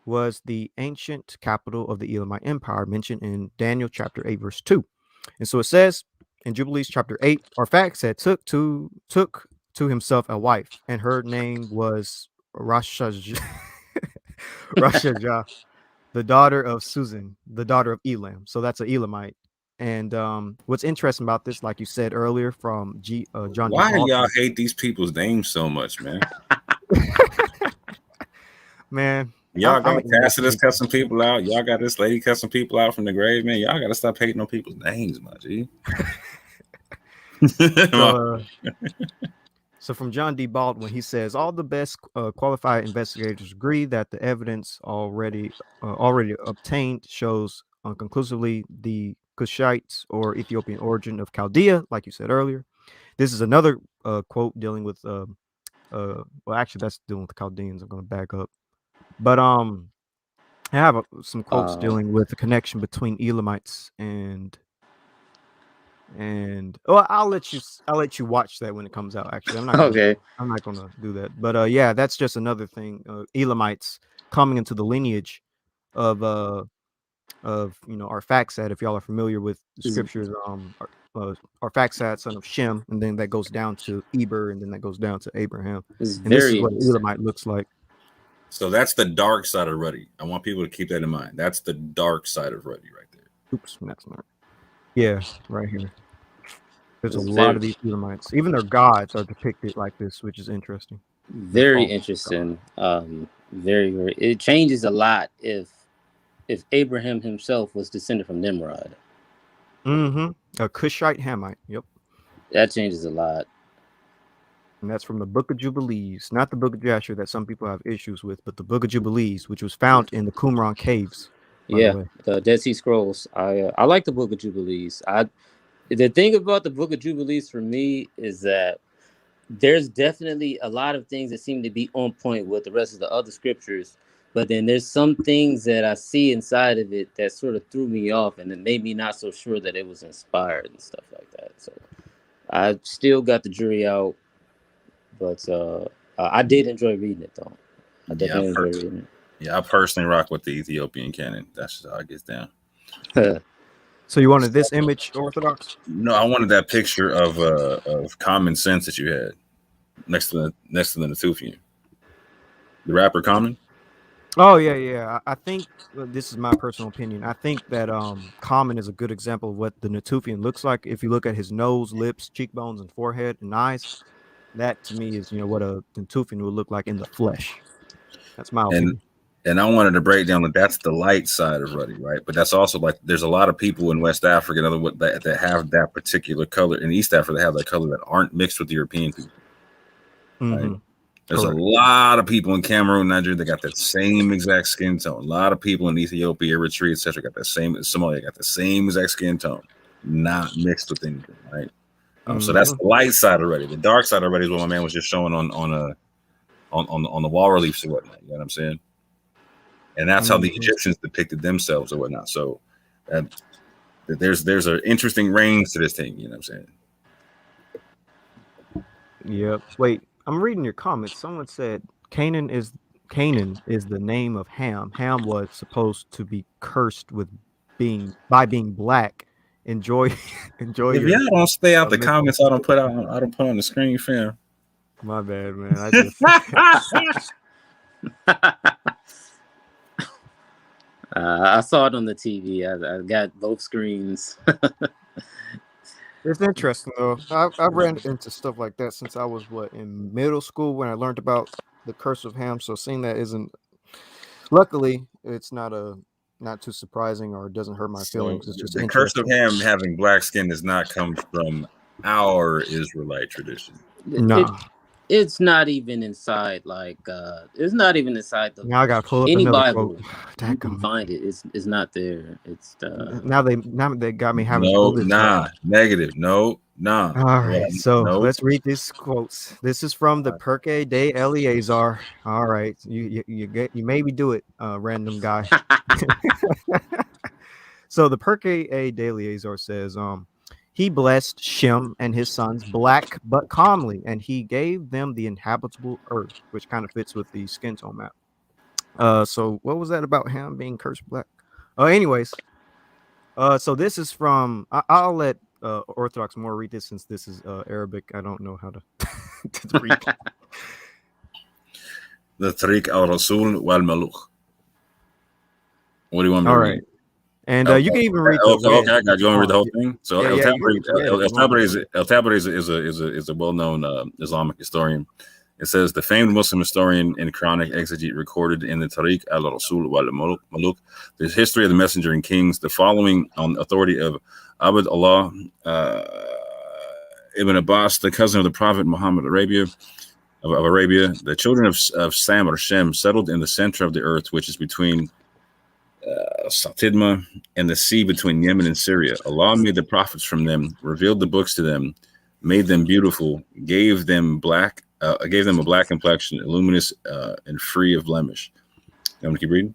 Speaker 4: was the ancient capital of the Elamite Empire, mentioned in Daniel chapter 8, verse 2. And so it says in Jubilees chapter 8, Arphaxad took to himself a wife, and her name was Rashajah, Rashajah, the daughter of Susan, the daughter of Elam. So that's an Elamite. And what's interesting about this, like you said earlier from John D.
Speaker 3: Why do y'all
Speaker 4: Baldwin,
Speaker 3: hate these people's names so much, man?
Speaker 4: man,
Speaker 3: Y'all
Speaker 4: I'm
Speaker 3: got Tacitus cussing people out. Y'all got this lady cussing people out from the grave, man. Y'all got to stop hating on people's names, my G.
Speaker 4: So from John D. Baldwin, he says all the best qualified investigators agree that the evidence already obtained shows conclusively the Cushites or Ethiopian origin of Chaldea, like you said earlier. This is another quote dealing with well, actually that's dealing with the Chaldeans. I'm going to back up, but I have some quotes dealing with the connection between Elamites and well, I'll let you watch that when it comes out. Actually, I'm not gonna do that. But yeah, that's just another thing. Elamites coming into the lineage of Arphaxad. If y'all are familiar with the scriptures, Arphaxad, son of Shem, and then that goes down to Eber, and then that goes down to Abraham. And this is what Elamite looks like.
Speaker 3: So that's the dark side of Ruddy. I want people to keep that in mind. That's the dark side of Ruddy right there.
Speaker 4: Oops, that's not. Yeah, right here. There's a lot of these Elamites. Even their gods are depicted like this, which is interesting.
Speaker 5: Very interesting. Very, very. It changes a lot if Abraham himself was descended from Nimrod.
Speaker 4: A Cushite Hamite. Yep.
Speaker 5: That changes a lot.
Speaker 4: And that's from the Book of Jubilees, not the Book of Jasher that some people have issues with, but the Book of Jubilees, which was found in the Qumran caves.
Speaker 5: Yeah, the Dead Sea Scrolls. I like the Book of Jubilees. The thing about the Book of Jubilees for me is that there's definitely a lot of things that seem to be on point with the rest of the other scriptures, but then there's some things that I see inside of it that sort of threw me off, and it made me not so sure that it was inspired and stuff like that. So I still got the jury out, but I did enjoy reading it, though. I definitely enjoyed reading it.
Speaker 3: Yeah, I personally rock with the Ethiopian canon. That's just how it gets down.
Speaker 4: So you wanted this image, Orthodox?
Speaker 3: No, I wanted that picture of Common Sense that you had next to the Natufian. The rapper Common.
Speaker 4: Oh yeah. I think this is my personal opinion. I think that Common is a good example of what the Natufian looks like. If you look at his nose, lips, cheekbones, and forehead and eyes, that to me is what a Natufian would look like in the flesh. That's my opinion.
Speaker 3: And I wanted to break down that's the light side of Ruddy, right? But that's also like there's a lot of people in West Africa that have that particular color, in East Africa that have that color that aren't mixed with European people. Right? There's a lot of people in Cameroon, Nigeria that got that same exact skin tone. A lot of people in Ethiopia, Eritrea, etc. got that same. Somalia got the same exact skin tone, not mixed with anything, right? So that's the light side of Ruddy. The dark side of Ruddy is what my man was just showing on the wall reliefs or whatnot. You know what I'm saying? And that's how the Egyptians depicted themselves or whatnot. So there's an interesting range to this thing. You know what I'm saying?
Speaker 4: Yep. Wait, I'm reading your comments. Someone said Canaan is the name of Ham. Ham was supposed to be cursed being black. Enjoy.
Speaker 3: If y'all don't stay out the comments, I don't put on the screen, fam.
Speaker 4: My bad, man. I just.
Speaker 5: I saw it on the TV. I got both screens.
Speaker 4: It's interesting though. I ran into stuff like that since I was in middle school when I learned about the curse of Ham. So seeing that luckily it's not too surprising or it doesn't hurt my feelings. It's just
Speaker 3: the curse of Ham having black skin does not come from our Israelite tradition.
Speaker 4: No.
Speaker 5: It's not even inside it's not even inside the
Speaker 4: now I gotta pull up
Speaker 5: any
Speaker 4: Bible.
Speaker 5: You can find it. It's not there. It's
Speaker 4: now they got me having
Speaker 3: negative. No.
Speaker 4: All right, let's read these quotes. This is from the Perke de Eleazar. All right, you maybe do it, random guy. So the Perke de Eleazar says, he blessed Shem and his sons black but calmly, and he gave them the inhabitable earth, which kind of fits with the skin tone map. So what was that about him being cursed black? Anyways, so this is from. I'll let Orthodox more read this since this is Arabic. I don't know how to, to read.
Speaker 3: The Tariq al-Rasul wal-Maluk. What do you want me
Speaker 4: All
Speaker 3: to
Speaker 4: right.
Speaker 3: read?
Speaker 4: And you can even read.
Speaker 3: Okay, I got you. Want to read the whole thing? So
Speaker 4: yeah,
Speaker 3: El Tabari is a well-known Islamic historian. It says the famed Muslim historian and Quranic exegete recorded in the Tariq al-Rasul wal-Maluk the history of the messenger and kings, the following on authority of Abd Allah ibn Abbas, the cousin of the Prophet Muhammad Arabia. The children of Sam or Shem settled in the center of the earth, which is between Satidma and the sea between Yemen and Syria. Allah made the prophets from them, revealed the books to them, made them beautiful, gave them a black complexion, luminous and free of blemish. You want me to keep reading?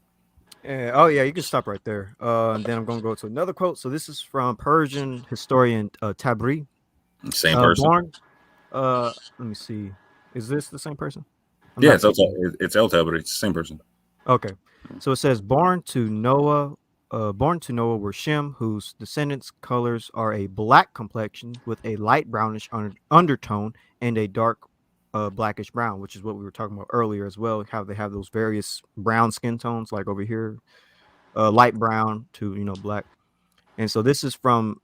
Speaker 4: Yeah, you can stop right there. And then I'm going to go to another quote. So this is from Persian historian Tabri.
Speaker 3: Same person.
Speaker 4: Let me see. Is this the same person?
Speaker 3: It's El Tabari. It's the same person.
Speaker 4: Okay. So it says, born to Noah were Shem, whose descendants' colors are a black complexion with a light brownish undertone and a dark blackish brown, which is what we were talking about earlier as well, how they have those various brown skin tones, like over here, light brown to black. And so this is from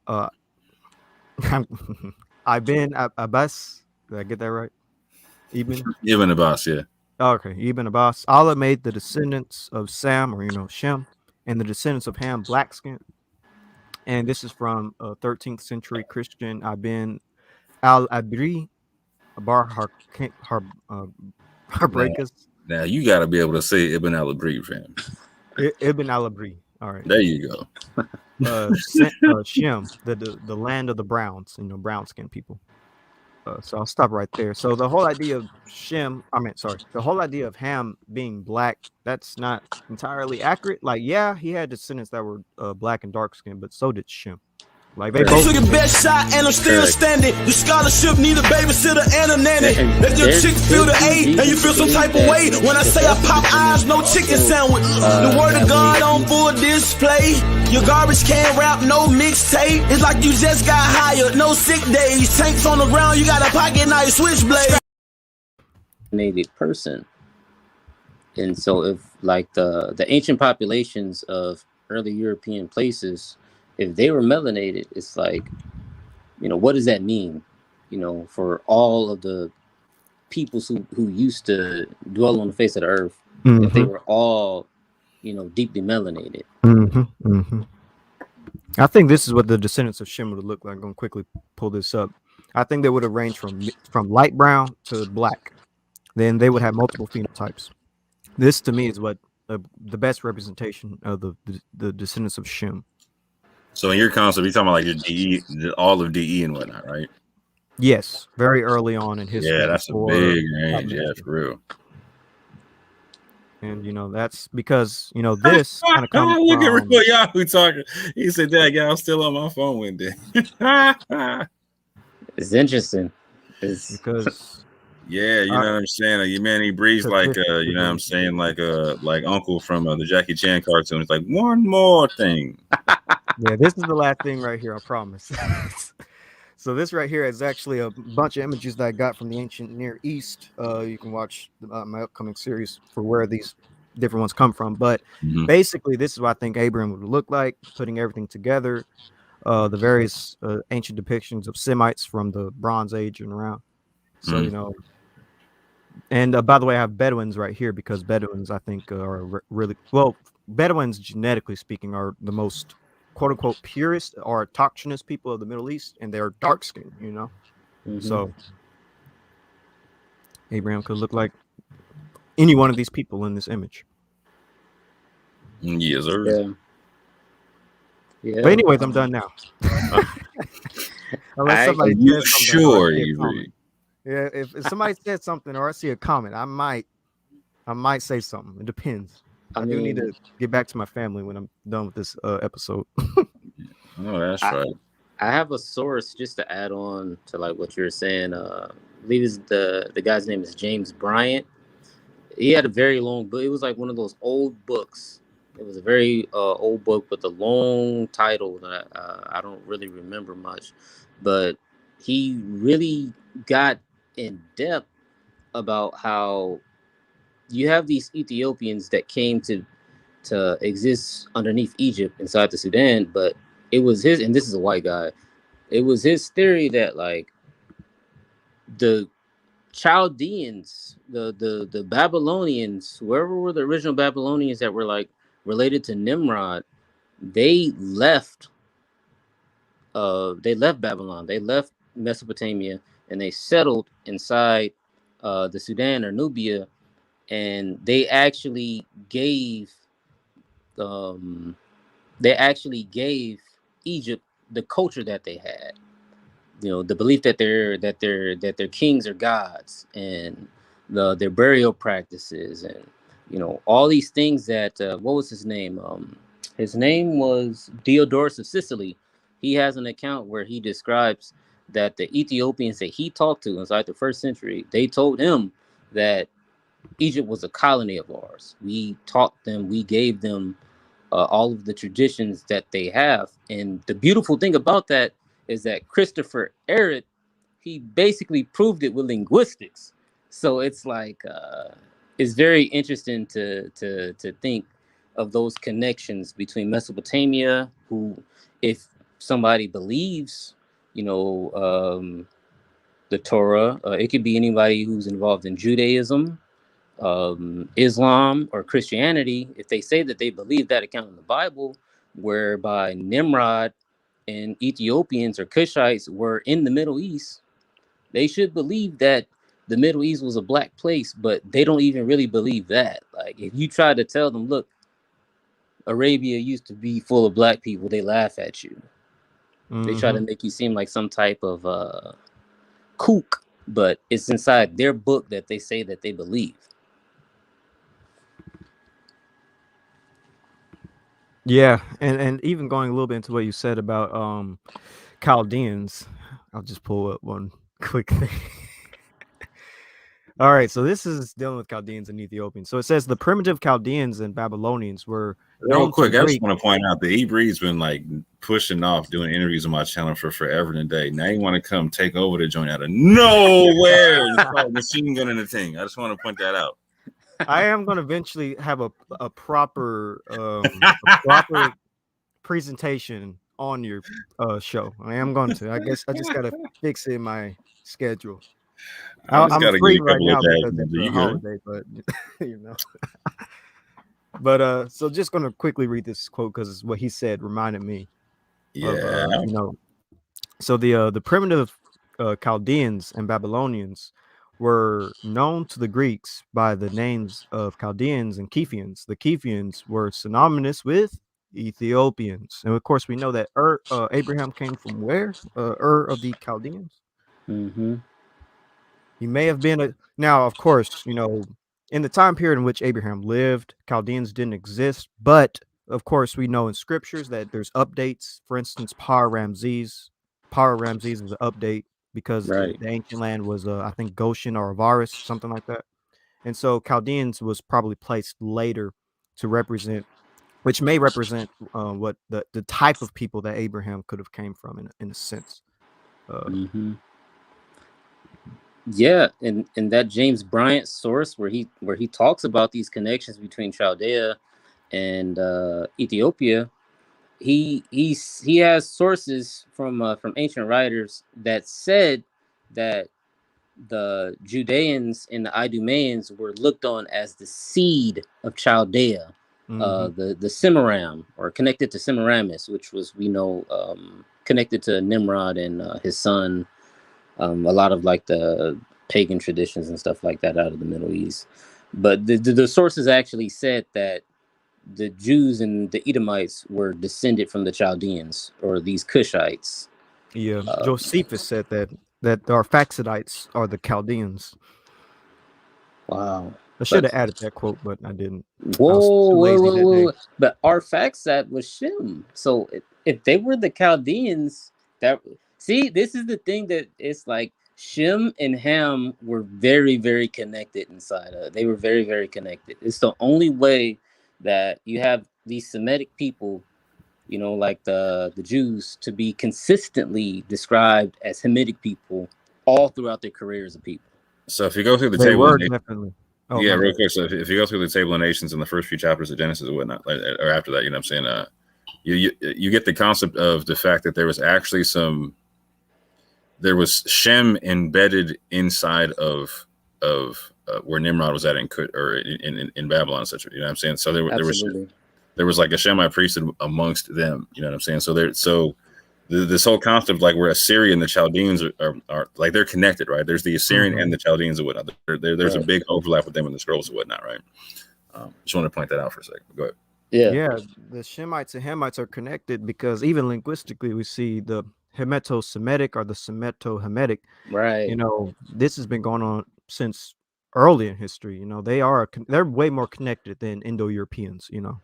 Speaker 4: Ibn Abbas. Did I get that right?
Speaker 3: Ibn Abbas, yeah.
Speaker 4: Okay, Ibn Abbas. Allah made the descendants of Sam, or Shem, and the descendants of Ham black skin. And this is from 13th century Christian Ibn al-Abri Bar Harbrakas.
Speaker 3: Now you got to be able to say Ibn al-Abri, fam.
Speaker 4: Ibn al-Abri. All right.
Speaker 3: There you go.
Speaker 4: Shem, the land of the browns, brown skinned people. So I'll stop right there. So the whole idea of the whole idea of Ham being black, that's not entirely accurate. Like, yeah, he had descendants that were black and dark skinned, but so did Shem. Like, they both
Speaker 1: took a best shot and I'm still standing. The scholarship need a babysitter and a nanny. If your chick feel the A and you feel some type of way, when I say I pop eyes, no chicken sandwich. The word of God on full display. Your garbage can rap, no mixtape. It's like you just got hired, no sick days. Tanks on the ground, you got a pocket knife, switchblade.
Speaker 5: Native person. And so if like the ancient populations of early European places, if they were melanated, it's like, what does that mean, for all of the peoples who used to dwell on the face of the earth, if they were all, deeply melanated.
Speaker 4: I think this is what the descendants of Shem would look like. I'm going to quickly pull this up. I think they would have ranged from light brown to black. Then they would have multiple phenotypes. This, to me, is what the best representation of the descendants of Shem.
Speaker 3: So in your concept, you're talking about like your DE, all of DE and whatnot, right?
Speaker 4: Yes, very early on in history.
Speaker 3: Yeah, that's a big range. Yeah, for real.
Speaker 4: And that's because this kind of comes
Speaker 3: look at Rico Yahoo talking. He said, "Dad, I'm still on my phone one day."
Speaker 5: It's interesting.
Speaker 4: Because
Speaker 3: yeah, you know what I'm saying. Your man, he breathes like you know what I'm saying, like Uncle from the Jackie Chan cartoon. It's like one more thing.
Speaker 4: Yeah, this is the last thing right here, I promise. So this right here is actually a bunch of images that I got from the ancient Near East. You can watch my upcoming series for where these different ones come from. But basically, this is what I think Abraham would look like, putting everything together. The various ancient depictions of Semites from the Bronze Age and around. So, and by the way, I have Bedouins right here because Bedouins, I think, are really, well, Bedouins, genetically speaking, are the most quote unquote purest or autochthonous people of the Middle East, and they're dark skinned, So Abraham could look like any one of these people in this image.
Speaker 3: Yes, sir.
Speaker 5: Yeah.
Speaker 4: But anyways, I'm done now. Unless somebody says
Speaker 3: sure you
Speaker 4: read. Yeah, if somebody said something or I see a comment, I might say something. It depends. I do need to get back to my family when I'm done with this episode.
Speaker 3: Oh, that's right.
Speaker 5: I have a source just to add on to like what you're saying. I believe the guy's name is James Bryant. He had a very long book. It was like one of those old books. It was a very old book with a long title that I don't really remember much, but he really got in depth about how you have these Ethiopians that came to exist underneath Egypt inside the Sudan, but it was his, and this is a white guy, it was his theory that like the Chaldeans, the Babylonians, whoever were the original Babylonians that were like related to Nimrod, they left Babylon, they left Mesopotamia, and they settled inside the Sudan or Nubia, and um, they actually gave Egypt the culture that they had. You know, the belief that their kings are gods, and their burial practices, and you know, all these things that what was his name? His name was Diodorus of Sicily. He has an account where he describes that the Ethiopians that he talked to inside the first century, they told him that Egypt was a colony of ours. We taught them, we gave them all of the traditions that they have. And the beautiful thing about that is that Christopher Ehret, he basically proved it with linguistics. So it's like it's very interesting to think of those connections between Mesopotamia, who, if somebody believes, you know, the Torah, it could be anybody who's involved in Judaism, Islam, or Christianity. If they say that they believe that account in the Bible, whereby Nimrod and Ethiopians or Cushites were in the Middle East, they should believe that the Middle East was a black place, but they don't even really believe that. Like, if you try to tell them, look, Arabia used to be full of black people, they laugh at you. They try to make you seem like some type of kook, but it's inside their book that they say that they believe.
Speaker 4: Yeah, and even going a little bit into what you said about Chaldeans, I'll just pull up one quick thing. All right, so this is dealing with Chaldeans and Ethiopians. So it says the primitive Chaldeans and Babylonians were
Speaker 3: real quick. I just want to point out the Hebrew's been like pushing off doing interviews on my channel for forever and a day. Now you want to come take over the joint out of nowhere and start machine gunning the thing. I just want to point that out.
Speaker 4: I am going to eventually have a proper presentation on your show. I am going to. I guess I just got to fix it in my schedule. I'm free right now because it's a holiday, but you know. But so just going to quickly read this quote because what he said reminded me of you know. So the primitive Chaldeans and Babylonians were known to the Greeks by the names of Chaldeans and Kephians. The Kephians were synonymous with Ethiopians, and of course we know that Abraham came from where? Ur of the Chaldeans.
Speaker 5: Mm-hmm.
Speaker 4: He may have been now, of course, you know, in the time period in which Abraham lived, Chaldeans didn't exist, but of course we know in scriptures that there's updates. For instance, Par Ramses is an update because the ancient land was I think Goshen or Avaris, something like that. And so Chaldeans was probably placed later to represent, which may represent what the type of people that Abraham could have came from in a sense.
Speaker 5: Yeah, and that James Bryant source where he talks about these connections between Chaldea and Ethiopia, he has sources from ancient writers that said that the Judeans and the Idumeans were looked on as the seed of Chaldea, the Semiram, or connected to Semiramis, which was, we know, connected to Nimrod and his son. A lot of like the pagan traditions and stuff like that out of the Middle East. But the sources actually said that the Jews and the Edomites were descended from the Chaldeans, or these Cushites.
Speaker 4: Yeah, Josephus said that our Arphaxidites are the Chaldeans.
Speaker 5: Wow.
Speaker 4: I should have added that quote, but I didn't.
Speaker 5: Whoa. But Arphaxad was Shem. So if they were the Chaldeans, this is the thing that it's like Shem and Ham were very, very connected inside. They were very, very connected. It's the only way that you have these Semitic people, you know, like the Jews, to be consistently described as Hamitic people all throughout their career as a people.
Speaker 3: So if you go through the
Speaker 4: They
Speaker 3: table,
Speaker 4: were definitely.
Speaker 3: Oh, yeah, real quick. So if you go through the table of nations in the first few chapters of Genesis or whatnot, or after that, you know what I'm saying? You get the concept of the fact that there was actually there was Shem embedded inside of where Nimrod was at in Babylon, etc. You know what I'm saying? So there was like a Shemite priesthood amongst them. You know what I'm saying? So this whole concept, like where Assyria and the Chaldeans are like, they're connected, right? There's the Assyrian and the Chaldeans and whatnot. There's a big overlap with them in the scrolls and whatnot, right? Just want to point that out for a second. Go ahead.
Speaker 4: Yeah, the Shemites and Hamites are connected because even linguistically, we see the Hemeto-Semitic or the Semeto-Hamitic.
Speaker 5: Right.
Speaker 4: You know, this has been going on since early in history. You know, they're way more connected than Indo-Europeans. You know.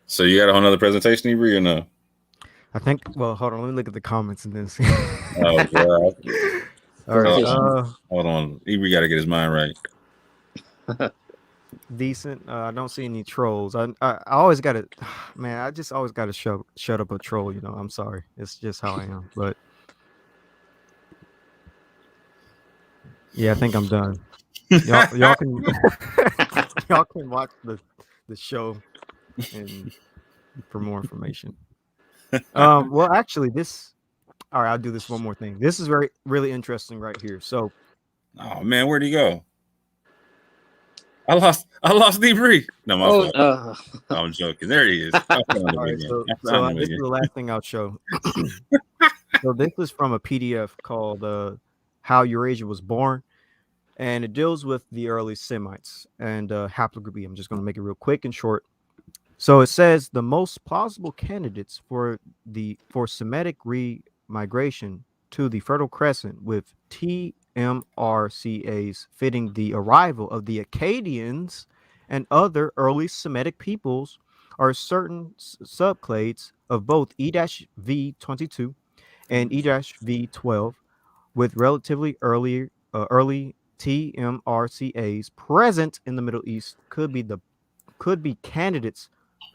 Speaker 3: So you got a whole nother presentation, Ebri, or no?
Speaker 4: I think. Well, hold on. Let me look at the comments and then see.
Speaker 3: Oh, God.
Speaker 4: All right.
Speaker 3: Hold on. Ebri got to get his mind right.
Speaker 4: Decent. I don't see any trolls. I always got to, man. I just always got to shut up a troll. You know. I'm sorry. It's just how I am. But yeah, I think I'm done. Y'all can y'all can watch the show and for more information. Well, actually, all right, I'll do this one more thing. This is really interesting right here. So,
Speaker 3: oh man, where'd he go? I lost Ebri. No, my fault. I'm joking. There he is.
Speaker 4: All right, so this is the last thing I'll show. So this is from a PDF called "How Eurasia Was Born," and it deals with the early Semites and haplogroup E. I'm just going to make it real quick and short. So it says the most plausible candidates for Semitic remigration to the Fertile Crescent with TMRCAs fitting the arrival of the Akkadians and other early Semitic peoples are certain subclades of both E-V22 and E-V12 with relatively early TMRCAs present in the Middle East could be candidates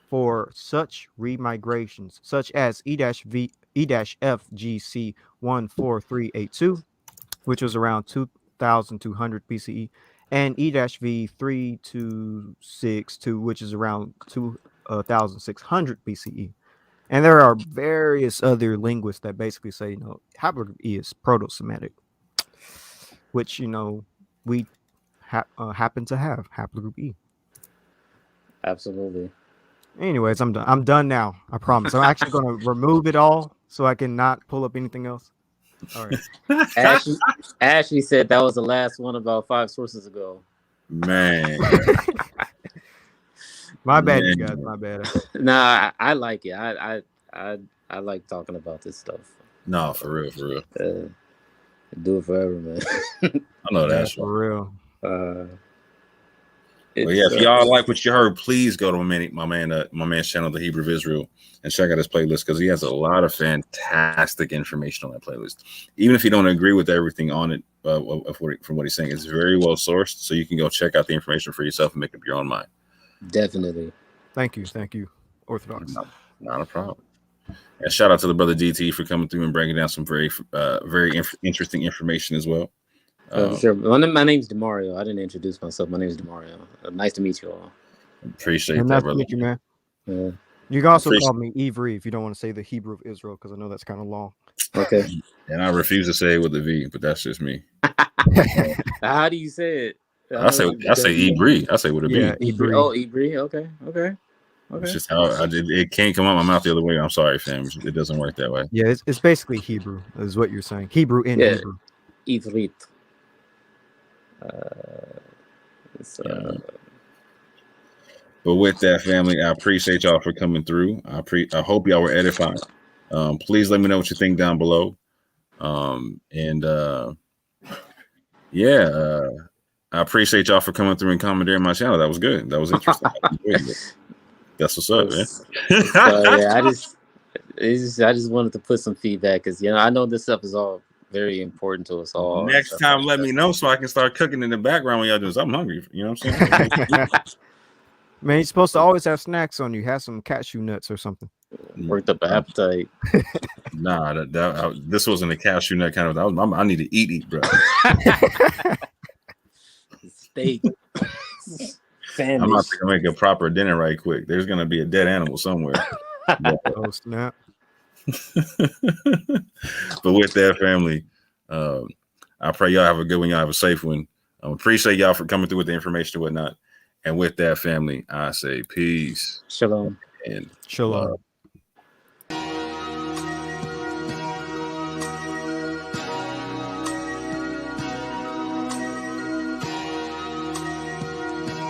Speaker 4: for such remigrations, such as E-FGC 14382, which was around 2200 BCE, and E-V 3262, which is around 2600 BCE. And there are various other linguists that basically say, you know, haplogroup E is Proto-Semitic, which, you know, we happen to have haplogroup E.
Speaker 5: Absolutely.
Speaker 4: Anyways, I'm done. I'm done now. I promise. I'm actually going to remove it all so I can not pull up anything else. All right.
Speaker 5: Ashley said that was the last one about 5 sources ago.
Speaker 3: Man.
Speaker 4: My bad, you guys. My bad.
Speaker 5: Nah, I like it. I like talking about this stuff.
Speaker 3: No, for real.
Speaker 5: Do it forever, man.
Speaker 3: I know that's
Speaker 4: for real.
Speaker 3: Well, yeah, if y'all like what you heard, please go to my man's channel, The Hebrew of Israel, and check out his playlist because he has a lot of fantastic information on that playlist. Even if you don't agree with everything on it, from what he's saying, it's very well sourced, so you can go check out the information for yourself and make up your own mind.
Speaker 5: Definitely.
Speaker 4: Thank you, Orthodox.
Speaker 3: Not a problem. And shout out to the brother DT for coming through and breaking down some very interesting information as well.
Speaker 5: Sure. My name's DeMario. I didn't introduce myself. My name is DeMario. Nice to meet you all.
Speaker 3: Appreciate
Speaker 4: that,
Speaker 3: brother.
Speaker 4: Nice to meet you, man.
Speaker 5: Yeah.
Speaker 4: You can also call me Ivri if you don't want to say the Hebrew of Israel, because I know that's kind of long.
Speaker 5: Okay.
Speaker 3: And I refuse to say it with a V, but that's just me.
Speaker 5: How do you say it?
Speaker 3: I say Ibri. I say with a B.
Speaker 4: Yeah, Ibri.
Speaker 5: Oh, Ibri. Okay.
Speaker 3: It's just how I did. It can't come out my mouth the other way. I'm sorry, fam. It doesn't work that way.
Speaker 4: Yeah, it's basically Hebrew, is what you're saying. Hebrew in Hebrew.
Speaker 5: Ivrit.
Speaker 3: But with that, family, I appreciate y'all for coming through. I hope y'all were edified. Please let me know what you think down below. I appreciate y'all for coming through and commenting on my channel. That was good. That was interesting. That's what's up, man.
Speaker 5: So yeah, I just wanted to put some feedback because I know this stuff is all very important to us all.
Speaker 3: Next time, let me know so I can start cooking in the background when y'all do this. I'm hungry. You know what I'm saying?
Speaker 4: Man, you're supposed to always have snacks on you. Have some cashew nuts or something.
Speaker 5: Worked up an appetite.
Speaker 3: Nah, this wasn't a cashew nut kind of. I need to eat, bro.
Speaker 5: Steak.
Speaker 3: I'm about to make a proper dinner right quick. There's gonna be a dead animal somewhere.
Speaker 4: Oh snap!
Speaker 3: But with that, family, I pray y'all have a good one. Y'all have a safe one. Appreciate y'all for coming through with the information and whatnot. And with that, family, I say peace,
Speaker 5: shalom,
Speaker 3: and
Speaker 4: shalom.
Speaker 3: Love.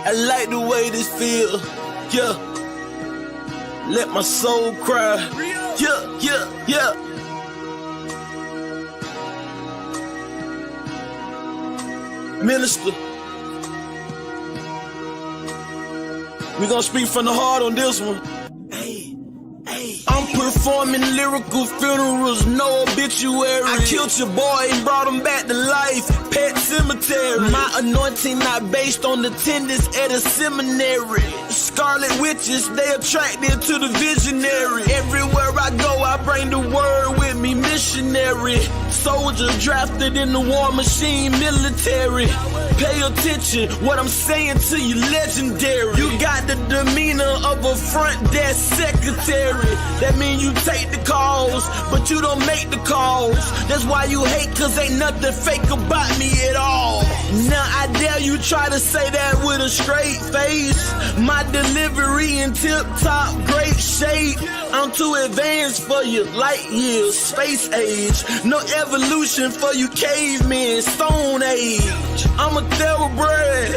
Speaker 1: I like the way this feel, yeah. Let my soul cry, yeah, yeah, yeah. Minister, we gonna speak from the heart on this one. I'm performing lyrical funerals, no obituary. I killed your boy and brought him back to life, pet cemetery. My anointing not based on attendance at a seminary. Scarlet witches, they attracted to the visionary. Everywhere I go, I bring the word with me, missionary. Soldier drafted in the war machine, military. Pay attention, what I'm saying to you, legendary. You got the demeanor of a front desk secretary. That mean you take the calls, but you don't make the calls. That's why you hate, cause ain't nothing fake about me at all. Now I dare you try to say that with a straight face. My delivery in tip-top, great shape. I'm too advanced for you, light years, space age. No evolution for you cavemen, stone age. I'm a thoroughbred,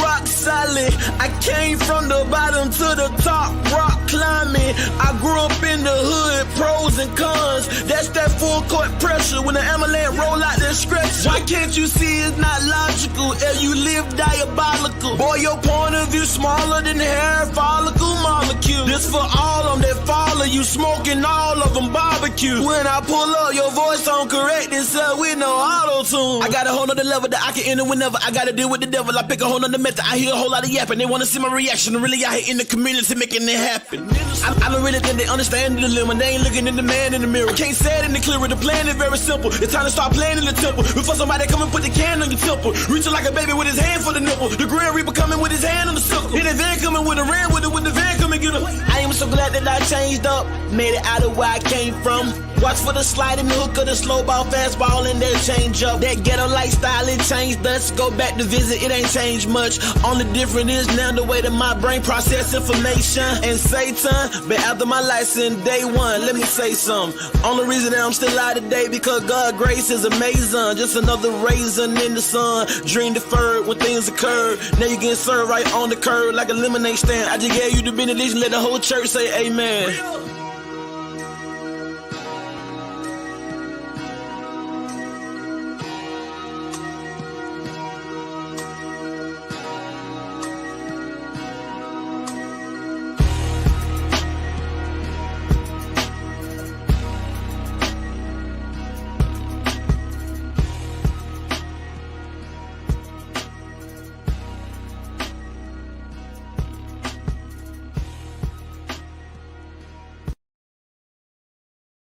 Speaker 1: rock solid. I came from the bottom to the top, rock climbing. I grew up in the hood, pros and cons. That's that full court pressure when the amalanche roll out the stretch. Why can't you see it's not logical? And you live diabolical. Boy, your point of view smaller than the hair follicle molecule. This for all of them that follow you, smoking all of them barbecue. When I pull up, your voice on correct itself with no auto-tune. I got a whole nother level that I can enter whenever I gotta deal with the devil. I pick a whole nother method. I hear a whole lot of yapping. They wanna see my reaction. Really out here in the community making it happen. I don't really think they understand the dilemma. They ain't looking in the man in the mirror. I can't say it in the clearer. The plan is very simple. It's time to start playing in the temple. Before somebody come and put the can on your temple. Reaching like a baby with his hand for the nipple. The Grand Reaper coming with his hand on the circle. In the van coming with a ram with it. When the van come and get him. I am so glad that I changed up. Made it out of where I came from. Watch for the slide and the hook of the slow ball, fastball, and that change up. That ghetto lifestyle, it changed us. Go back to visit, it ain't changed much. Only difference is now the way that my brain process information. And Satan, but after my license, day one, let me say something. Only reason that I'm still alive today because God's grace is amazing. Just another raisin in the sun. Dream deferred when things occurred. Now you getting served right on the curb like a lemonade stand. I just gave you the benediction, let the whole church say amen.